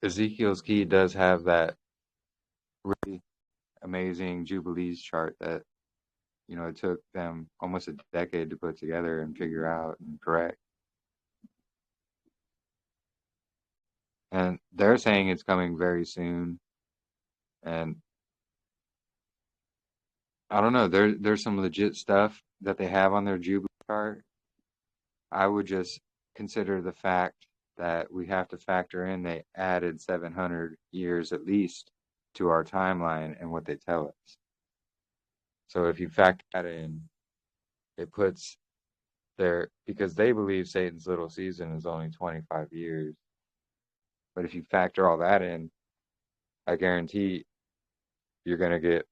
Ezekiel's key does have that really amazing Jubilees chart that, you know, it took them almost a decade to put together and figure out and correct. And they're saying it's coming very soon. And I don't know, there's some legit stuff that they have on their Jubilee chart. I would just consider the fact that we have to factor in they added 700 years at least to our timeline and what they tell us. So if you factor that in, it puts because they believe Satan's little season is only 25 years. But if you factor all that in, I guarantee you're going to get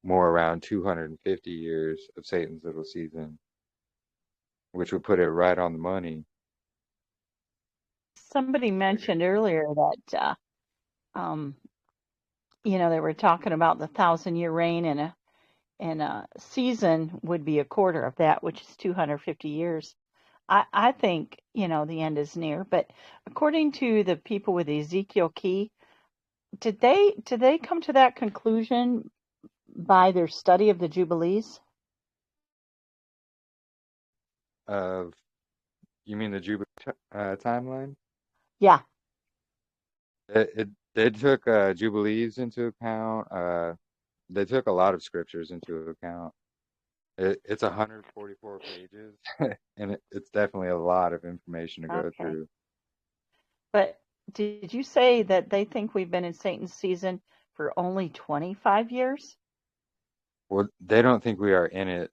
more around 250 years of Satan's little season, which would put it right on the money. Somebody mentioned earlier that, you know, they were talking about the 1,000-year reign, and a season would be a quarter of that, which is 250 years. I think, you know, the end is near. But according to the people with the Ezekiel key, did they come to that conclusion by their study of the Jubilees? You mean the Jubilee timeline? Yeah. They took Jubilees into account. They took a lot of scriptures into account. It's 144 pages, and it's definitely a lot of information to go through. But did you say that they think we've been in Satan's season for only 25 years? Well, they don't think we are in it.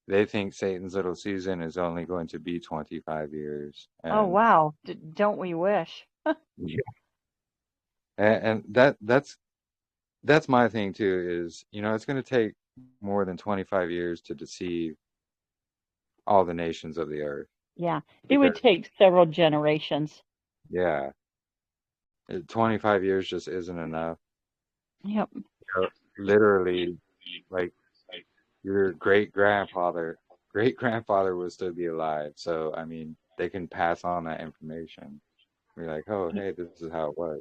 They think Satan's little season is only going to be 25 years. Oh, wow. Don't we wish? Yeah. And that's my thing too, is, you know, it's going to take more than 25 years to deceive all the nations of the earth. Yeah, it would take several generations. Yeah. 25 years just isn't enough. Yep. You know, literally, like, your great-grandfather will still be alive. So, I mean, they can pass on that information. Be like, oh, hey, this is how it was.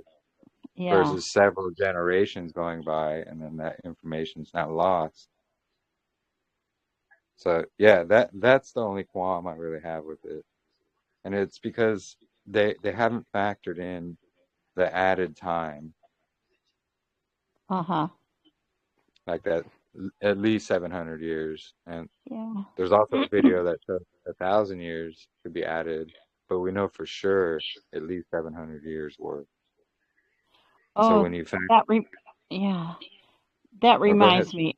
Yeah. Versus several generations going by, and then that information's not lost. So yeah, that's the only qualm I really have with it, and it's because they haven't factored in the added time, Uh-huh. like that at least 700 years, and Yeah. there's also a video that shows 1,000 years could be added, but we know for sure at least 700 years worth. So Oh, when you factor, that re yeah. That oh, go ahead. reminds me.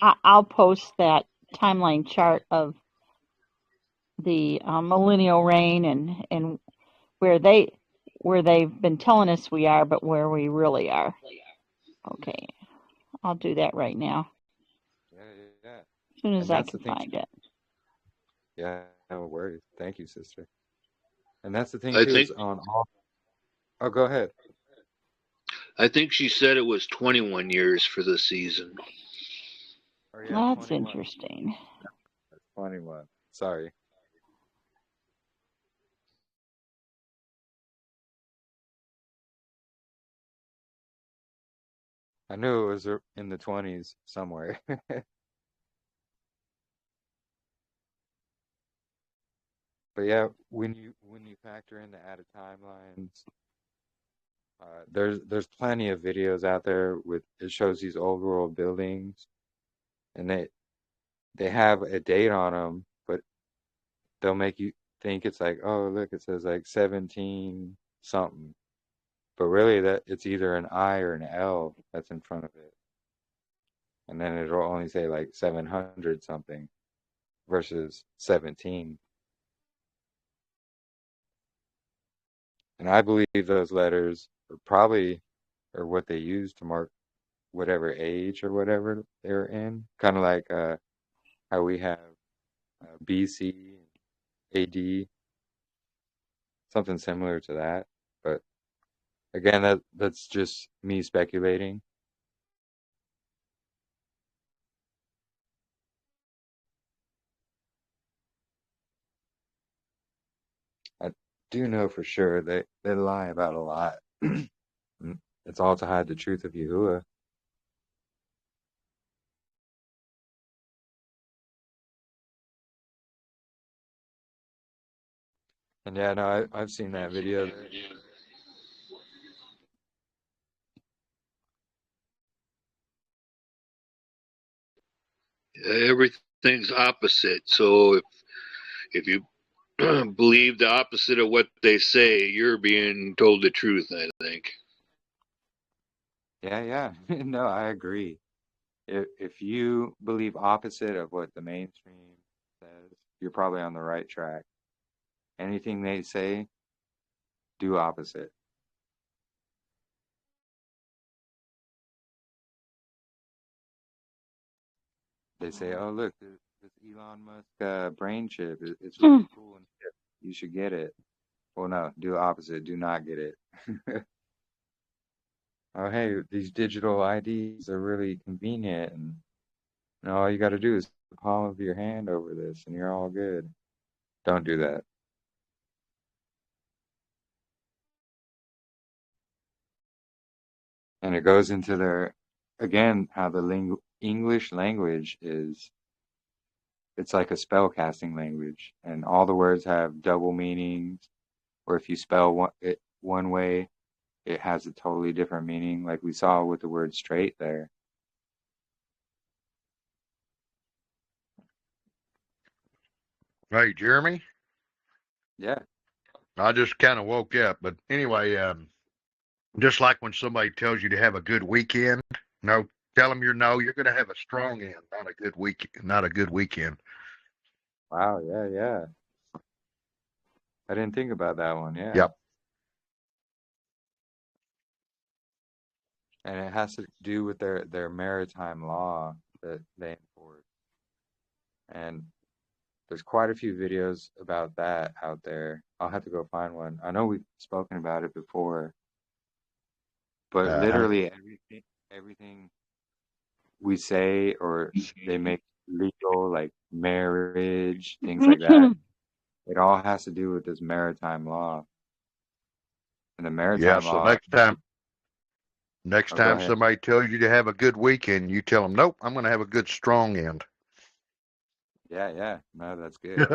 I'll post that timeline chart of the millennial reign and where they've been telling us we are, but where we really are. Okay, I'll do that right now Yeah, yeah, as soon as and I that's the can thing. find it. Yeah, no worries. Thank you, sister. And that's the thing I too think is on all. Oh, go ahead. I think she said it was 21 years for the season. Oh yeah, That's 21. interesting. That's 21. Sorry. I knew it was in the 20s somewhere. But yeah, when you factor in the added timelines, there's plenty of videos out there with it shows these old world buildings, and they have a date on them, but they'll make you think it's like, oh, look, it says like 17 something, but really that it's either an I or an L that's in front of it, and then it'll only say like 700 something versus 17. And I believe those letters are probably are what they use to mark whatever age or whatever they're in. Kind of like how we have BC, AD, something similar to that. But again, that's just me speculating. I do know for sure they lie about a lot. It's all to hide the truth of Yahuah. And yeah, no, I've seen that video. Everything's opposite. So if you believe the opposite of what they say, you're being told the truth, I think. Yeah, yeah. No, I agree. If you believe opposite of what the mainstream says, you're probably on the right track. Anything they say, do opposite. They say, "Oh, look, this Elon Musk brain chip, it's really cool and hip. You should get it." Well, no, do the opposite. Do not get it. Oh, hey, these digital IDs are really convenient, and all you got to do is the palm of your hand over this, and you're all good. Don't do that. And it goes into their, again, how the English language is, it's like a spell casting language, and all the words have double meanings, or if you spell it one way, it has a totally different meaning, like we saw with the word straight there. Hey, Jeremy. Yeah. I just kind of woke up, but anyway, just like when somebody tells you to have a good weekend, no, tell them you're going to have a strong end, not a good week, not a good weekend. Wow. Yeah. Yeah. I didn't think about that one. Yeah. Yep. And it has to do with their maritime law that they enforce. And there's quite a few videos about that out there. I'll have to go find one. I know we've spoken about it before, but Uh-huh. literally everything we say or they make legal, like marriage, things like that, it all has to do with this maritime law. And the Yeah. maritime So law. next Oh, go time ahead. somebody tells you to have a good weekend, you tell them, nope, I'm going to have a good strong end. Yeah. No, that's good.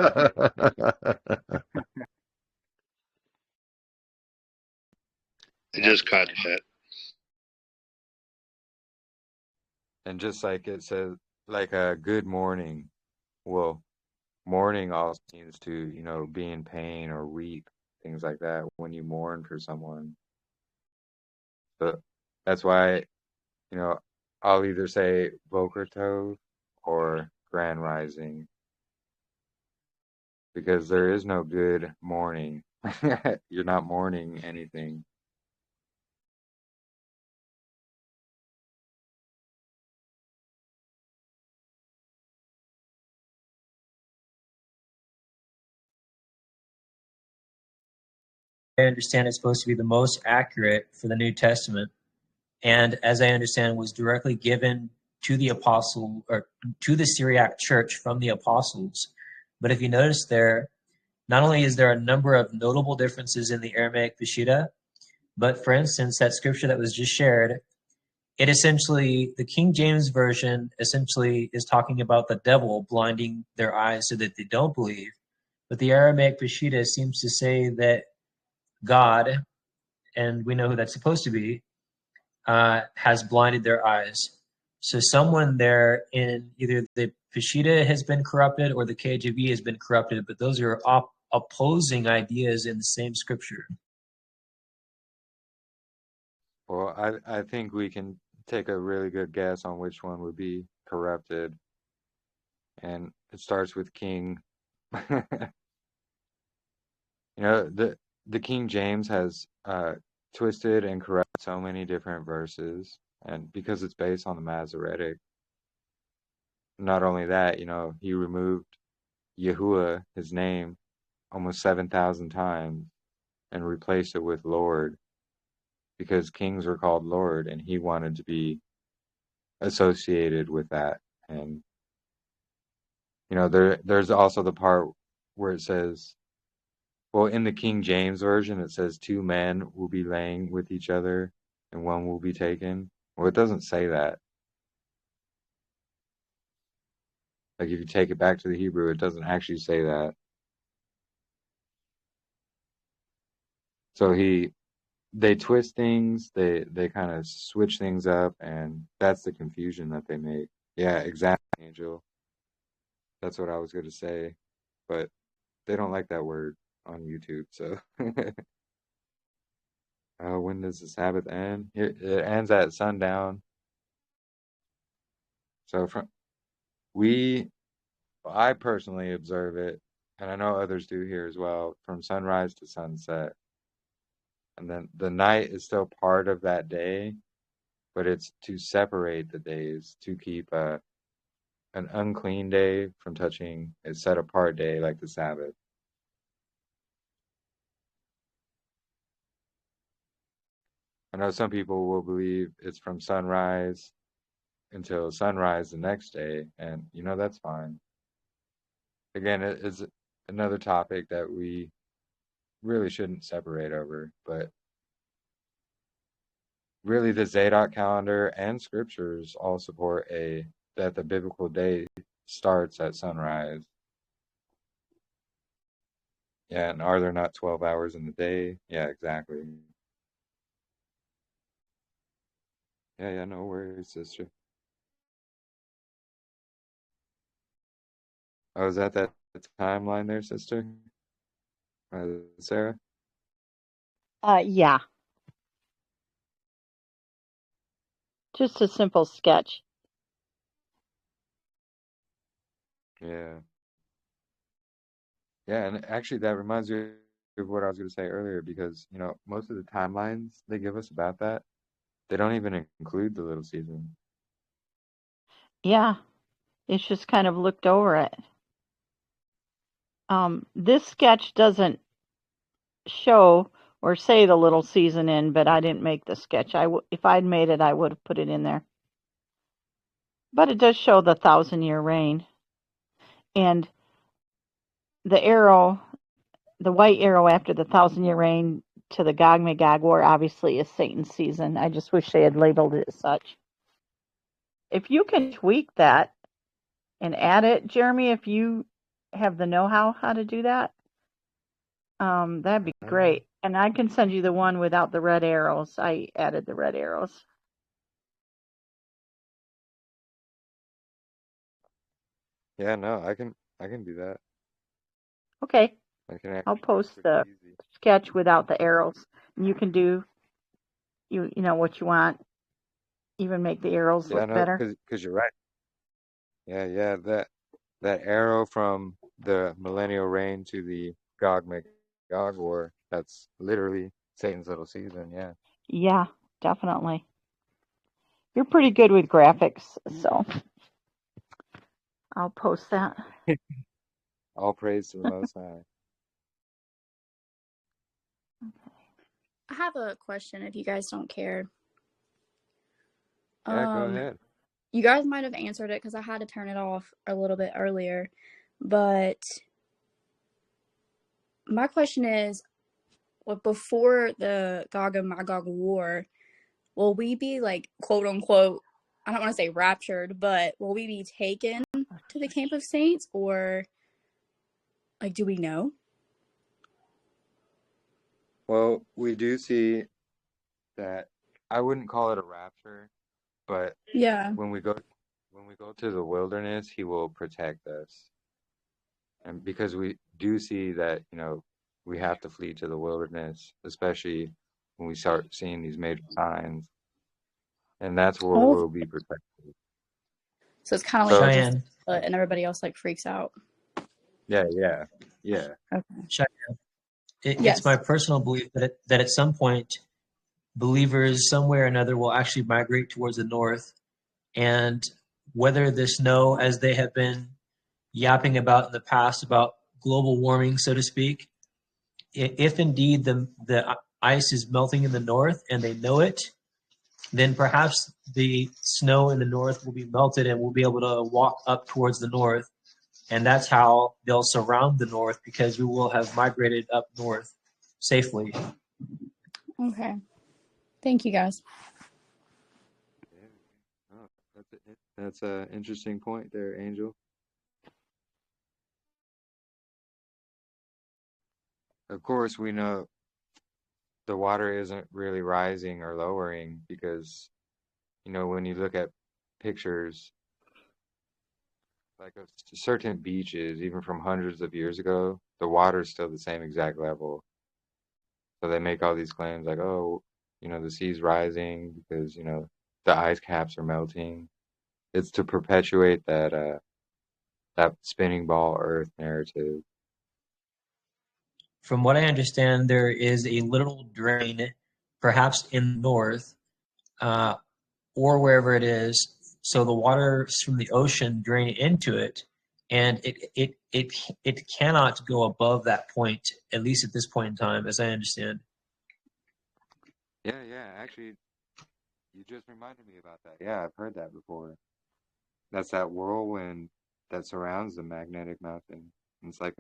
I just caught that. And just like it says, like a good morning. Well, mourning also means to, be in pain or weep, things like that, when you mourn for someone. So that's why, I'll either say Boker Tov or Grand Rising, because there is no good mourning. You're not mourning anything. I understand it's supposed to be the most accurate for the New Testament, and as I understand, was directly given to the apostle or to the Syriac church from the apostles. But if you notice there, not only is there a number of notable differences in the Aramaic Peshitta, but for instance, that scripture that was just shared, it essentially, the King James Version essentially is talking about the devil blinding their eyes so that they don't believe. But the Aramaic Peshitta seems to say that God, and we know who that's supposed to be, has blinded their eyes. So someone there in either the Peshitta has been corrupted or the KJV has been corrupted, but those are opposing ideas in the same scripture. Well, I think we can take a really good guess on which one would be corrupted. And it starts with King. The King James has twisted and corrupted so many different verses, and because it's based on the Masoretic. Not only that, he removed Yahuah, his name, almost 7,000 times and replaced it with Lord, because kings were called Lord, and he wanted to be associated with that. And there's also the part where it says, well, in the King James version, it says 2 men will be laying with each other and one will be taken. Well, it doesn't say that. Like, if you take it back to the Hebrew, it doesn't actually say that. So they twist things, they kind of switch things up, and that's the confusion that they make. Yeah, exactly, Angel. That's what I was going to say, but they don't like that word on YouTube, so. When does the Sabbath end? It ends at sundown. So I personally observe it, and I know others do here as well, from sunrise to sunset. And then the night is still part of that day, but it's to separate the days, to keep an unclean day from touching a set apart day like the Sabbath. I know some people will believe it's from sunrise until sunrise the next day, and that's fine. Again, it is another topic that we really shouldn't separate over, but really the Zadok calendar and scriptures all support that the biblical day starts at sunrise. Yeah, and are there not 12 hours in the day? Yeah, exactly. Yeah, no worries, sister. Oh, is that the timeline there, sister? Sarah? Yeah, just a simple sketch. Yeah. Yeah, and actually that reminds me of what I was going to say earlier, because, most of the timelines they give us about that, they don't even include the little season. Yeah, it's just kind of looked over it. This sketch doesn't show or say the little season in, but I didn't make the sketch. If I'd made it, I would have put it in there. But it does show the 1,000-year reign. And the arrow, the white arrow after the 1,000-year reign to the Gog-Magog war, obviously is Satan's season. I just wish they had labeled it as such. If you can tweak that and add it, Jeremy, if you have the know-how to do that. That'd be great. And I can send you the one without the red arrows. I added the red arrows. Yeah, no, I can do that. Okay. I can actually I'll post quick the and easy. sketch without the arrows. And you can do you know what you want. Even make the arrows Yeah, look no, better. because you're right. Yeah, that arrow from the millennial reign to the Gog Magog war, that's literally Satan's little season, yeah. Yeah, definitely. You're pretty good with graphics, so I'll post that. All praise to the Most High. I have a question if you guys don't care. Yeah, go ahead. You guys might have answered it because I had to turn it off a little bit earlier. But my question is, before the Gog and Magog war, will we be like, quote unquote, I don't want to say raptured, but will we be taken to the camp of saints, or like, do we know? Well, we do see that I wouldn't call it a rapture, but Yeah. when we go to the wilderness, he will protect us. And because we do see that, we have to flee to the wilderness, especially when we start seeing these major signs. And that's where Oh, we'll be protected. so it's kind of So, like just, Cheyenne, and everybody else like freaks out. yeah. Okay. Cheyenne. It's my Yes. personal belief that at some point, believers somewhere or another will actually migrate towards the north, and whether this snow, as they have been yapping about in the past about global warming, so to speak, if indeed the ice is melting in the north and they know it, then perhaps the snow in the north will be melted and we'll be able to walk up towards the north. And that's how they'll surround the north, because we will have migrated up north safely. Okay. Thank you, guys. Oh, that's an interesting point there, Angel. Of course, we know the water isn't really rising or lowering because, when you look at pictures, like of certain beaches, even from hundreds of years ago, the water's still the same exact level. So they make all these claims like, oh, the sea's rising because, the ice caps are melting. It's to perpetuate that spinning ball Earth narrative. From what I understand, there is a literal drain, perhaps in the north, or wherever it is, so the waters from the ocean drain into it, and it cannot go above that point, at least at this point in time, as I understand. Yeah, actually, you just reminded me about that. Yeah, I've heard that before. That's that whirlwind that surrounds the magnetic mountain. It's like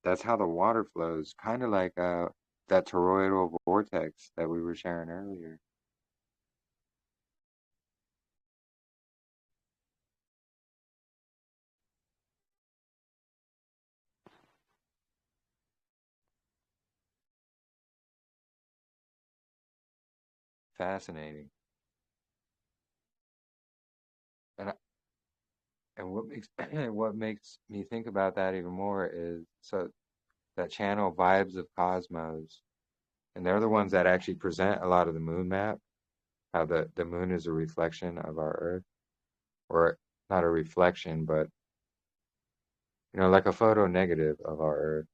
that's how the water flows, kind of like that toroidal vortex that we were sharing earlier. Fascinating. And and what makes what makes me think about that even more is so that channel Vibes of Cosmos, and they're the ones that actually present a lot of the moon map, how the moon is a reflection of our Earth, or not a reflection, but like a photo negative of our Earth.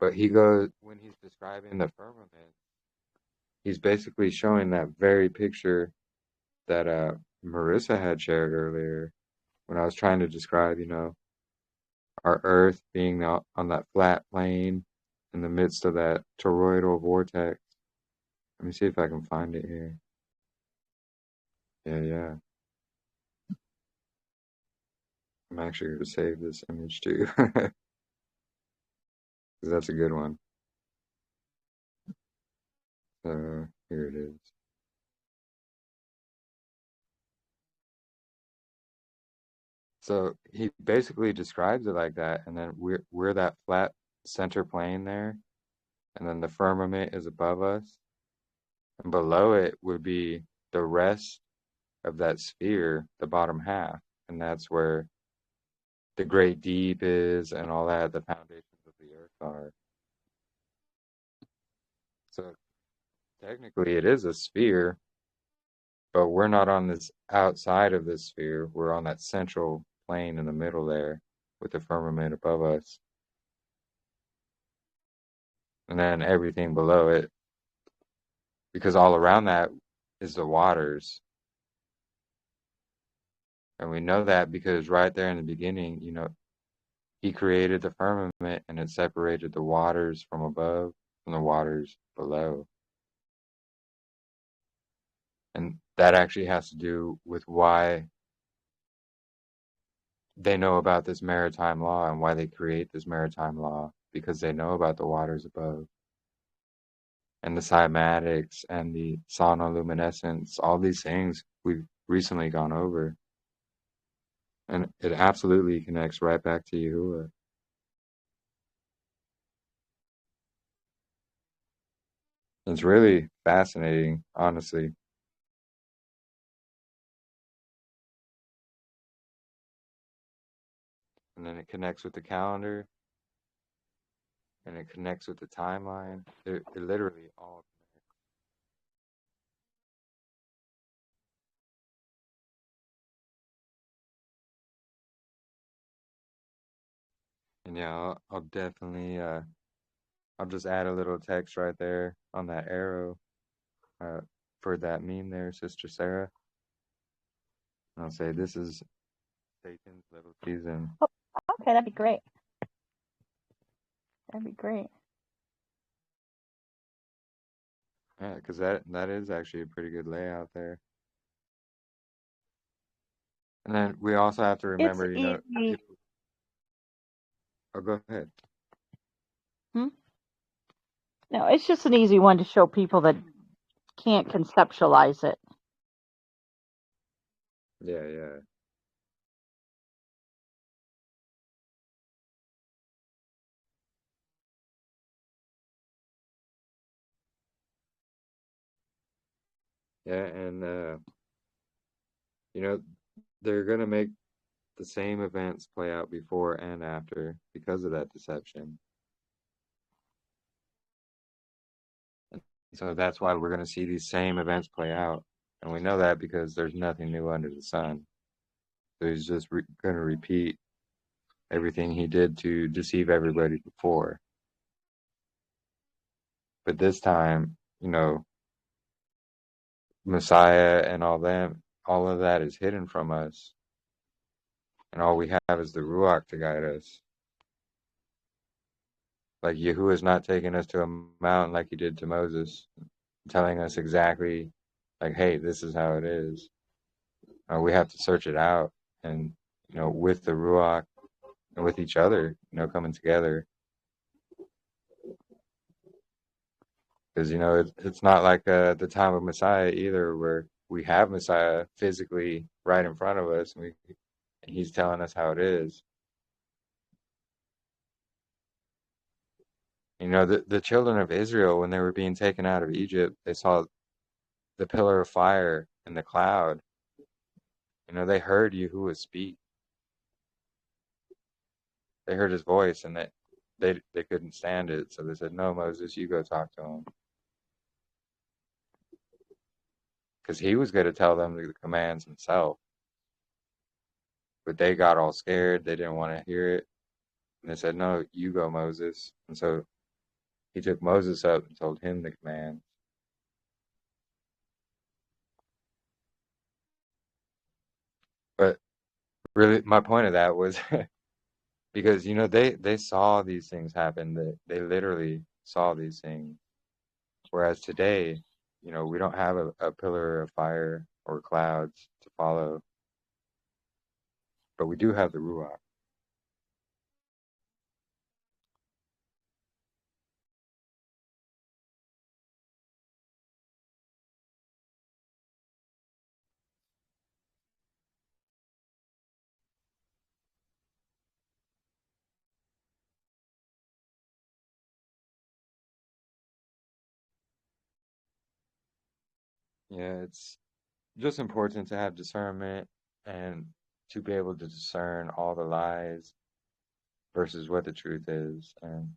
But he goes, when he's describing the firmament, he's basically showing that very picture that Marissa had shared earlier when I was trying to describe, our Earth being on that flat plane in the midst of that toroidal vortex. Let me see if I can find it here. Yeah. I'm actually going to save this image too, because that's a good one. So here it is. So he basically describes it like that, and then we're that flat center plane there, and then the firmament is above us, and below it would be the rest of that sphere, the bottom half, and that's where the great deep is and all that, the foundations of the earth are. So technically it is a sphere, but we're not on this outside of this sphere. We're on that central plane in the middle there with the firmament above us. And then everything below it, because all around that is the waters. And we know that because right there in the beginning, he created the firmament and it separated the waters from above from the waters below. And that actually has to do with why they know about this maritime law and why they create this maritime law, because they know about the waters above and the cymatics and the sonoluminescence, all these things we've recently gone over. And it absolutely connects right back to Yahuwah. It's really fascinating, honestly. And then it connects with the calendar, and it connects with the timeline. It literally all connects. And yeah, I'll definitely, I'll just add a little text right there on that arrow uh, for that meme there, Sister Sarah. And I'll say, this is Satan's little season. Oh, okay, that'd be great. That'd be great. Yeah, because that is actually a pretty good layout there. And then we also have to It's remember, easy. Oh, go ahead. No, it's just an easy one to show people that can't conceptualize it. Yeah, yeah. Yeah, and, they're going to make the same events play out before and after because of that deception. And so that's why we're going to see these same events play out. And we know that because there's nothing new under the sun. So he's just going to repeat everything he did to deceive everybody before. But this time, Messiah and all of that is hidden from us. And all we have is the Ruach to guide us. Like Yahuwah is not taking us to a mountain like he did to Moses, telling us exactly, like, hey, this is how it is. We have to search it out, and with the Ruach and with each other, coming together. Because it's not like the time of Messiah either, where we have Messiah physically right in front of us, and he's telling us how it is. The children of Israel, when they were being taken out of Egypt, they saw the pillar of fire and the cloud. They heard Yahuwah speak. They heard his voice, and they couldn't stand it. So they said, "No, Moses, you go talk to him," because he was going to tell them the commands himself. But they got all scared. They didn't want to hear it, and they said, "No, you go, Moses." And so he took Moses up and told him the commands. But really, my point of that was because they saw these things happen. They literally saw these things. Whereas today, we don't have a pillar of fire or clouds to follow, but we do have the Ruach. Yeah, it's just important to have discernment and to be able to discern all the lies versus what the truth is. And,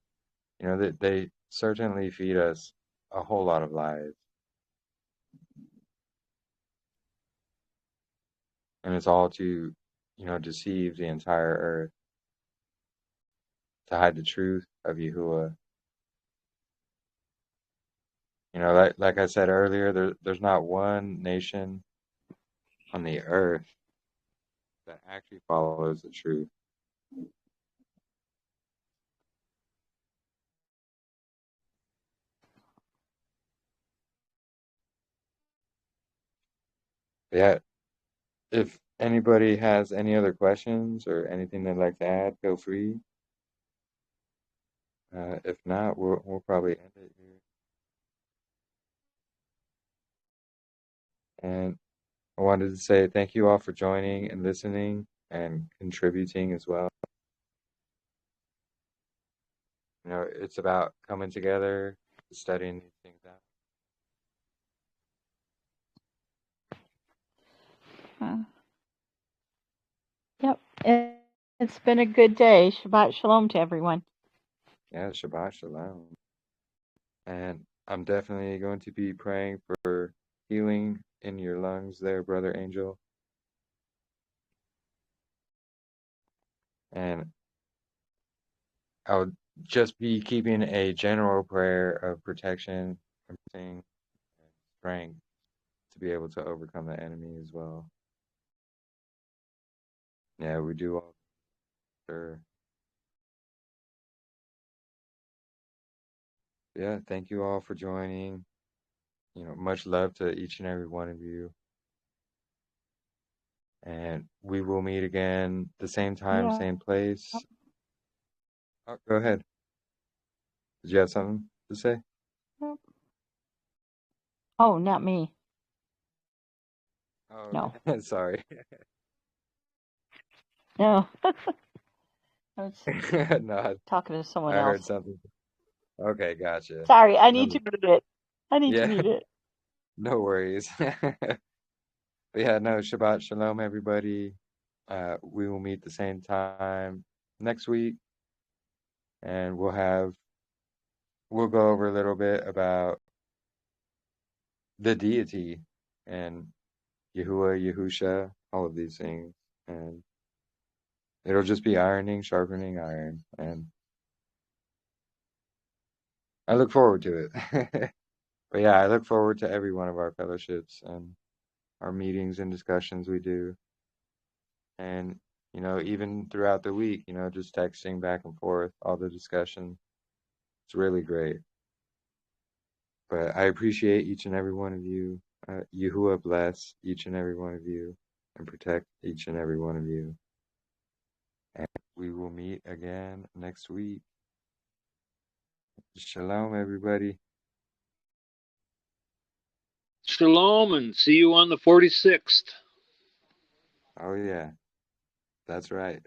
they certainly feed us a whole lot of lies. And it's all to, deceive the entire earth, to hide the truth of Yahuah. Like I said earlier, there's not one nation on the earth that actually follows the truth. But yeah, if anybody has any other questions or anything they'd like to add, feel free. If not, we'll probably end it here. And I wanted to say thank you all for joining and listening and contributing as well. It's about coming together, studying these things out. Yep. It's been a good day. Shabbat Shalom to everyone. Yeah, Shabbat Shalom. And I'm definitely going to be praying for healing in your lungs there, Brother Angel. And I'll just be keeping a general prayer of protection, everything, and strength to be able to overcome the enemy as well. Yeah, we do all. Sure. Yeah, thank you all for joining. Much love to each and every one of you. And we will meet again the same time, Yeah. same place. Oh, go ahead. Did you have something to say? Oh, not me. Oh, No. okay. Sorry. No. I was No, talking to someone I heard else. something. Okay, gotcha. Sorry, I No, need to mute it. I need to yeah, mute it. no worries. But yeah, no, Shabbat Shalom, everybody. We will meet the same time next week, and we'll go over a little bit about the deity and Yahuwah, Yahusha, all of these things. And it'll just be ironing, sharpening iron. And I look forward to it. But yeah, I look forward to every one of our fellowships and our meetings and discussions we do. And, even throughout the week, just texting back and forth, all the discussion. It's really great. But I appreciate each and every one of you. Yahuwah bless each and every one of you and protect each and every one of you. And we will meet again next week. Shalom, everybody. Shalom, and see you on the 46th. Oh, yeah. That's right.